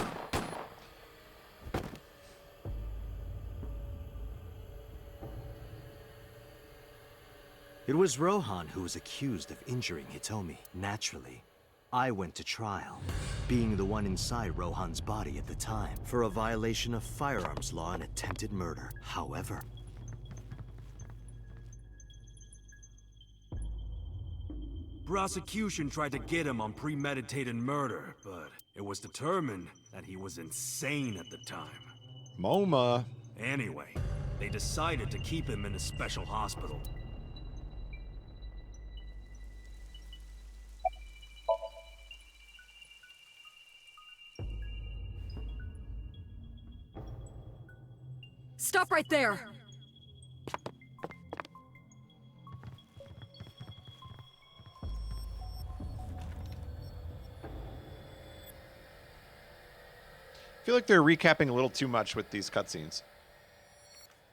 It was Rohan who was accused of injuring Hitomi. Naturally, I went to trial. being the one inside Rohan's body at the time, for a violation of firearms law and attempted murder. However, prosecution tried to get him on premeditated murder, but it was determined that he was insane at the time. MoMA. Anyway, they decided to keep him in a special hospital. Stop right there! I feel like they're recapping a little too much with these cutscenes.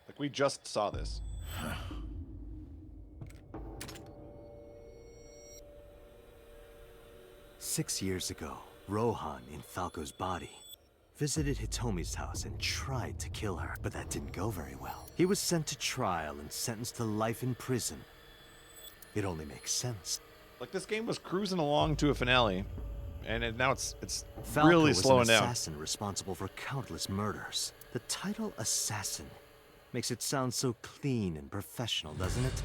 Like, we just saw this. 6 years ago, Rohan, in Falco's body, visited Hitomi's house and tried to kill her, but that didn't go very well. He was sent to trial and sentenced to life in prison. It only makes sense. Like, this game was cruising along to a finale, and now it's Falco really was slowing an down. assassin responsible for countless murders. The title assassin makes it sound so clean and professional, doesn't it?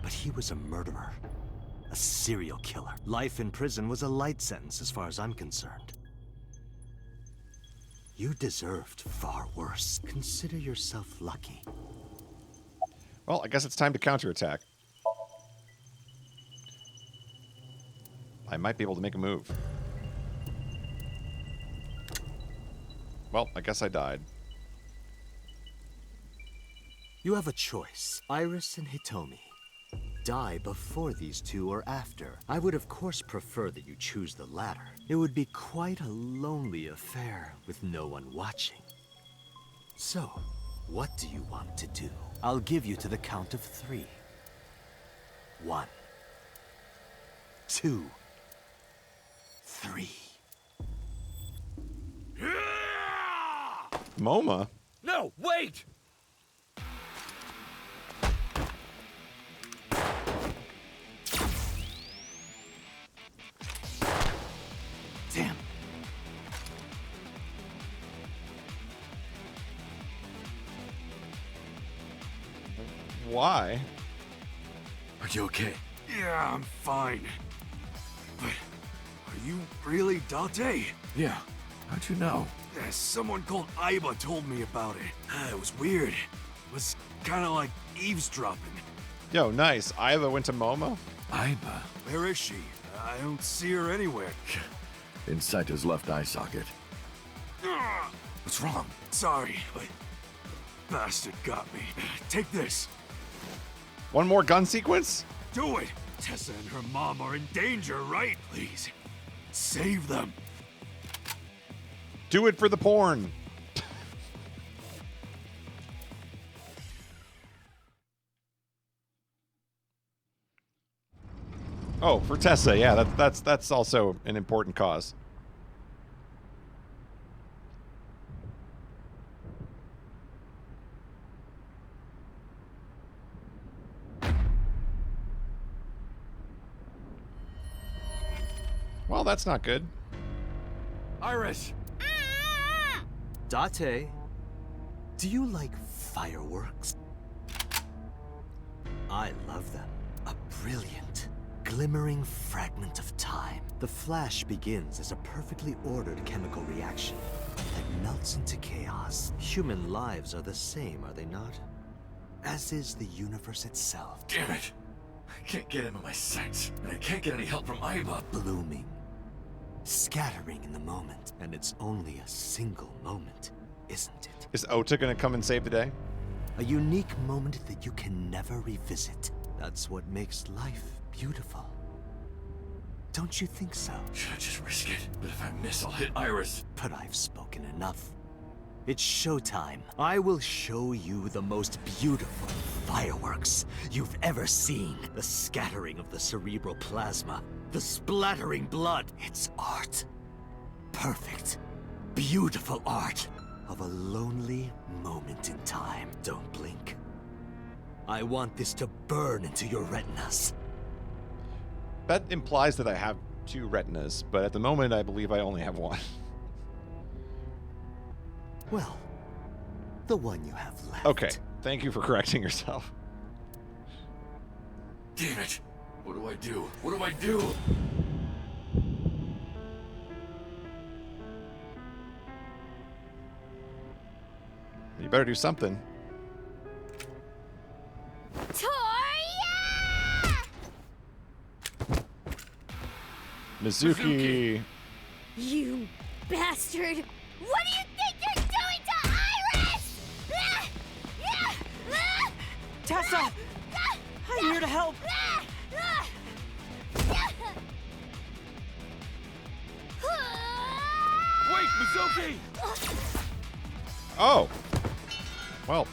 But he was a murderer, a serial killer. Life in prison was a light sentence as far as I'm concerned. You deserved far worse. Consider yourself lucky. Well, I guess it's time to counterattack. I might be able to make a move. Well, I guess I died. You have a choice. Iris and Hitomi. Die before these two or after. I would of course prefer that you choose the latter. It would be quite a lonely affair with no one watching. So, what do you want to do? I'll give you to the count of 3. 1, 2, 3. MoMA? No, wait! Damn. Why? Are you okay? Yeah, I'm fine. But are you really Dante? Yeah. How'd you know? Yeah, someone called Aiba told me about it. It was weird. It was kind of like eavesdropping. Yo, nice. Iva went to MoMA? Aiba. Where is she? I don't see her anywhere. Inside his left eye socket. What's wrong? Sorry, but bastard got me. Take this. One more gun sequence? Do it. Tessa and her mom are in danger, right? Please, save them. Do it for the porn. Oh, for Tessa, yeah, that's also an important cause. Well, that's not good. Iris! Date, do you like fireworks? I love them. A brilliant, glimmering fragment of time. The flash begins as a perfectly ordered chemical reaction that melts into chaos. Human lives are the same, are they not? As is the universe itself. Damn it! I can't get him in my sights, and I can't get any help from Aiba. Blooming, scattering in the moment, and it's only a single moment, isn't it? Is Ota gonna come and save the day? A unique moment that you can never revisit. That's what makes life beautiful. Don't you think so? Should I just risk it? But if I miss, I'll hit Iris. But I've spoken enough. It's showtime. I will show you the most beautiful fireworks you've ever seen. The scattering of the cerebral plasma, the splattering blood. It's art. Perfect, beautiful art of a lonely moment in time. Don't blink. I want this to burn into your retinas. That implies that I have 2 retinas, but at the moment I believe I only have 1. Well, the one you have left. Okay, thank you for correcting yourself. Damn it! What do I do? What do I do? You better do something. Mizuki! You bastard! What do you think you're doing to Iris? Tessa! I'm here to help! Wait, Mizuki! Oh! Well.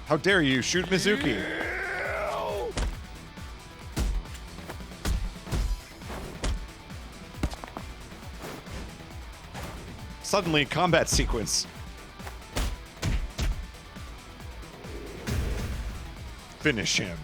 How dare you shoot Mizuki? Suddenly, combat sequence. Finish him.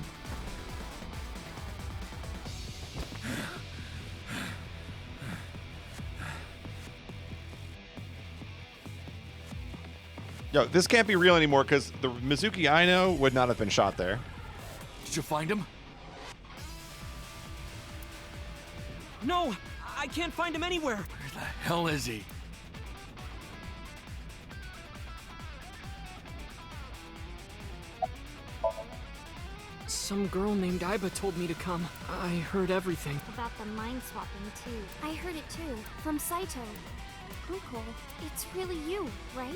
Yo, this can't be real anymore because the Mizuki I know would not have been shot there. Did you find him? No! I can't find him anywhere! Where the hell is he? Some girl named Iba told me to come. I heard everything. About the mind swapping, too. I heard it too, from Saito. Uncle, it's really you, right?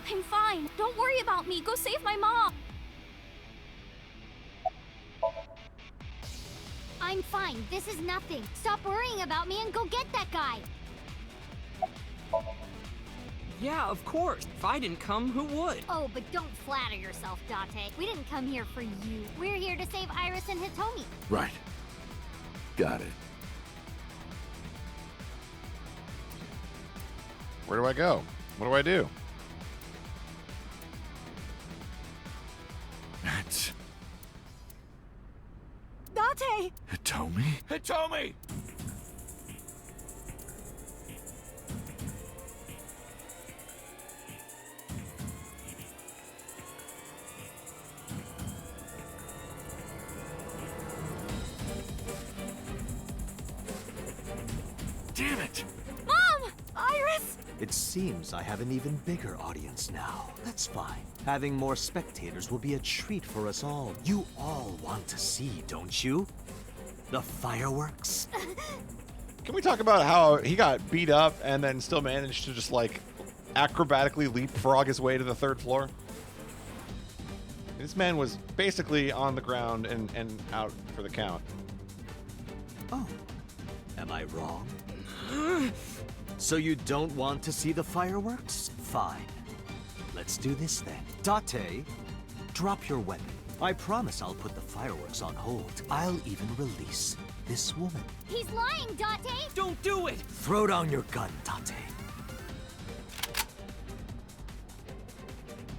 I'm fine. Don't worry about me. Go save my mom. I'm fine. This is nothing. Stop worrying about me and go get that guy. Yeah, of course. If I didn't come, who would? Oh, but don't flatter yourself, Date. We didn't come here for you. We're here to save Iris and Hitomi. Right. Got it. Where do I go? What do I do? That's Date! Hitomi? Hitomi! Damn it! Mom! Iris! It seems I have an even bigger audience now. That's fine. Having more spectators will be a treat for us all. You all want to see, don't you? The fireworks? Can we talk about how he got beat up and then still managed to just like acrobatically leapfrog his way to the 3rd floor? This man was basically on the ground and out for the count. Oh, am I wrong? So you don't want to see the fireworks? Fine. Let's do this then. Date, drop your weapon. I promise I'll put the fireworks on hold. I'll even release this woman. He's lying, Date! Don't do it! Throw down your gun, Date.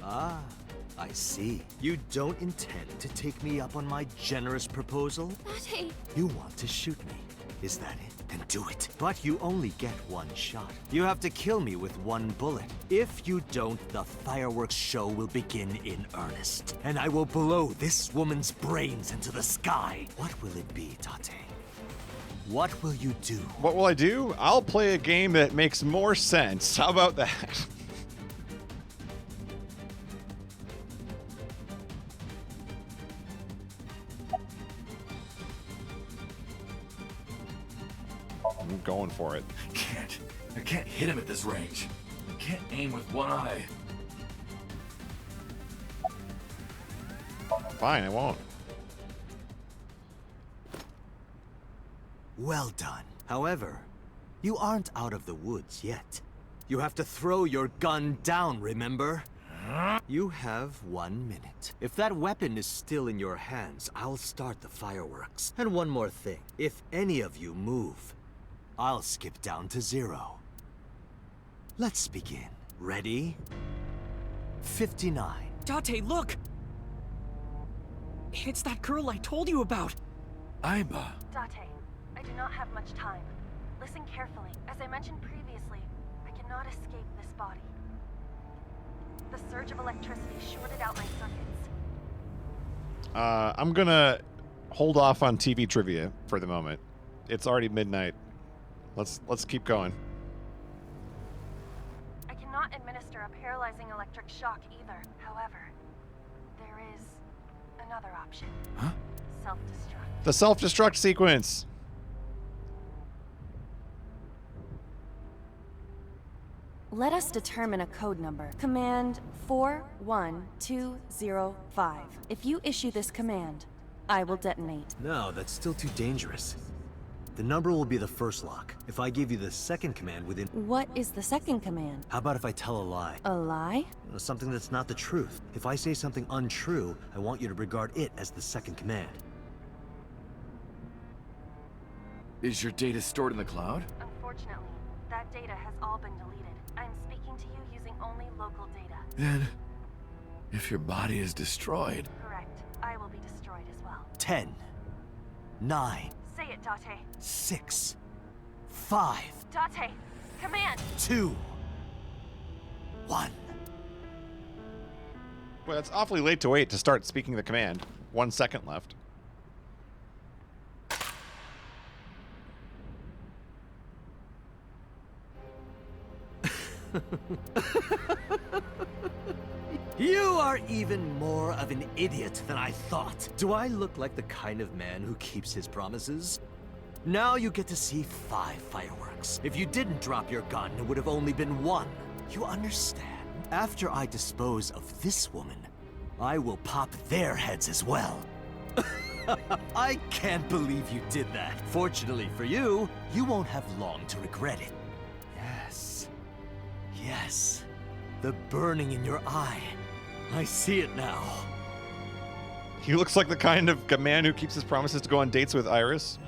Ah, I see. You don't intend to take me up on my generous proposal? Date! You want to shoot me. Is that it? Then do it. But you only get one shot. You have to kill me with one bullet. If you don't, the fireworks show will begin in earnest. And I will blow this woman's brains into the sky. What will it be, Date? What will you do? What will I do? I'll play a game that makes more sense. How about that? I'm going for it. I can't hit him at this range. I can't aim with one eye. Fine, I won't. Well done. However, you aren't out of the woods yet. You have to throw your gun down, remember? You have 1 minute. If that weapon is still in your hands, I'll start the fireworks. And one more thing. If any of you move, I'll skip down to 0. Let's begin. Ready? 59. Date, look! It's that girl I told you about. Aiba. Date, I do not have much time. Listen carefully. As I mentioned previously, I cannot escape this body. The surge of electricity shorted out my circuits. I'm gonna hold off on TV trivia for the moment. It's already midnight. Let's keep going. I cannot administer a paralyzing electric shock either. However, there is another option. Huh? Self-destruct. The self-destruct sequence. Let us determine a code number. Command 41205. If you issue this command, I will detonate. No, that's still too dangerous. The number will be the first lock. If I give you the second command within... What is the second command? How about if I tell a lie? A lie? Something that's not the truth. If I say something untrue, I want you to regard it as the second command. Is your data stored in the cloud? Unfortunately, that data has all been deleted. I'm speaking to you using only local data. Then, if your body is destroyed... Correct. I will be destroyed as well. 10, 9, Say it, Date. 6, 5, Date, command! 2, 1. Well, it's awfully late to wait to start speaking the command. 1 second left. You are even more of an idiot than I thought. Do I look like the kind of man who keeps his promises? Now you get to see 5 fireworks. If you didn't drop your gun, it would have only been 1. You understand? After I dispose of this woman, I will pop their heads as well. I can't believe you did that. Fortunately for you, you won't have long to regret it. Yes. Yes. The burning in your eye. I see it now. He looks like the kind of man who keeps his promises to go on dates with Iris.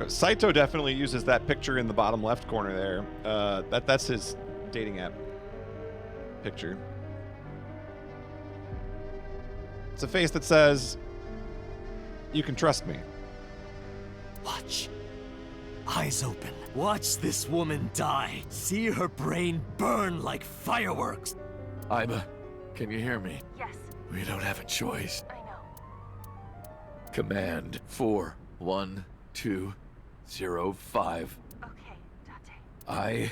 Saito definitely uses that picture in the bottom left corner there. That's his dating app picture. It's a face that says, "You can trust me." Watch. Eyes open. Watch this woman die. See her brain burn like fireworks. Aiba, can you hear me? Yes, We don't have a choice. I know. Command 41205. Okay, Date. I...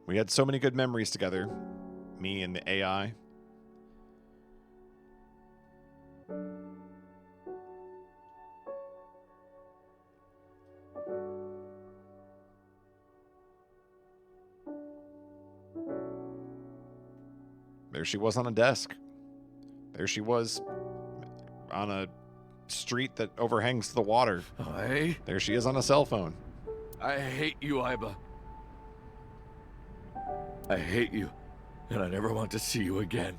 We had so many good memories together. Me and the AI. There she was on a desk. There she was on a street that overhangs the water. There she is on a cell phone. I hate you, Aiba. I hate you, and I never want to see you again.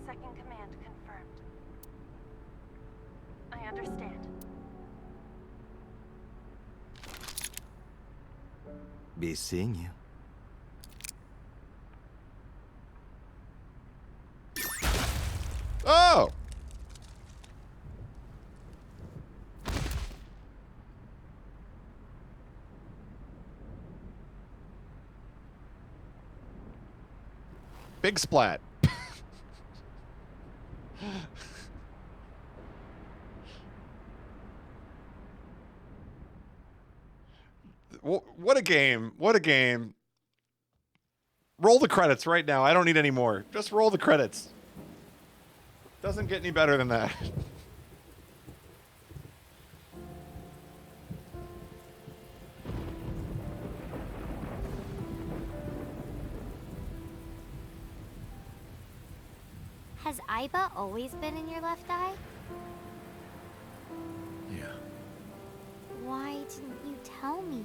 Second command confirmed. I understand. Be seeing you. Oh! Big splat. What a game. What a game. Roll the credits right now. I don't need any more. Just roll the credits. Doesn't get any better than that. Has Aiba always been in your left eye? Yeah. Why didn't you tell me?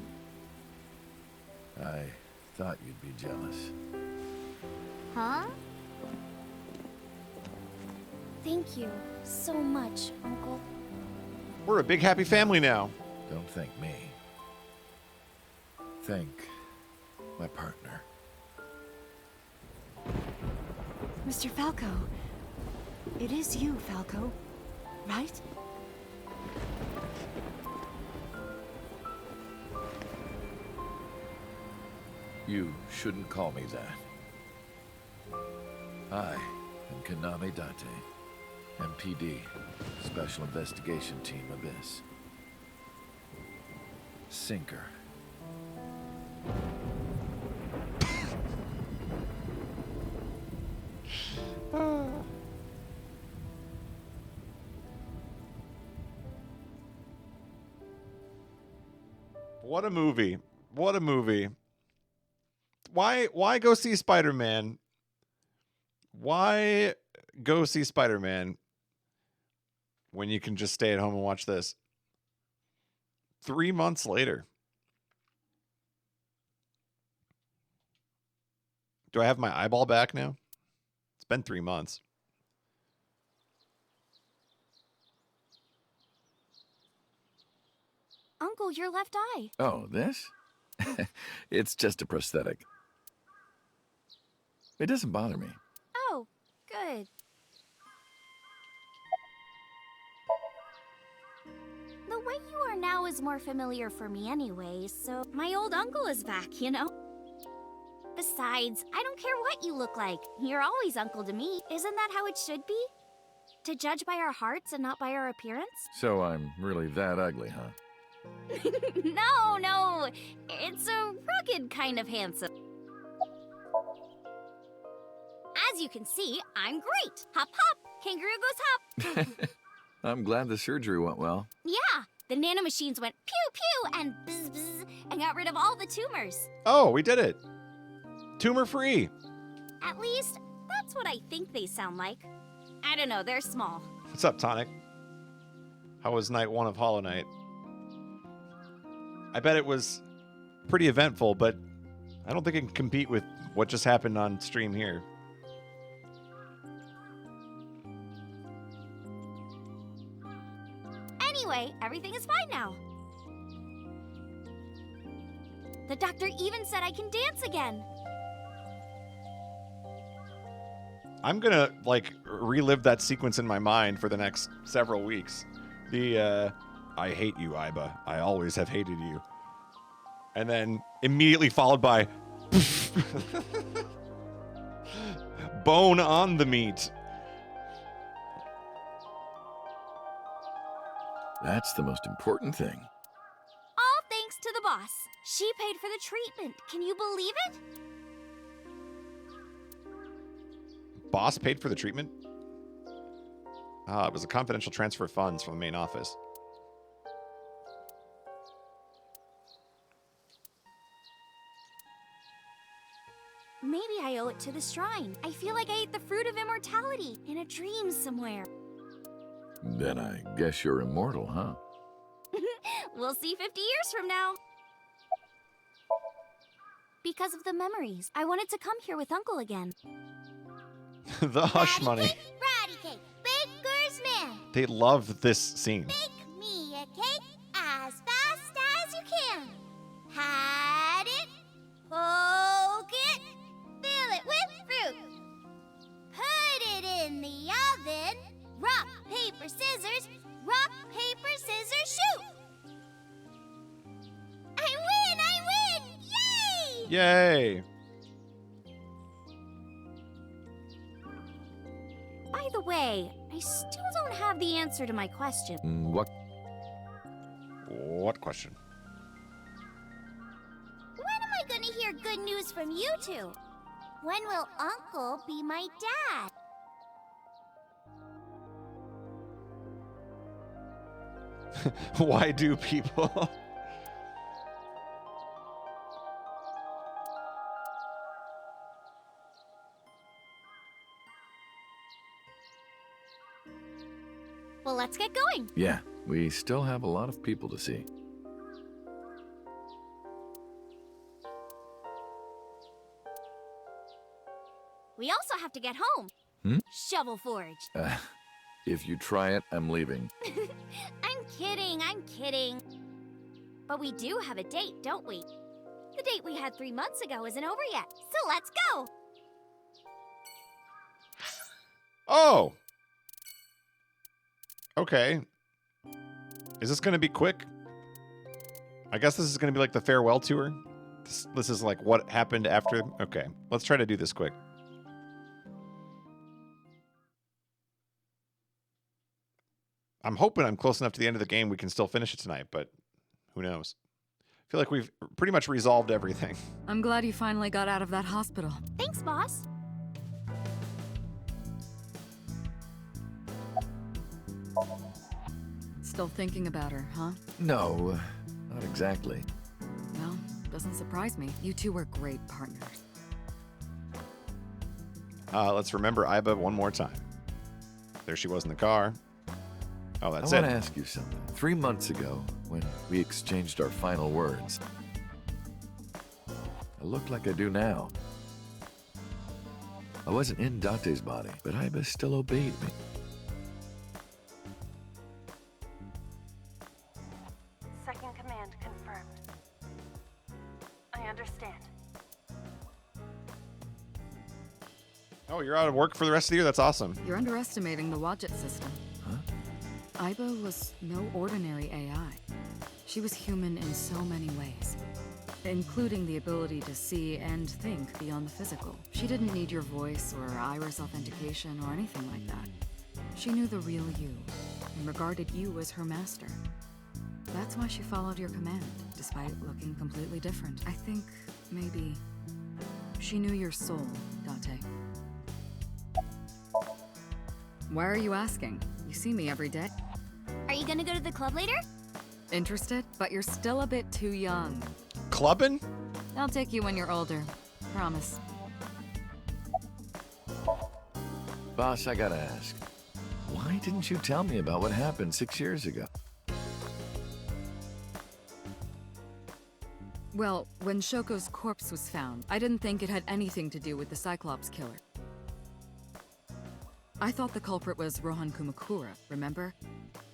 I thought you'd be jealous. Huh? Thank you so much, Uncle. We're a big happy family now. Don't thank me. Thank my partner. Mr. Falco. It is you, Falco. Right? You shouldn't call me that. I am Kaname Date, MPD, Special Investigation Team Abyss. Sinker. What a movie. What a movie. Why go see Spider-Man? Why go see Spider-Man when you can just stay at home and watch this? 3 months later. Do I have my eyeball back now? It's been 3 months. Uncle, your left eye. Oh, this? It's just a prosthetic. It doesn't bother me. Oh, good. The way you are now is more familiar for me anyway, so my old uncle is back, you know? Besides, I don't care what you look like. You're always uncle to me. Isn't that how it should be? To judge by our hearts and not by our appearance? So I'm really that ugly, huh? No. It's a rugged kind of handsome. As you can see, I'm great. Hop, hop. Kangaroo goes hop. I'm glad the surgery went well. Yeah, the nanomachines went pew pew and bzz bzz and got rid of all the tumors. Oh, we did it. Tumor-free. At least, that's what I think they sound like. I don't know, they're small. What's up, Tonic? How was night 1 of Hollow Knight? I bet it was pretty eventful, but I don't think it can compete with what just happened on stream here. Anyway, everything is fine now. The doctor even said I can dance again. I'm gonna, like, relive that sequence in my mind for the next several weeks. The, I hate you, Iba. I always have hated you. And then immediately followed by bone on the meat. That's the most important thing. All thanks to the boss. She paid for the treatment. Can you believe it? Boss paid for the treatment? It was a confidential transfer of funds from the main office. Maybe I owe it to the shrine. I feel like I ate the fruit of immortality in a dream somewhere. Then I guess you're immortal, huh? We'll see 50 years from now. Because of the memories, I wanted to come here with Uncle again. The hush money. Ratty cake, baker's man. They love this scene. Bake me a cake as fast as you can. Had it, poke it, fill it with fruit. Put it in the oven. Rock, paper, scissors. Rock, paper, scissors, shoot. I win! Yay! Yay! By the way, I still don't have the answer to my question. What? What question? When am I gonna hear good news from you two? When will Uncle be my dad? Why do people? Well, let's get going. Yeah, we still have a lot of people to see. We also have to get home. Shovel Forge. If you try it, I'm leaving. I'm kidding. But we do have a date, don't we? The date we had 3 months ago isn't over yet, so let's go! Oh! Okay. Is this going to be quick? I guess this is going to be like the farewell tour. This is like what happened after. Okay, let's try to do this quick. I'm hoping I'm close enough to the end of the game we can still finish it tonight, but who knows? I feel like we've pretty much resolved everything. I'm glad you finally got out of that hospital. Thanks, boss. Still thinking about her, huh? No, not exactly. Well, doesn't surprise me. You two were great partners. Let's remember Iba one more time. There she was in the car. Oh, that's I it. want to ask you something. 3 months ago, when we exchanged our final words, I looked like I do now. I wasn't in Dante's body, but Iba still obeyed me. Second command confirmed. I understand. Oh, you're out of work for the rest of the year? That's awesome. You're underestimating the Wadjet system. Huh? Iba was no ordinary AI. She was human in so many ways, including the ability to see and think beyond the physical. She didn't need your voice or iris authentication or anything like that. She knew the real you and regarded you as her master. That's why she followed your command, despite looking completely different. I think maybe she knew your soul, Dante. Why are you asking? You see me every day. Are you gonna go to the club later? Interested? But you're still a bit too young. Clubbing? I'll take you when you're older. Promise. Boss, I gotta ask. Why didn't you tell me about what happened 6 years ago? Well, when Shoko's corpse was found, I didn't think it had anything to do with the Cyclops killer. I thought the culprit was Rohan Kumakura, remember?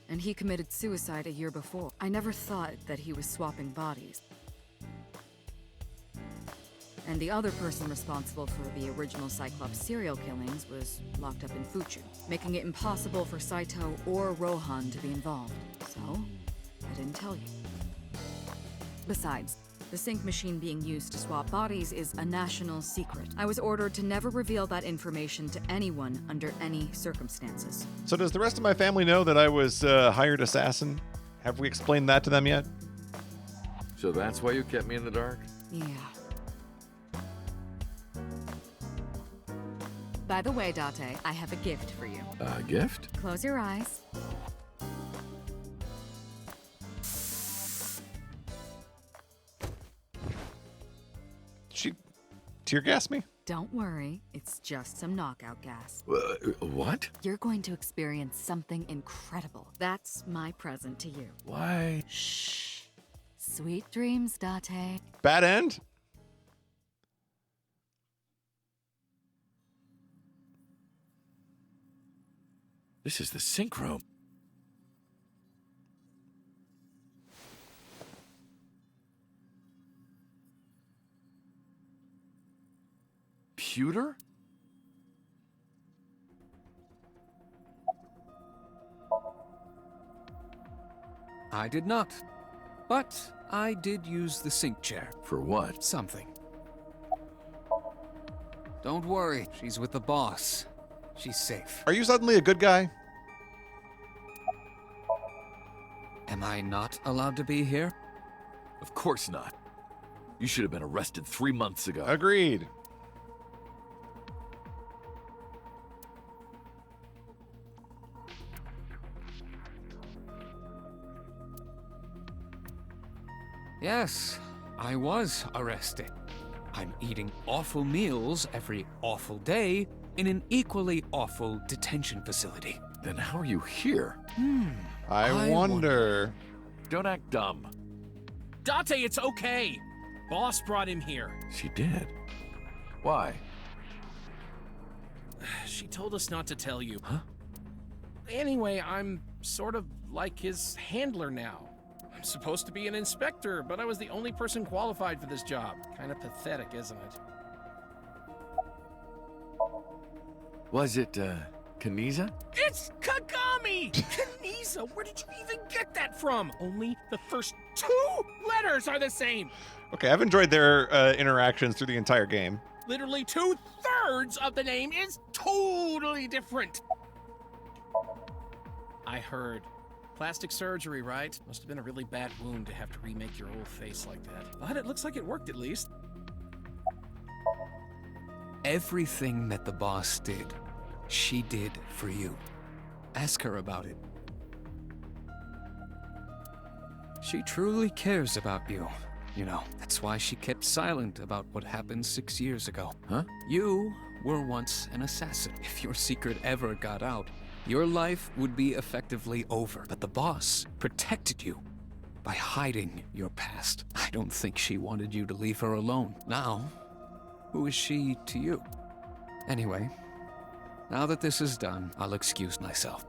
And he committed suicide a year before. I never thought that he was swapping bodies. And the other person responsible for the original Cyclops serial killings was locked up in Fuchu, making it impossible for Saito or Rohan to be involved. So, I didn't tell you. Besides, the sync machine being used to swap bodies is a national secret. I was ordered to never reveal that information to anyone under any circumstances. So does the rest of my family know that I was a hired assassin? Have we explained that to them yet? So that's why you kept me in the dark? Yeah. By the way, Date, I have a gift for you. A gift? Close your eyes. She tear gas me? Don't worry, it's just some knockout gas. What? You're going to experience something incredible. That's my present to you. Why? Shh. Sweet dreams, Date. Bad end? This is the sync room. Pewter? I did not. But I did use the sync chair. For what? Something. Don't worry, she's with the boss. She's safe. Are you suddenly a good guy? Am I not allowed to be here? Of course not. You should have been arrested 3 months ago. Agreed. Yes, I was arrested. I'm eating awful meals every awful day in an equally awful detention facility. Then how are you here? I wonder. Don't act dumb. Date, it's okay. Boss brought him here. She did. Why? She told us not to tell you. Huh? Anyway, I'm sort of like his handler now. I'm supposed to be an inspector, but I was the only person qualified for this job. Kind of pathetic, isn't it? Was it, Kaniza? It's Kagami! Kaniza, where did you even get that from? Only the first 2 letters are the same! Okay, I've enjoyed their interactions through the entire game. Literally 2/3 of the name is totally different. I heard. Plastic surgery, right? Must have been a really bad wound to have to remake your old face like that. But it looks like it worked at least. Everything that the boss did, she did for you. Ask her about it. She truly cares about you. You know, that's why she kept silent about what happened 6 years ago. Huh? You were once an assassin. If your secret ever got out, your life would be effectively over. But the boss protected you by hiding your past. I don't think she wanted you to leave her alone. Now, who is she to you? Anyway, now that this is done, I'll excuse myself.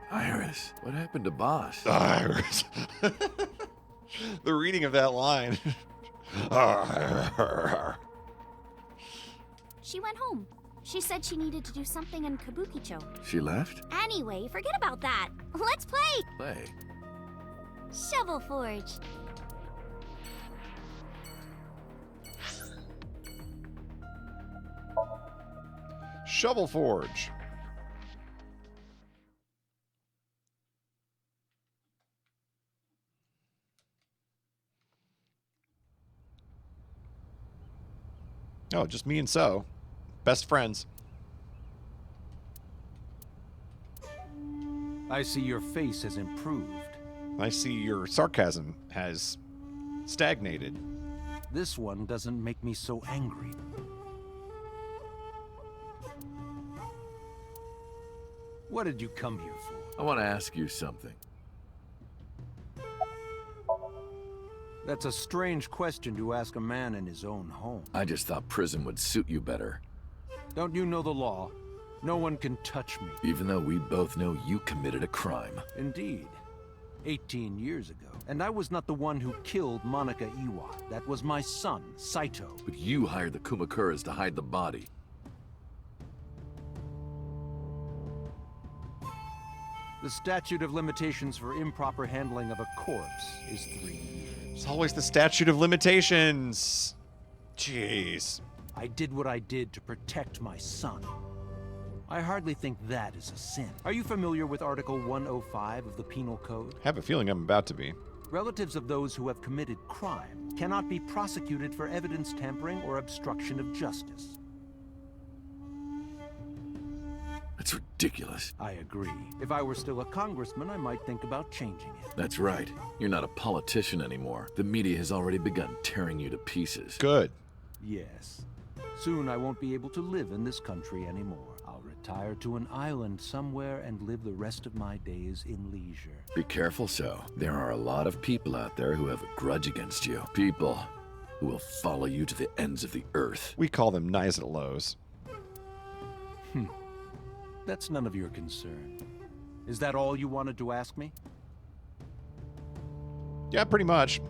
Iris, what happened to Boss? Iris. The reading of that line. She went home. She said she needed to do something in Kabukicho. She left? Anyway, forget about that. Let's play! Play. Shovel Forge. Shovel Forge. Oh, just me and So. Best friends. I see your face has improved. I see your sarcasm has stagnated. This one doesn't make me so angry. What did you come here for? I want to ask you something. That's a strange question to ask a man in his own home. I just thought prison would suit you better. Don't you know the law? No one can touch me. Even though we both know you committed a crime. Indeed. 18 years ago. And I was not the one who killed Monica Iwa. That was my son, Saito. But you hired the Kumakuras to hide the body. The statute of limitations for improper handling of a corpse is 3 years. It's always the statute of limitations. Jeez. I did what I did to protect my son. I hardly think that is a sin. Are you familiar with Article 105 of the Penal Code? I have a feeling I'm about to be. Relatives of those who have committed crime cannot be prosecuted for evidence tampering or obstruction of justice. That's ridiculous. I agree. If I were still a congressman, I might think about changing it. That's right. You're not a politician anymore. The media has already begun tearing you to pieces. Good. Yes. Soon I won't be able to live in this country anymore. I'll retire to an island somewhere and live the rest of my days in leisure. Be careful, So. There are a lot of people out there who have a grudge against you. People who will follow you to the ends of the earth. We call them Nizalos. That's none of your concern. Is that all you wanted to ask me? Yeah, pretty much.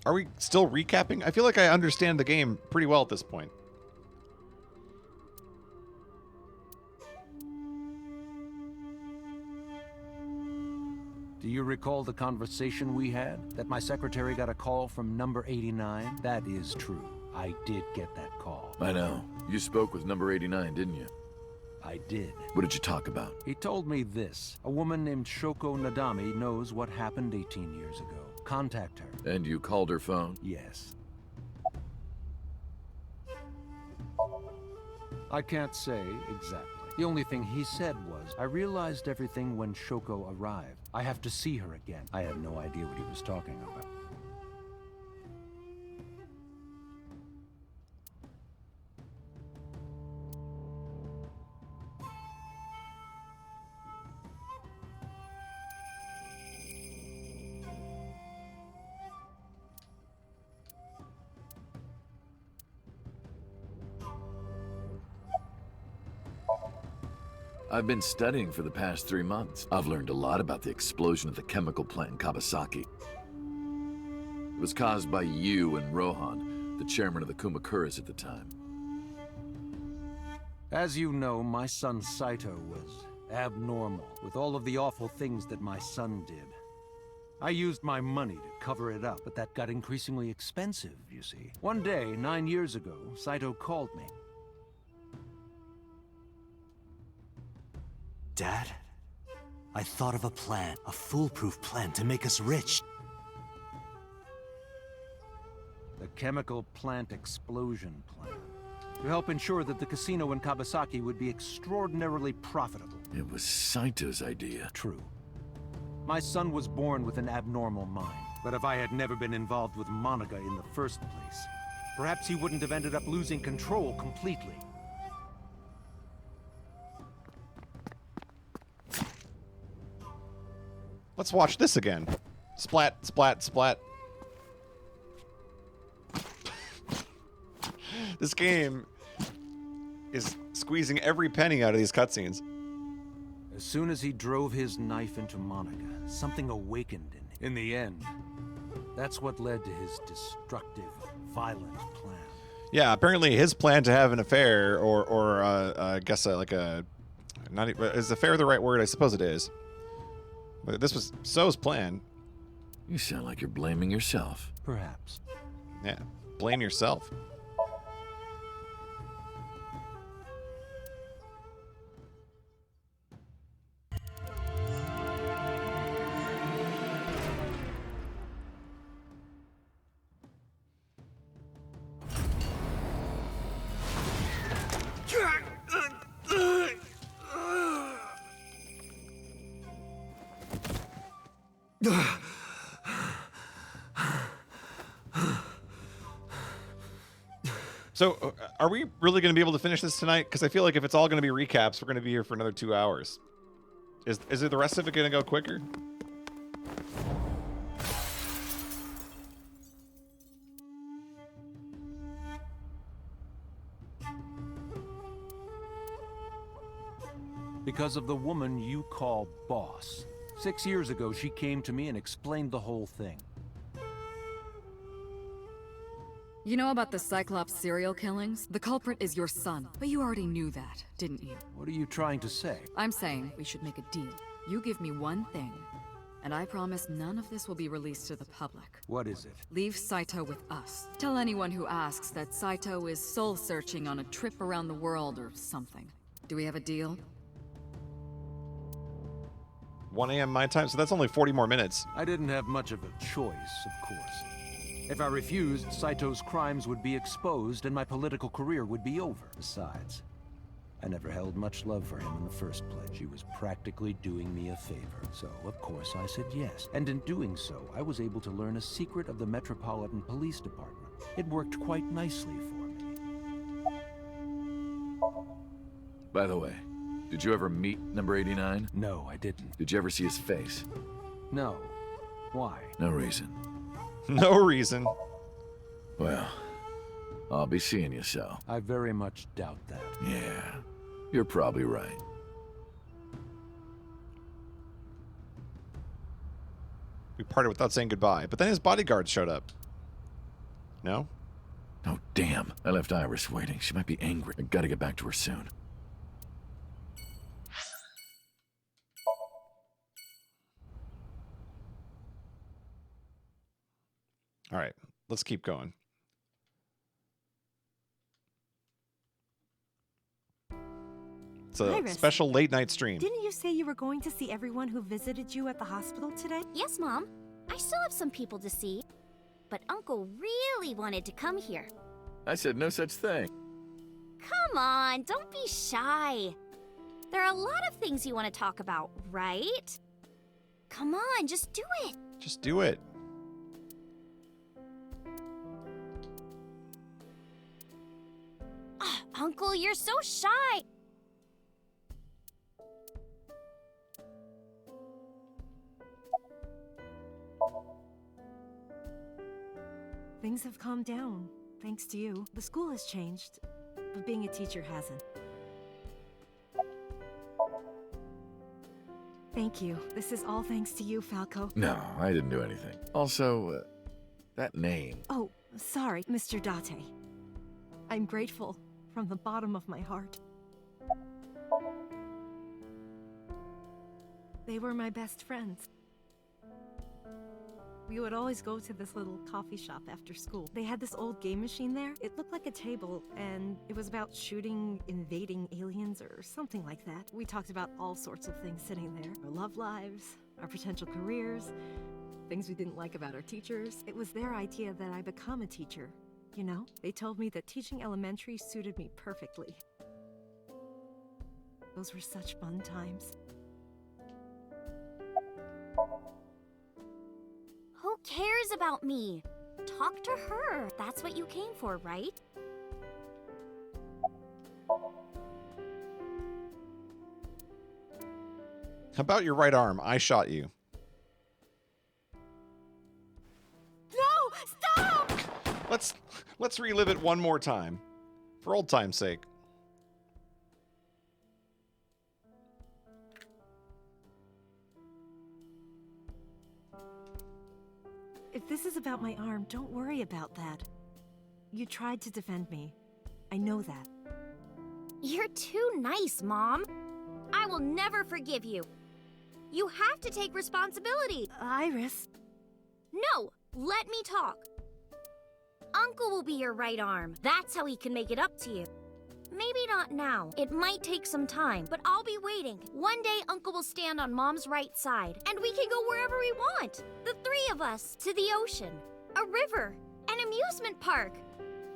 Are we still recapping? I feel like I understand the game pretty well at this point. Do you recall the conversation we had? That my secretary got a call from number 89? That is true. I did get that call. I know. You spoke with number 89, didn't you? I did. What did you talk about? He told me this. A woman named Shoko Nadami knows what happened 18 years ago. Contact her. And you called her phone? Yes. I can't say exactly. The only thing he said was, I realized everything when Shoko arrived. I have to see her again. I had no idea what he was talking about. I've been studying for the past 3 months. I've learned a lot about the explosion of the chemical plant in Kawasaki. It was caused by you and Rohan, the chairman of the Kumakuras at the time. As you know, my son Saito was abnormal with all of the awful things that my son did. I used my money to cover it up, but that got increasingly expensive, you see. One day, 9 years ago, Saito called me. Dad? I thought of a plan, a foolproof plan to make us rich. The chemical plant explosion plan. To help ensure that the casino in Kawasaki would be extraordinarily profitable. It was Saito's idea. True. My son was born with an abnormal mind. But if I had never been involved with Monica in the first place, perhaps he wouldn't have ended up losing control completely. Let's watch this again. Splat, splat, splat. This game is squeezing every penny out of these cutscenes. As soon as he drove his knife into Monica, something awakened in him. In the end, that's what led to his destructive, violent plan. Yeah, apparently his plan to have an affair, or I guess like a, not is affair the right word? I suppose it is. But this was So's plan. You sound like you're blaming yourself. Perhaps. Yeah, blame yourself. So, are we really going to be able to finish this tonight? Because I feel like if it's all going to be recaps, we're going to be here for another 2 hours. Is it the rest of it going to go quicker? Because of the woman you call boss. 6 years ago, she came to me and explained the whole thing. You know about the Cyclops serial killings? The culprit is your son. But you already knew that, didn't you? What are you trying to say? I'm saying we should make a deal. You give me one thing, and I promise none of this will be released to the public. What is it? Leave Saito with us. Tell anyone who asks that Saito is soul-searching on a trip around the world or something. Do we have a deal? 1 a.m. my time, so that's only 40 more minutes. I didn't have much of a choice, of course. If I refused, Saito's crimes would be exposed and my political career would be over. Besides, I never held much love for him in the first place. She was practically doing me a favor. So, of course, I said yes. And in doing so, I was able to learn a secret of the Metropolitan Police Department. It worked quite nicely for me. By the way, did you ever meet number 89? No, I didn't. Did you ever see his face? No. Why? No reason. No reason. Well, I'll be seeing you, so. I very much doubt that. Yeah, you're probably right. We parted without saying goodbye, but then his bodyguards showed up. No? Oh, damn. I left Iris waiting. She might be angry. I gotta get back to her soon. All right, let's keep going. It's a Iris, special late night stream. Didn't you say you were going to see everyone who visited you at the hospital today? Yes, Mom. I still have some people to see. But Uncle really wanted to come here. I said no such thing. Come on, don't be shy. There are a lot of things you want to talk about, right? Come on, just do it. Just do it. Oh, Uncle, you're so shy. Things have calmed down, thanks to you. The school has changed, but being a teacher hasn't. Thank you. This is all thanks to you, Falco. No, I didn't do anything. Also, that name. Oh, sorry, Mr. Date. I'm grateful from the bottom of my heart. They were my best friends. We would always go to this little coffee shop after school. They had this old game machine there. It looked like a table, and it was about shooting invading aliens or something like that. We talked about all sorts of things sitting there. Our love lives, our potential careers, things we didn't like about our teachers. It was their idea that I become a teacher, you know? They told me that teaching elementary suited me perfectly. Those were such fun times. Who cares about me? Talk to her. That's what you came for, right? How about your right arm? I shot you. No! Stop! Let's relive it one more time. For old time's sake. If this is about my arm, don't worry about that. You tried to defend me. I know that. You're too nice, Mom. I will never forgive you. You have to take responsibility. Iris. No, let me talk. Uncle will be your right arm. That's how he can make it up to you. Maybe not now. It might take some time, but I'll be waiting. One day, Uncle will stand on Mom's right side, and we can go wherever we want. The three of us. To the ocean, a river, an amusement park,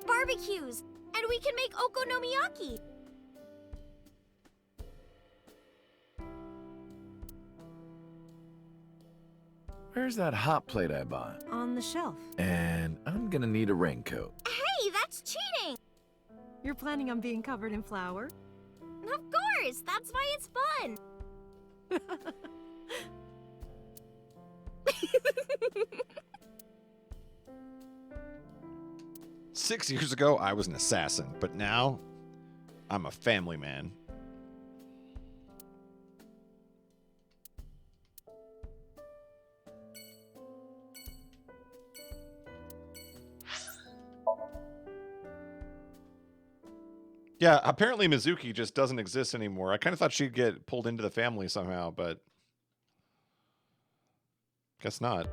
barbecues, and we can make okonomiyaki. Where's that hot plate I bought? On the shelf. And I'm gonna need a raincoat. Hey, that's cheating! You're planning on being covered in flour? Of course! That's why it's fun! 6 years ago, I was an assassin, but now I'm a family man. Yeah, apparently Mizuki just doesn't exist anymore. I kind of thought she'd get pulled into the family somehow, but guess not.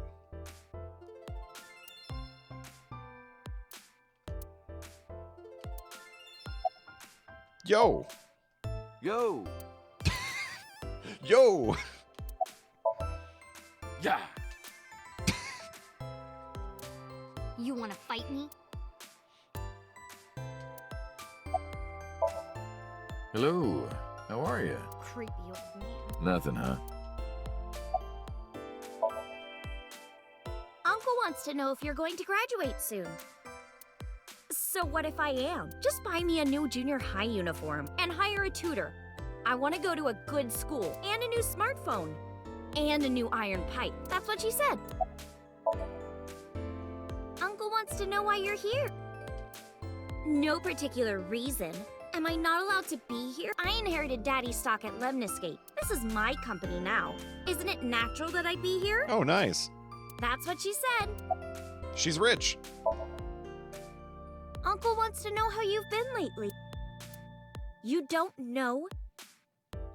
Yo! Yo! Yo! Yeah! You wanna fight me? Hello. How are you? Creepy old man. Nothing, huh? Uncle wants to know if you're going to graduate soon. So what if I am? Just buy me a new junior high uniform and hire a tutor. I want to go to a good school and a new smartphone and a new iron pipe. That's what she said. Uncle wants to know why you're here. No particular reason. Am I not allowed to be here? I inherited Daddy's stock at Lemniscape. This is my company now. Isn't it natural that I be here? Oh, nice. That's what she said. She's rich. Uncle wants to know how you've been lately. You don't know?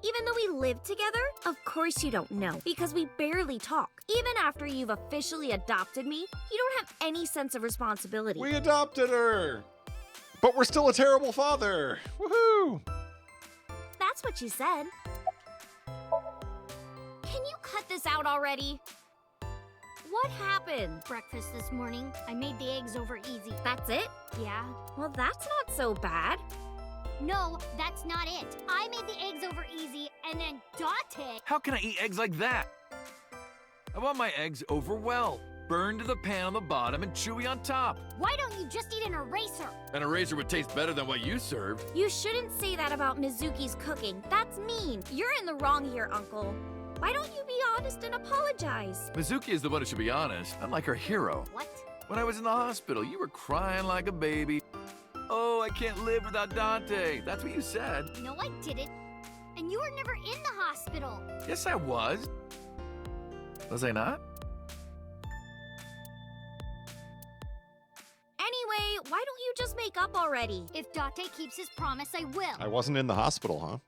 Even though we live together? Of course you don't know, because we barely talk. Even after you've officially adopted me, you don't have any sense of responsibility. We adopted her! But we're still a terrible father! Woohoo! That's what you said. Can you cut this out already? What happened? Breakfast this morning. I made the eggs over easy. That's it? Yeah. Well, that's not so bad. No, that's not it. I made the eggs over easy, and then Dante... How can I eat eggs like that? I want my eggs over well. Burned to the pan on the bottom and chewy on top. Why don't you just eat an eraser? An eraser would taste better than what you served. You shouldn't say that about Mizuki's cooking. That's mean. You're in the wrong here, Uncle. Why don't you be honest and apologize? Mizuki is the one who should be honest, unlike her hero. What? When I was in the hospital, you were crying like a baby. Oh, I can't live without Dante. That's what you said. No, I didn't. And you were never in the hospital. Yes, I was. Was I not? Anyway, why don't you just make up already? If Dante keeps his promise, I will. I wasn't in the hospital, huh?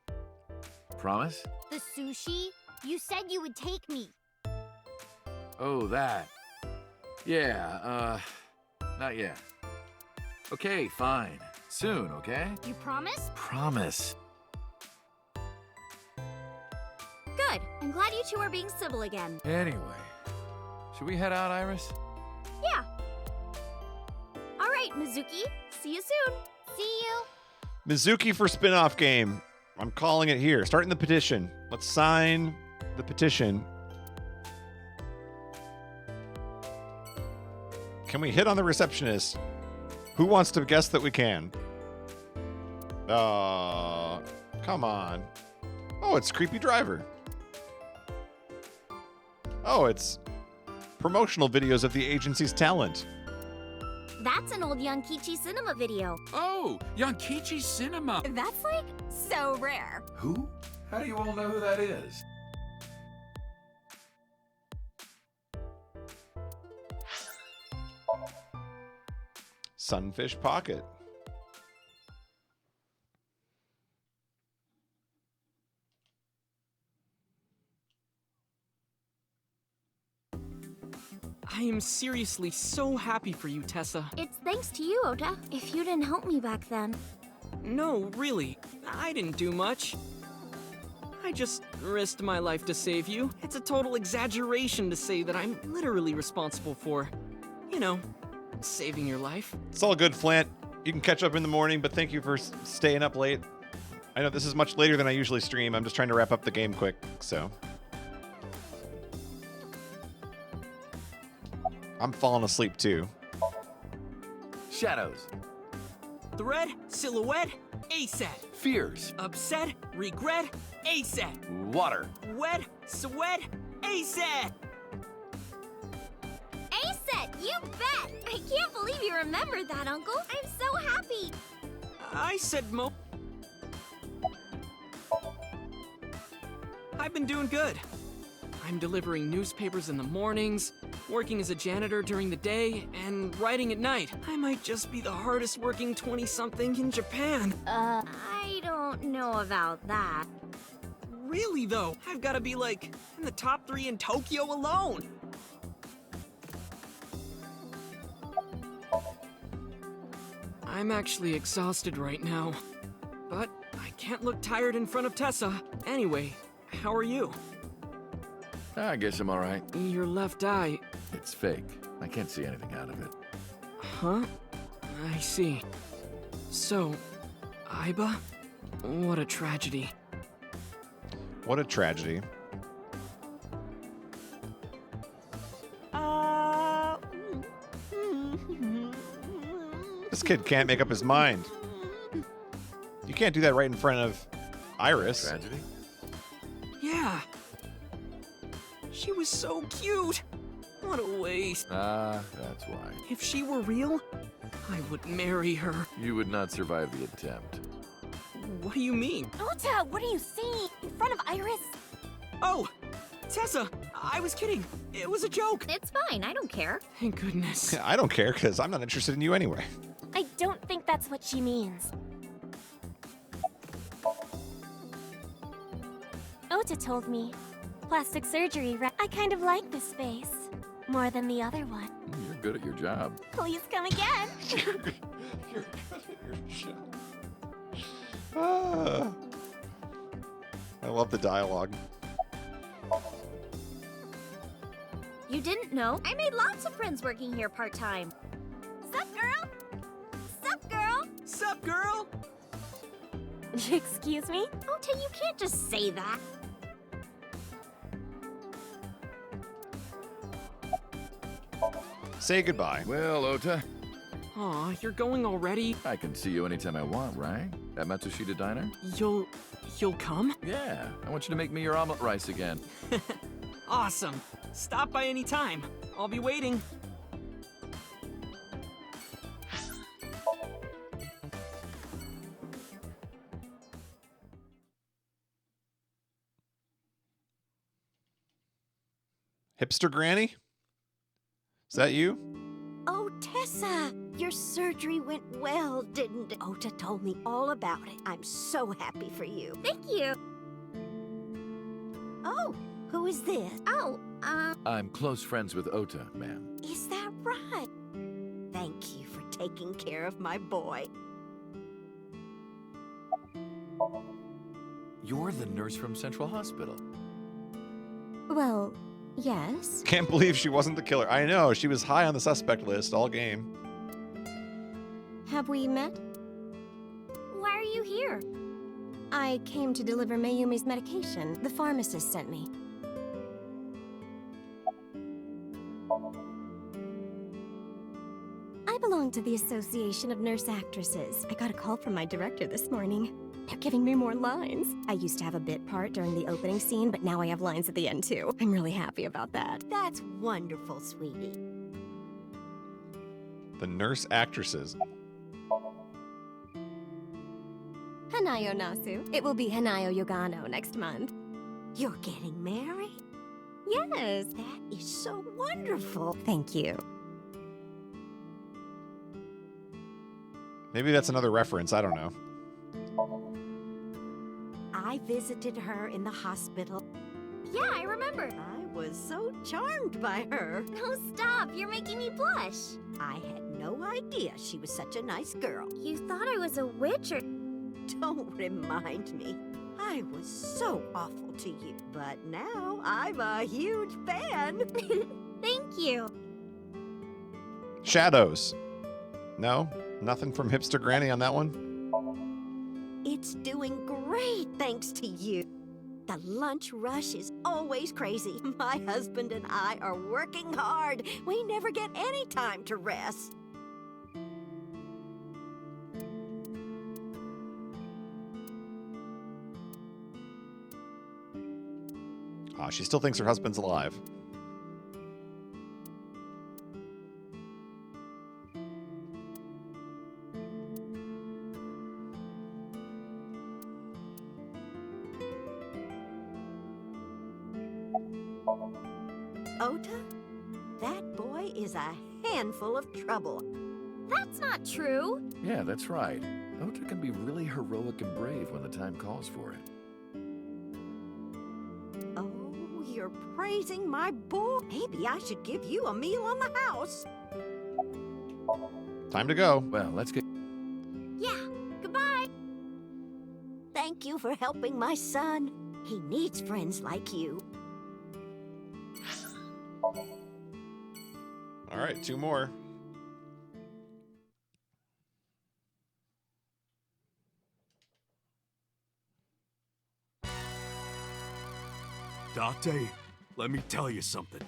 Promise? The sushi? You said you would take me. Oh, that. Yeah, not yet. Okay, fine. Soon, okay? You promise? Promise. Good. I'm glad you two are being civil again. Anyway, should we head out, Iris? Yeah. All right, Mizuki. See you soon. See you. Mizuki for spin-off game. I'm calling it here. Starting the petition. Let's sign the petition. Can we hit on the receptionist? Who wants to guess that we can? Come on. Oh, it's Creepy Driver. Oh, it's promotional videos of the agency's talent. That's an old Yankichi cinema video. Oh, Yankichi Cinema. That's like so rare. Who? How do you all know who that is? Sunfish Pocket. I am seriously so happy for you, Tessa. It's thanks to you, Ota. If you didn't help me back then. No, really. I didn't do much. I just risked my life to save you. It's a total exaggeration to say that I'm literally responsible for, you know, saving your life. It's all good, Flant. You can catch up in the morning, but thank you for staying up late. I know this is much later than I usually stream. I'm just trying to wrap up the game quick, so. I'm falling asleep too. Shadows. Thread, silhouette, ASAP. Fears. Upset, regret, ASAP. Water. Wet, sweat, ASAP. Aset, you bet! I can't believe you remembered that, Uncle. I'm so happy. I said I've been doing good. I'm delivering newspapers in the mornings, working as a janitor during the day, and writing at night. I might just be the hardest working 20-something in Japan. I don't know about that. Really, though, I've got to be, like, in the top 3 in Tokyo alone. I'm actually exhausted right now, but I can't look tired in front of Tessa. Anyway, how are you? I guess I'm all right. Your left eye... It's fake. I can't see anything out of it. Huh? I see. So, Aiba? What a tragedy. What a tragedy. This kid can't make up his mind. You can't do that right in front of Iris. Tragedy? Yeah. She was so cute. What a waste. That's why. If she were real, I would marry her. You would not survive the attempt. What do you mean? Ota, what are you saying? In front of Iris? Oh, Tessa, I was kidding. It was a joke. It's fine, I don't care. Thank goodness. I don't care, because I'm not interested in you anyway. I don't think that's what she means. Ota told me. Plastic surgery, I kind of like this face. More than the other one. You're good at your job. Please come again. You're good at your job. I love the dialogue. You didn't know? I made lots of friends working here part-time. Sup, girl? Sup, girl? Sup, girl? Excuse me? Ota, you can't just say that. Say goodbye. Well, Ota. Aw, you're going already? I can see you anytime I want, right? At Matsushita Diner? You'll come? Yeah, I want you to make me your omelet rice again. Awesome. Stop by any time. I'll be waiting. Hipster Granny? Is that you? Oh, Tessa! Your surgery went well, didn't it? Ota told me all about it. I'm so happy for you. Thank you. Oh, who is this? Oh, I'm close friends with Ota, ma'am. Is that right? Thank you for taking care of my boy. You're the nurse from Central Hospital. Well, yes. Can't believe she wasn't the killer. I know, she was high on the suspect list all game. Have we met? why are you here? I came to deliver Mayumi's medication. The pharmacist sent me. I belong to the Association of Nurse Actresses. I got a call from my director this morning. They're giving me more lines. I used to have a bit part during the opening scene, but now I have lines at the end too. I'm really happy about that. That's wonderful, sweetie. The Nurse Actresses. Hanayo Nasu. It will be Hanayo Yogano next month. You're getting married? Yes. That is so wonderful. Thank you. Maybe that's another reference, I don't know. I visited her in the hospital. Yeah, I remember. I was so charmed by her. No, stop. You're making me blush. I had no idea she was such a nice girl. You thought I was a witch or... Don't remind me. I was so awful to you, but now I'm a huge fan. Thank you. Shadows. No? Nothing from Hipster Granny on that one? It's doing great thanks to you. The lunch rush is always crazy. My husband and I are working hard. We never get any time to rest. Ah, she still thinks her husband's alive. Ota, that boy is a handful of trouble. That's not true. Yeah, that's right. Ota can be really heroic and brave when the time calls for it. Oh, you're praising my boy. Maybe I should give you a meal on the house. Time to go. Well, let's get... Yeah, goodbye. Thank you for helping my son. He needs friends like you. All right, 2 more. Date, let me tell you something.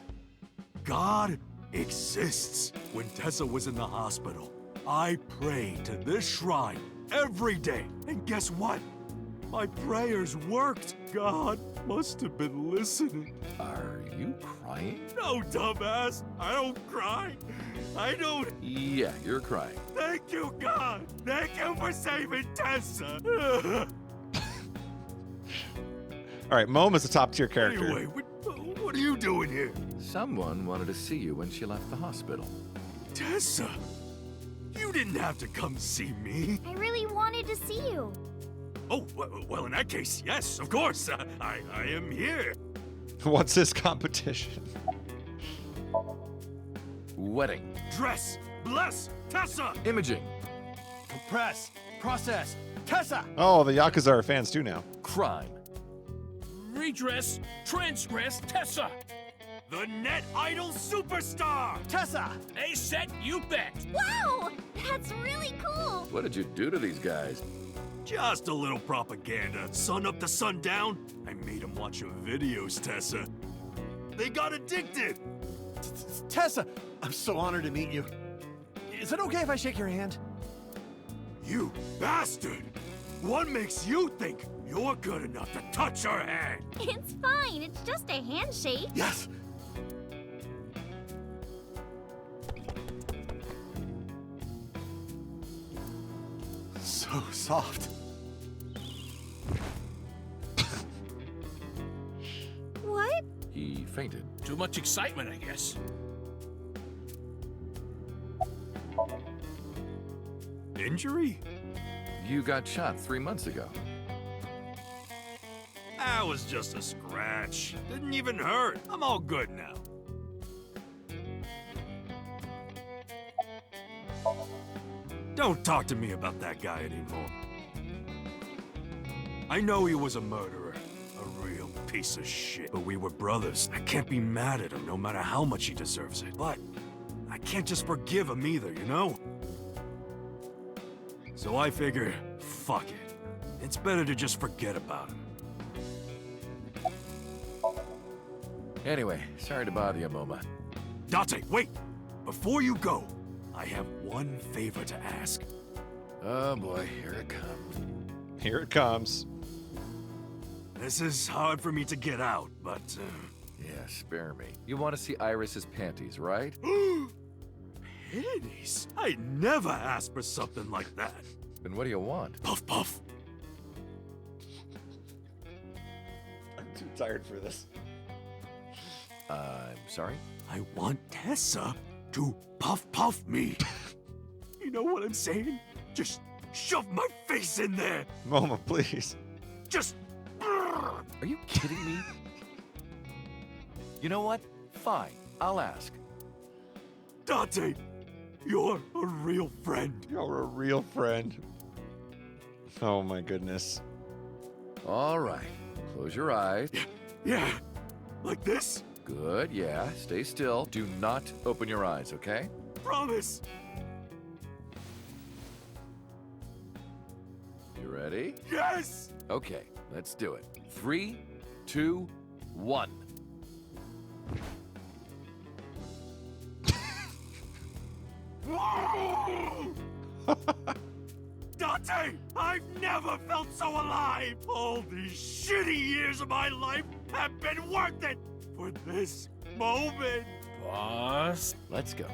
God exists. When Tessa was in the hospital, I prayed to this shrine every day. And guess what? My prayers worked. God must have been listening. Are you crying? No, dumbass. I don't cry. I don't... Yeah, you're crying. Thank you, God. Thank you for saving Tessa. All right, Mom is a top-tier character. Anyway, what are you doing here? Someone wanted to see you when she left the hospital. Tessa, you didn't have to come see me. I really wanted to see you. Oh, well, in that case, yes, of course. I am here. What's this competition? Wedding. Dress. Bless. Tessa. Imaging. Compress. Process. Tessa! Oh, the Yakuza are fans too now. Crime. Redress. Transgress. Tessa. The net idol superstar. Tessa! A set, you bet. Wow, that's really cool. What did you do to these guys? Just a little propaganda. Sun up to sundown. I made them watch your videos, Tessa. They got addicted. Tessa, I'm so honored to meet you. Is it okay if I shake your hand? You bastard! What makes you think you're good enough to touch her hand? It's fine. It's just a handshake. Yes. So soft. What? He fainted. Too much excitement, I guess. Injury? You got shot 3 months ago. That was just a scratch. Didn't even hurt. I'm all good now. Don't talk to me about that guy anymore. I know he was a murderer, a real piece of shit, but we were brothers. I can't be mad at him no matter how much he deserves it. But I can't just forgive him either, you know? So I figure, fuck it. It's better to just forget about him. Anyway, sorry to bother you, Moma. Dante, wait! Before you go, I have one favor to ask. Oh boy, here it comes. Here it comes. This is hard for me to get out, but... Yeah, spare me. You want to see Iris's panties, right? Panties? I never asked for something like that. Then what do you want? Puff puff. I'm too tired for this. I'm sorry? I want Tessa to puff puff me. You know what I'm saying? Just shove my face in there. Moma, please. Just... Are you kidding me? You know what? Fine, I'll ask. Dante, you're a real friend. You're a real friend. Oh my goodness. All right, close your eyes. Yeah, like this? Good, yeah, stay still. Do not open your eyes, okay? Promise. You ready? Yes! Okay, let's do it. 3, 2, 1. Dante, I've never felt so alive! All these shitty years of my life have been worth it for this moment! Boss? Let's go.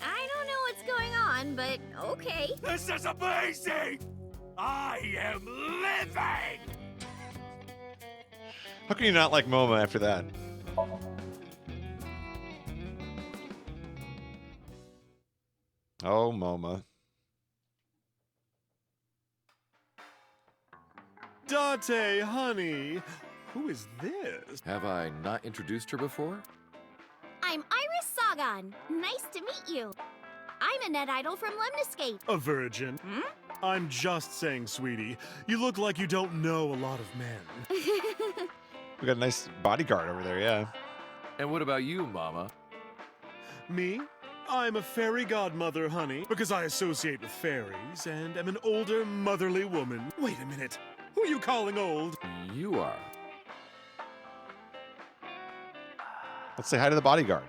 I don't know what's going on, but okay. This is amazing! I am living! How can you not like Moma after that? Oh, Moma. Dante, honey, who is this? Have I not introduced her before? I'm Iris Sagan. Nice to meet you. I'm a net idol from Lemniscape. A virgin. Hmm? I'm just saying, sweetie. You look like you don't know a lot of men. We got a nice bodyguard over there, yeah. And what about you, Mama? Me? I'm a fairy godmother, honey, because I associate with fairies and am an older, motherly woman. Wait a minute. Who are you calling old? You are. Let's say hi to the bodyguard.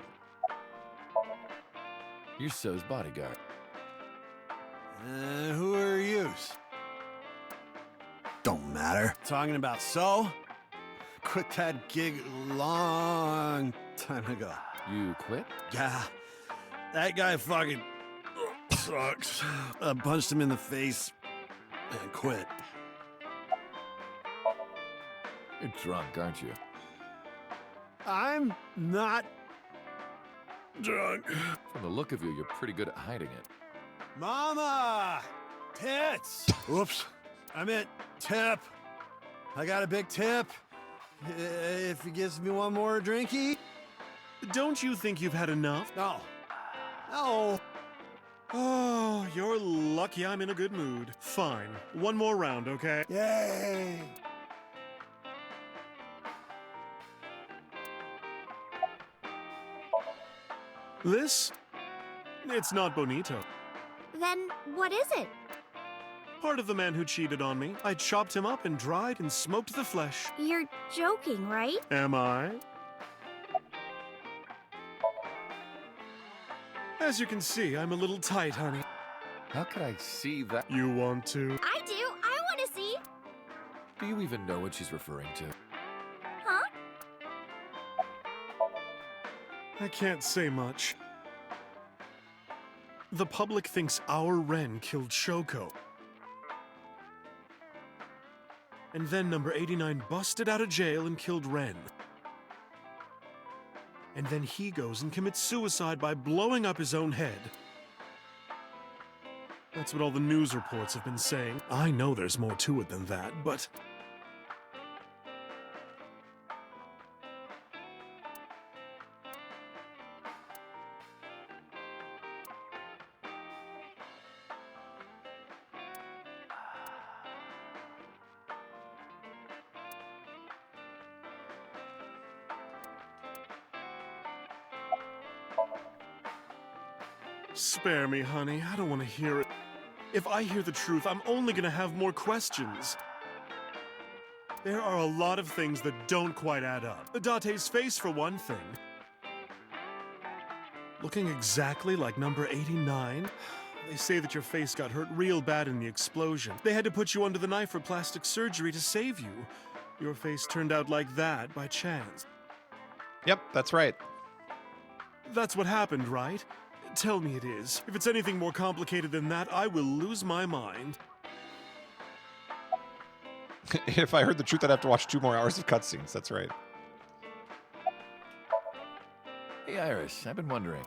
You're So's bodyguard. Who are you? Don't matter. Talking about So? Quit that gig long time ago. You quit? Yeah. That guy fucking sucks. I punched him in the face and quit. You're drunk, aren't you? I'm not drunk. From the look of you, you're pretty good at hiding it. Mama! Tits! Oops. I meant tip. I got a big tip. If he gives me one more drinky. Don't you think you've had enough? No. No. Oh, you're lucky I'm in a good mood. Fine. One more round, okay? Yay! This? It's not bonito. Then what is it? Part of the man who cheated on me. I chopped him up and dried and smoked the flesh. You're joking, right? Am I? As you can see, I'm a little tight, honey. How can I see that? You want to? I do. I want to see. Do you even know what she's referring to? Huh? I can't say much. The public thinks our Ren killed Shoko. And then number 89 busted out of jail and killed Ren. And then he goes and commits suicide by blowing up his own head. That's what all the news reports have been saying. I know there's more to it than that, but... Spare me, honey. I don't want to hear it. If I hear the truth, I'm only gonna have more questions. There are a lot of things that don't quite add up. Date's face, for one thing. Looking exactly like number 89. They say that your face got hurt real bad in the explosion. They had to put you under the knife for plastic surgery to save you. Your face turned out like that by chance. Yep, that's right. That's what happened, right? Tell me it is. If it's anything more complicated than that, I will lose my mind. If I heard the truth, I'd have to watch 2 more hours of cutscenes. That's right. Hey, Iris, I've been wondering.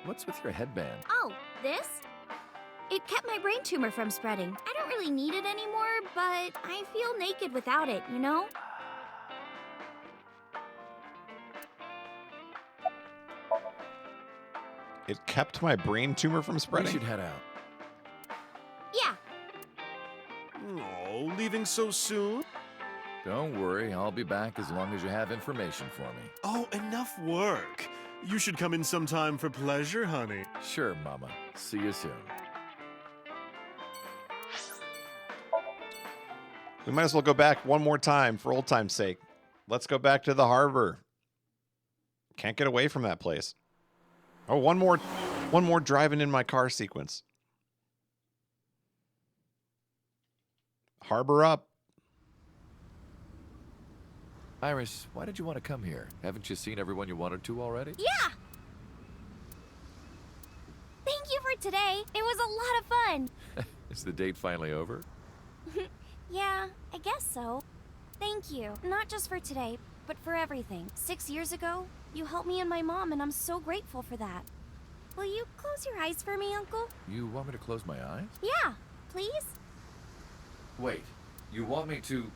What's with your headband? Oh, this? It kept my brain tumor from spreading. I don't really need it anymore, but I feel naked without it, you know? It kept my brain tumor from We spreading. should head out. Yeah. Oh, leaving so soon? Don't worry, I'll be back as long as you have information for me. Oh, enough work. You should come in sometime for pleasure, honey. Sure, Mama. See you soon. We might as well go back one more time for old time's sake. Let's go back to the harbor. Can't get away from that place. Oh, one more driving in my car sequence. Harbor up. Iris, why did you want to come here? Haven't you seen everyone you wanted to already? Yeah! Thank you for today. It was a lot of fun. Is the date finally over? Yeah, I guess so. Thank you. Not just for today, but for everything. 6 years ago, you helped me and my mom, and I'm so grateful for that. Will you close your eyes for me, Uncle? You want me to close my eyes? Yeah, please? Wait, you want me to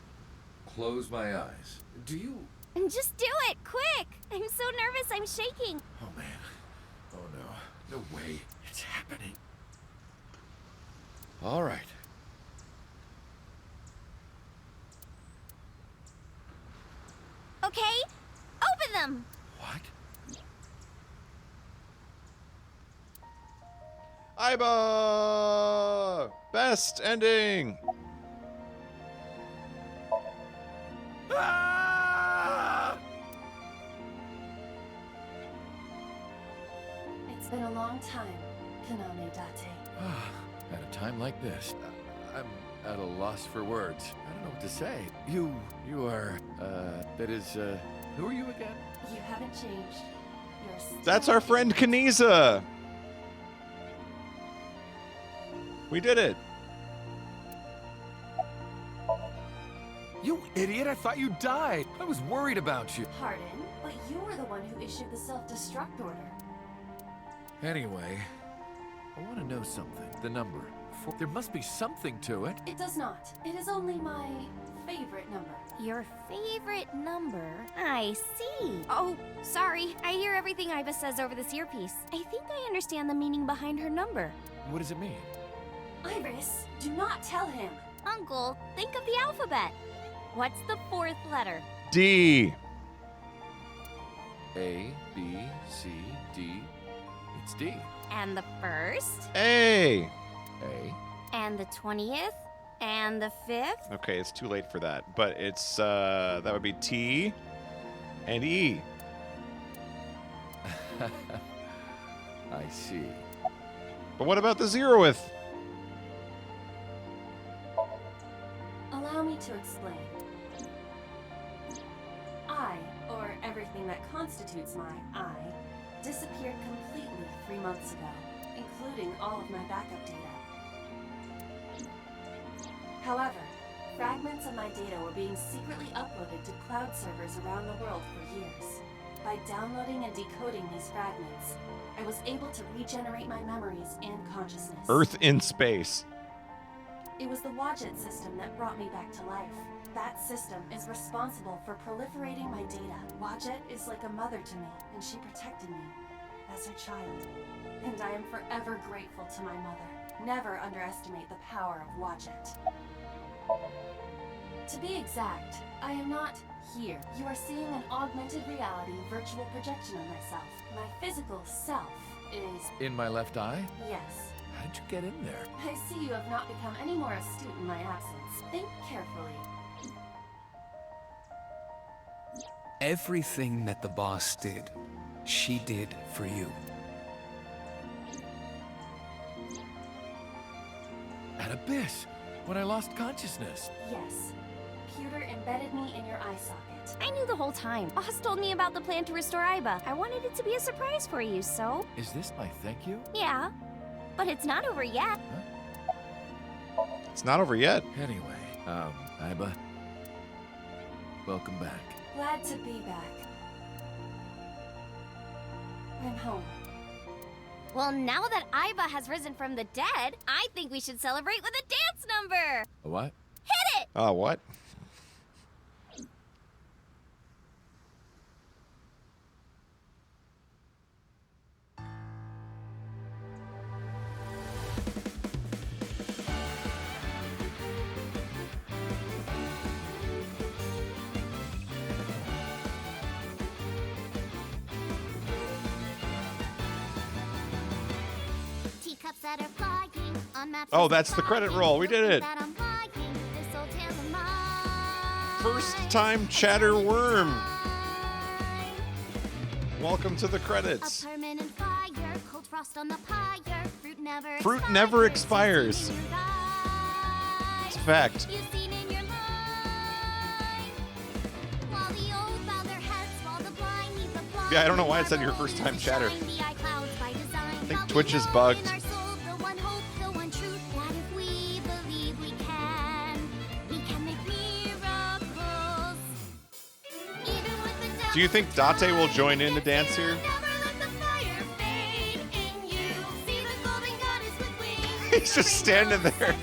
close my eyes? Do you? And just do it, quick! I'm so nervous, I'm shaking. Oh, man. Oh, no. No way. It's happening. All right. Okay, open them! What? Aiba! Best ending! It's been a long time, Kaname Date. At a time like this, I'm at a loss for words. I don't know what to say. You are, that is, who are you again? You haven't changed. You're still... That's our friend Kaniza! We did it! You idiot, I thought you died. I was worried about you. Pardon, but you were the one who issued the self-destruct order. Anyway, I want to know something. The number. There must be something to it. It does not. It is only my favorite number. Your favorite number? I see. Oh, sorry. I hear everything Iva says over this earpiece. I think I understand the meaning behind her number. What does it mean? Iris, do not tell him. Uncle, think of the alphabet. What's the 4th letter? D. A, B, C, D. It's D. And the 1st? A. A. And the 20th? And the 5th? Okay, it's too late for that. But it's, that would be T and E. I see. But what about the 0th? Allow me to explain. I, or everything that constitutes my I, disappeared completely 3 months ago, including all of my backup data. However, fragments of my data were being secretly uploaded to cloud servers around the world for years. By downloading and decoding these fragments, I was able to regenerate my memories and consciousness. Earth in space. It was the Wadjet system that brought me back to life. That system is responsible for proliferating my data. Wadjet is like a mother to me, and she protected me as her child. And I am forever grateful to my mother. Never underestimate the power of Wadjet. To be exact, I am not here. You are seeing an augmented reality virtual projection of myself. My physical self is... In my left eye? Yes. How did you get in there? I see you have not become any more astute in my absence. Think carefully. Everything that the boss did, she did for you. At Abyss, when I lost consciousness. Yes. Pewter embedded me in your eye socket. I knew the whole time. Boss told me about the plan to restore Iba. I wanted it to be a surprise for you, so... Is this my thank you? Yeah. But it's not over yet. It's not over yet. Anyway, Iba, welcome back. Glad to be back. I'm home. Well, now that Iba has risen from the dead, I think we should celebrate with a dance number! A what? Hit it! Oh, what? Teacups that are flying on maps. Oh, that's the credit roll. We did it. First time chatter worm. Welcome to the credits. A permanent fire, cold frost on the pyre, Fruit never expires. It's a fact. You've seen in your life. While the old bow their heads, while the blind need the blind. Yeah, I don't know why it said your first time chatter. I think Twitch is bugged. Do you think Date will join in the dance here? He's just standing there.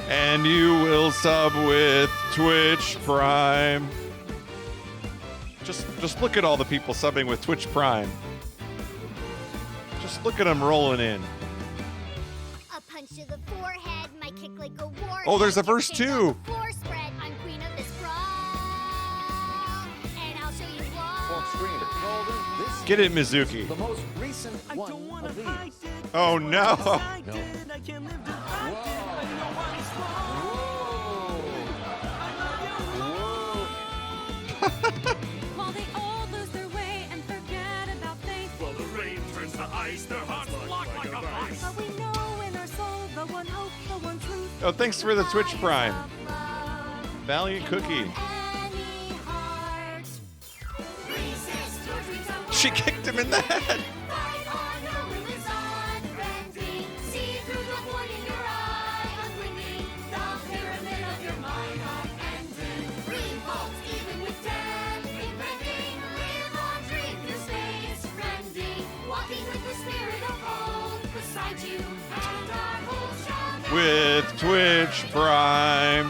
And you will sub with Twitch Prime. Just look at all the people subbing with Twitch Prime. Just look at them rolling in. A punch to the forehead, my kick like a war. Oh, there's a verse 2. Floor spread, I'm queen of this brawl. And I'll show you why. Get it, Mizuki. The most recent one of these. Oh no. While they all lose their way and forget about faith. While the rain turns to ice, their hearts lock like a vice. But we know in our soul the one hope, the one truth. Oh, thanks for the Twitch Prime. Valiant Cookie. She kicked him in the head. With Twitch Prime.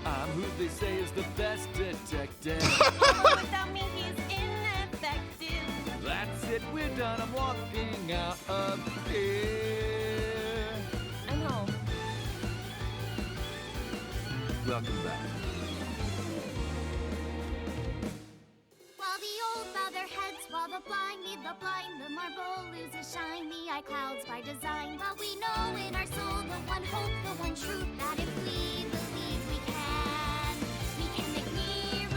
I'm who they say is the best detective. Without me, he's ineffective. walking out of here. I know. Welcome back. While the old bow their heads, while the blind lead the blind, the marble loses shine, the eye clouds by design. But we know in our soul the one hope, the one truth, that if we believe we can make miracles.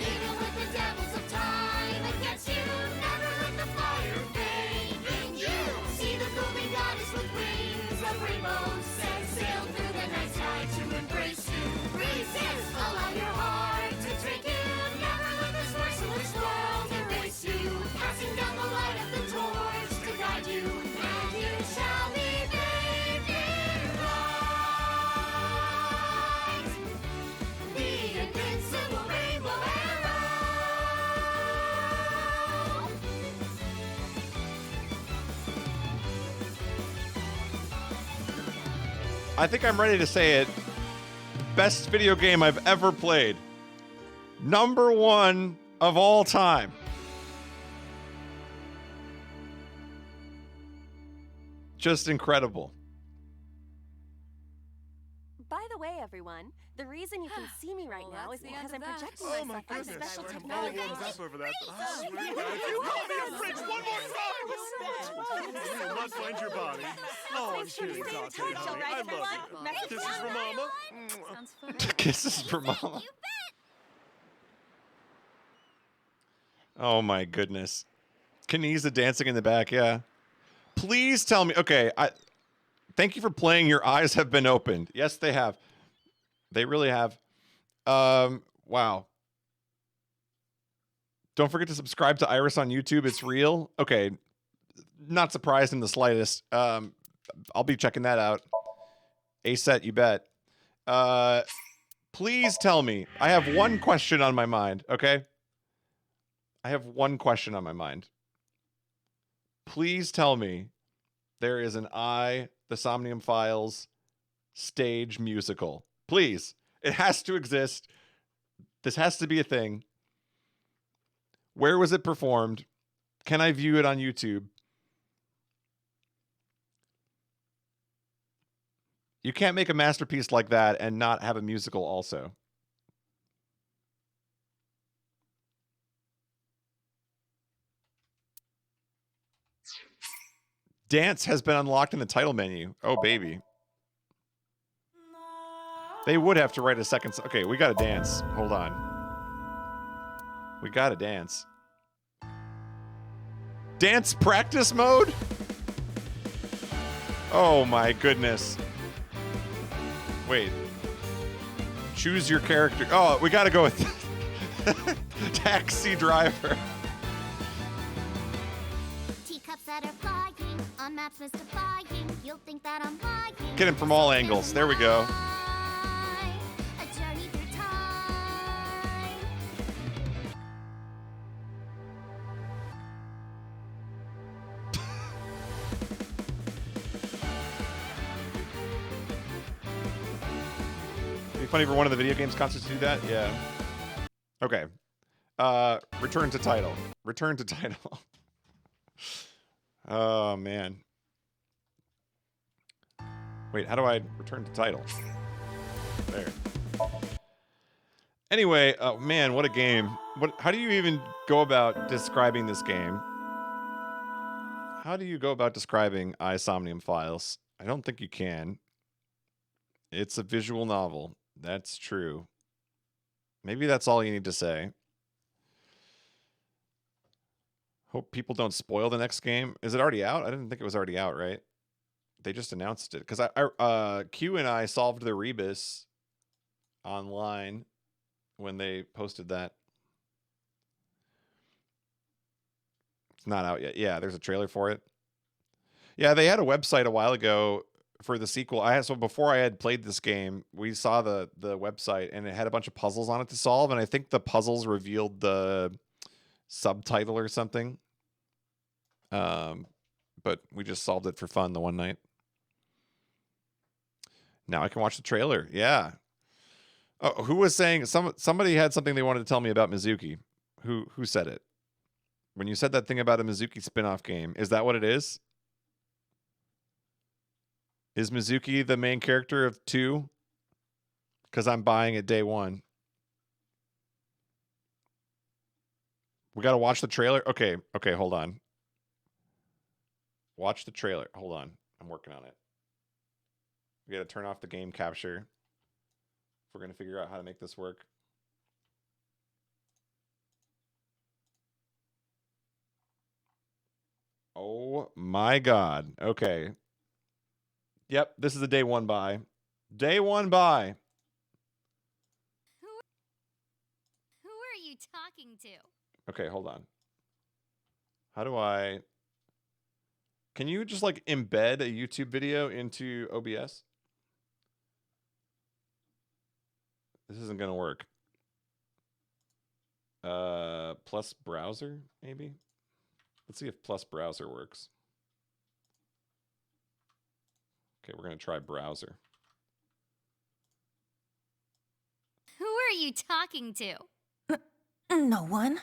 Even with the devils of time against you, never let the fire fade in you. See the golden goddess with wings of rainbows, set sail through the night sky to embrace you. Resist, allow your heart to take you. Never let this merciless world erase you. Passing down the light of the torch to guide you, and you shall be bathed in light. The invincible rainbow arrow. I think I'm ready to say it. Best video game I've ever played. Number 1 of all time. Just incredible. By the way, everyone, the reason you can see me right now is because I'm projecting Oh my myself through goodness. special I'm technology. all warmed up over that. I swear to You God, if you call me a fridge one more time, You you will not find your body. Oh, I'm kidding, Dante, honey. I love you. Kisses for Mama. Kisses for Mama. Oh my goodness. Kaniza dancing in the back, yeah. Please tell me. Okay, thank you for playing. Your eyes have been opened. Yes, they have. They really have. Wow. Don't forget to subscribe to Iris on YouTube. It's real. Okay. Not surprised in the slightest. I'll be checking that out. ASET, you bet. Please tell me. I have one question on my mind, okay? I have one question on my mind. Please tell me there is an the Somnium Files stage musical. Please. It has to exist. This has to be a thing. Where was it performed? Can I view it on YouTube? You can't make a masterpiece like that and not have a musical also. Dance has been unlocked in the title menu. Oh, baby. They would have to write a second. Okay, we got to dance. Hold on. We got to dance. Dance practice mode? Oh, my goodness. Wait. Choose your character. Oh, we got to go with Taxi Driver. Teacups that are flying on maps mystifying. You'll think that I'm lying. Get him from all angles. There we go. A journey through time. It'd be funny for one of the video games concerts to do that. Yeah. Okay. Return to title. Return to title. Oh, man. Wait, how do I return to title? There. Anyway, oh man, what a game. How do you even go about describing this game? How do you go about describing Somnium Files? I don't think you can. It's a visual novel. That's true. Maybe that's all you need to say. Hope people don't spoil the next game. Is it already out? I didn't think it was already out, right? They just announced it. Because Q and I solved the rebus online when they posted that. It's not out yet. Yeah, there's a trailer for it. Yeah, they had a website a while ago for the sequel. So before I had played this game, we saw the website and it had a bunch of puzzles on it to solve, and I think the puzzles revealed the subtitle or something. But we just solved it for fun the one night. Now I can watch the trailer. Yeah. Oh, who was saying somebody had something they wanted to tell me about Mizuki? Who said it? When you said that thing about a Mizuki spin-off game, is that what it is? Is Mizuki the main character of 2? Because I'm buying it day 1. We got to watch the trailer. Okay, hold on. Watch the trailer. Hold on. I'm working on it. We got to turn off the game capture. If we're going to figure out how to make this work. Oh my God. Okay. Yep, this is a day 1 buy. Day 1 buy. Who are you talking to? Okay, hold on. How do I... Can you just like embed a YouTube video into OBS? This isn't going to work. Plus browser, maybe? Let's see if plus browser works. Okay, we're going to try browser. Who are you talking to? No one.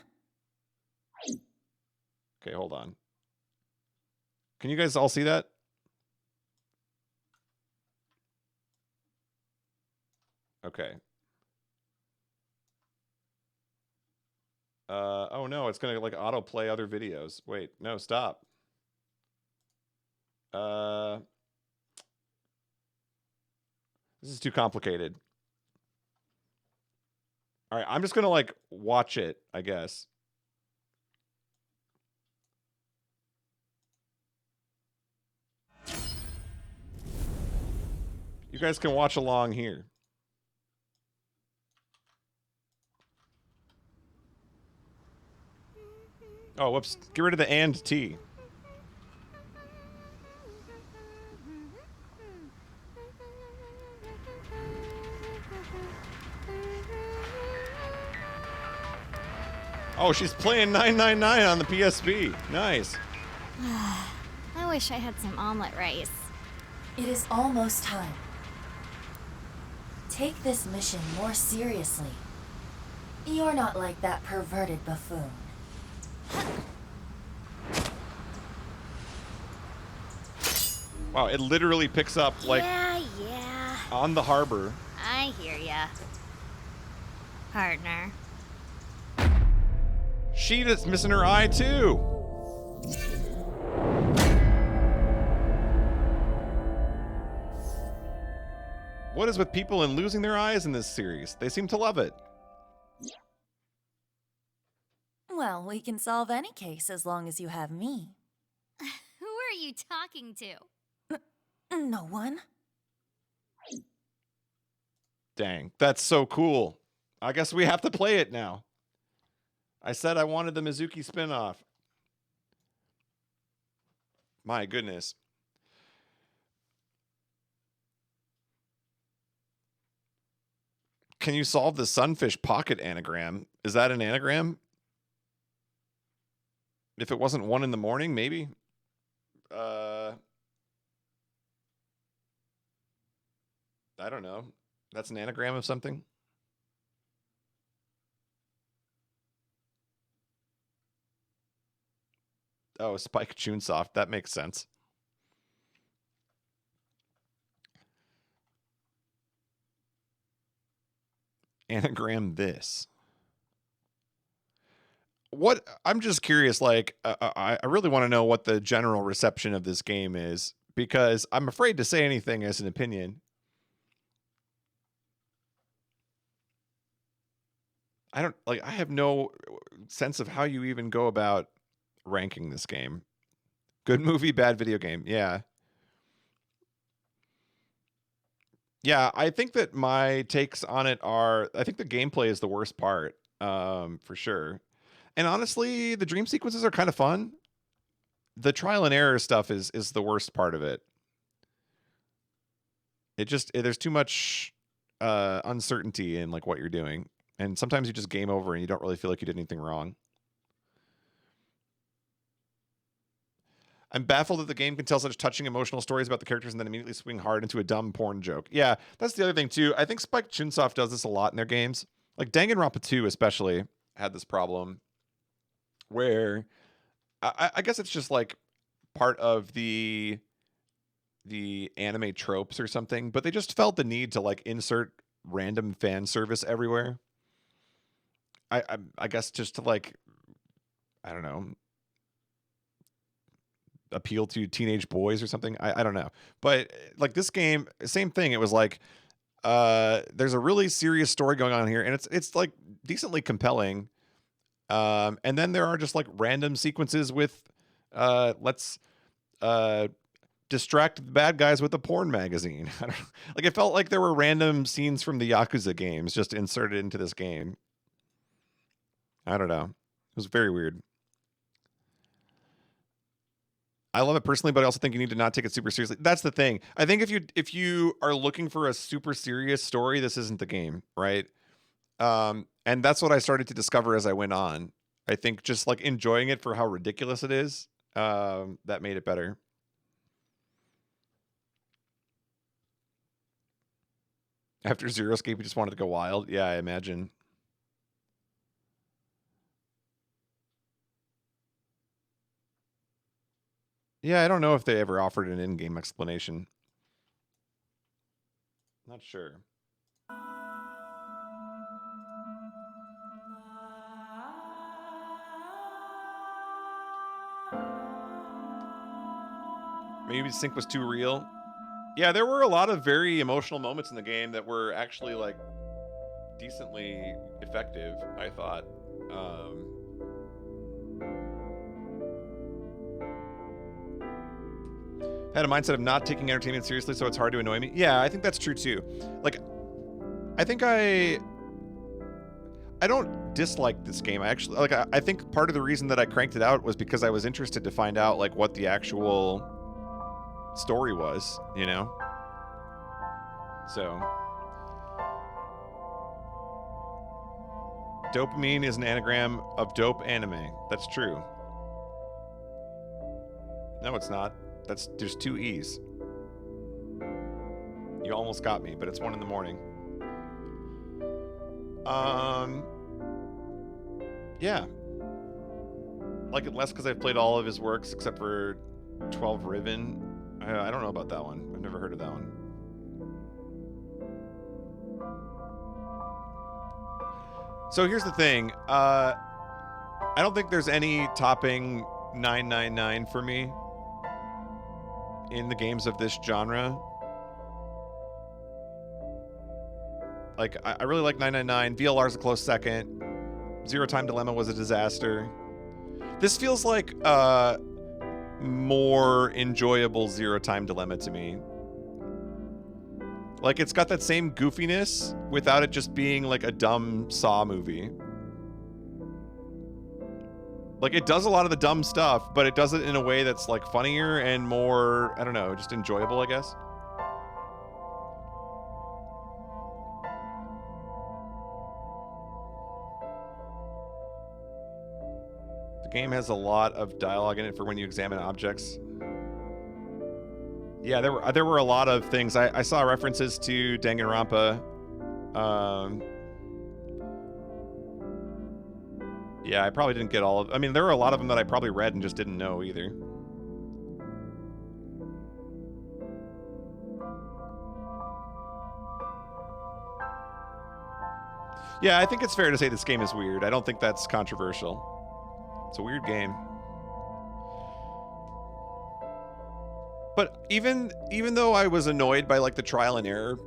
Okay, hold on. Can you guys all see that? Okay. Oh no, it's gonna like autoplay other videos. Wait, no, stop. This is too complicated. All right, I'm just gonna like watch it, I guess. You guys can watch along here. Oh, whoops. Get rid of the and T. Oh, she's playing 999 on the PSP. Nice. I wish I had some omelet rice. It is almost time. Take this mission more seriously. You're not like that perverted buffoon. Wow, it literally picks up like Yeah. on the harbor. I hear ya. Partner. Sheeta's missing her eye too. What is with people and losing their eyes in this series? They seem to love it. Well, we can solve any case as long as you have me. Who are you talking to? No one. Dang, that's so cool. I guess we have to play it now. I said I wanted the Mizuki spinoff. My goodness. Can you solve the sunfish pocket anagram? Is that an anagram? If it wasn't 1 in the morning, maybe? I don't know. That's an anagram of something? Oh, Spike Chunsoft. That makes sense. Anagram this. What? I'm just curious, like, I really want to know what the general reception of this game is, because I'm afraid to say anything as an opinion. I have no sense of how you even go about ranking this game. Good movie, bad video game. Yeah. Yeah, I think that my takes on it are, I think the gameplay is the worst part, for sure. And honestly, the dream sequences are kind of fun. The trial and error stuff is the worst part of it. There's too much uncertainty in like what you're doing. And sometimes you just game over and you don't really feel like you did anything wrong. I'm baffled that the game can tell such touching emotional stories about the characters and then immediately swing hard into a dumb porn joke. Yeah, that's the other thing too. I think Spike Chunsoft does this a lot in their games. Like Danganronpa 2 especially had this problem where I guess it's just like part of the anime tropes or something, but they just felt the need to like insert random fan service everywhere. I guess just to like, I don't know, appeal to teenage boys or something. I don't know. But like this game, same thing. It was like there's a really serious story going on here, and it's like decently compelling. And then there are just like random sequences with let's distract the bad guys with a porn magazine. I don't, like it felt like there were random scenes from the Yakuza games just inserted into this game. I don't know. It was very weird. I love it personally, but I also think you need to not take it super seriously. That's the thing. I think if you are looking for a super serious story, this isn't the game, right? And that's what I started to discover as I went on. I think just like enjoying it for how ridiculous it is, that made it better. After Zero Escape, you just wanted to go wild. Yeah, I imagine. Yeah, I don't know if they ever offered an in-game explanation. Not sure. Maybe sync was too real. Yeah, there were a lot of very emotional moments in the game that were actually like decently effective, I thought. Had a mindset of not taking entertainment seriously, so it's hard to annoy me. Yeah, I think that's true too. Like, I think I don't dislike this game. I actually like. I think part of the reason that I cranked it out was because I was interested to find out like what the actual story was, you know. So, dopamine is an anagram of dope anime. That's true. No, it's not. There's 2 E's. You almost got me, but it's 1 in the morning. Yeah. Like it less because I've played all of his works except for 12 Riven. I don't know about that one. I've never heard of that one. So here's the thing. I don't think there's any topping 999 for me in the games of this genre. Like, I really like 999. VLR's a close second. Zero Time Dilemma was a disaster. This feels like more enjoyable Zero Time Dilemma to me. Like, it's got that same goofiness without it just being like a dumb Saw movie. Like, it does a lot of the dumb stuff, but it does it in a way that's like funnier and more, I don't know, just enjoyable, I guess. The game has a lot of dialogue in it for when you examine objects. Yeah, there were a lot of things. I saw references to Danganronpa. Yeah, I probably didn't get all of... I mean, there were a lot of them that I probably read and just didn't know either. Yeah, I think it's fair to say this game is weird. I don't think that's controversial. It's a weird game. But even though I was annoyed by like the trial and error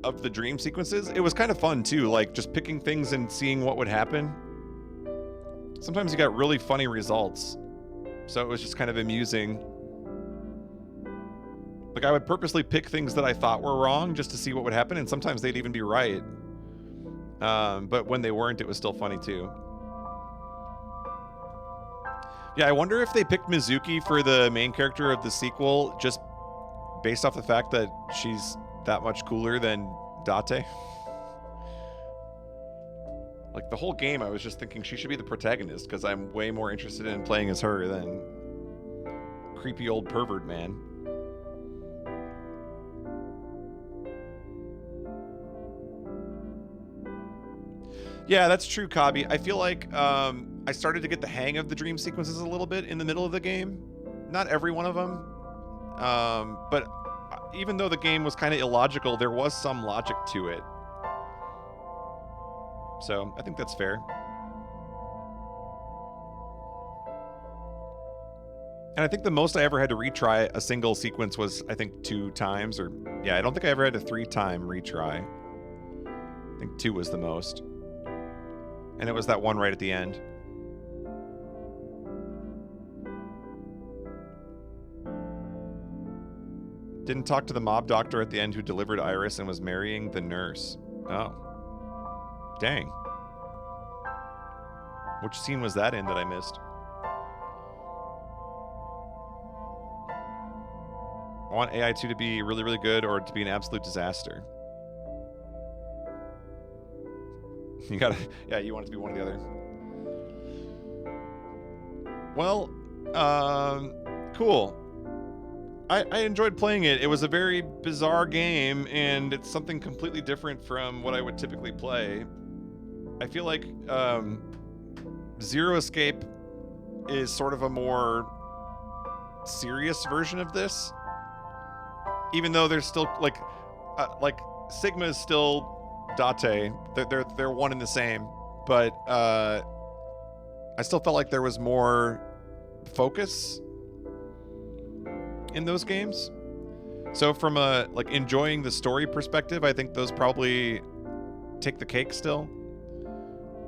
of the dream sequences, it was kind of fun too, like just picking things and seeing what would happen. Sometimes you got really funny results. So it was just kind of amusing. Like I would purposely pick things that I thought were wrong just to see what would happen, and sometimes they'd even be right. But when they weren't, it was still funny too. Yeah, I wonder if they picked Mizuki for the main character of the sequel just based off the fact that she's that much cooler than Date. Like, the whole game, I was just thinking she should be the protagonist because I'm way more interested in playing as her than creepy old pervert man. Yeah, that's true, Kabi. I feel like I started to get the hang of the dream sequences a little bit in the middle of the game. Not every one of them. But even though the game was kind of illogical, there was some logic to it. So I think that's fair. And I think the most I ever had to retry a single sequence was, I think, 2 times. Or, yeah, I don't think I ever had a 3-time retry. I think 2 was the most. And it was that one right at the end. Didn't talk to the mob doctor at the end who delivered Iris and was marrying the nurse. Oh. Dang. Which scene was that in that I missed? I want AI2 to be really, really good or to be an absolute disaster. You gotta... Yeah, you want it to be one or the other. Well, cool. I enjoyed playing it. It was a very bizarre game, and it's something completely different from what I would typically play. I feel like Zero Escape is sort of a more serious version of this. Even though there's still, like Sigma is still Date. They're one and the same. But I still felt like there was more focus in those games. So from a enjoying the story perspective, I think those probably take the cake still.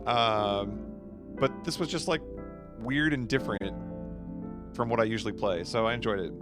But this was just weird and different from what I usually play, so I enjoyed it.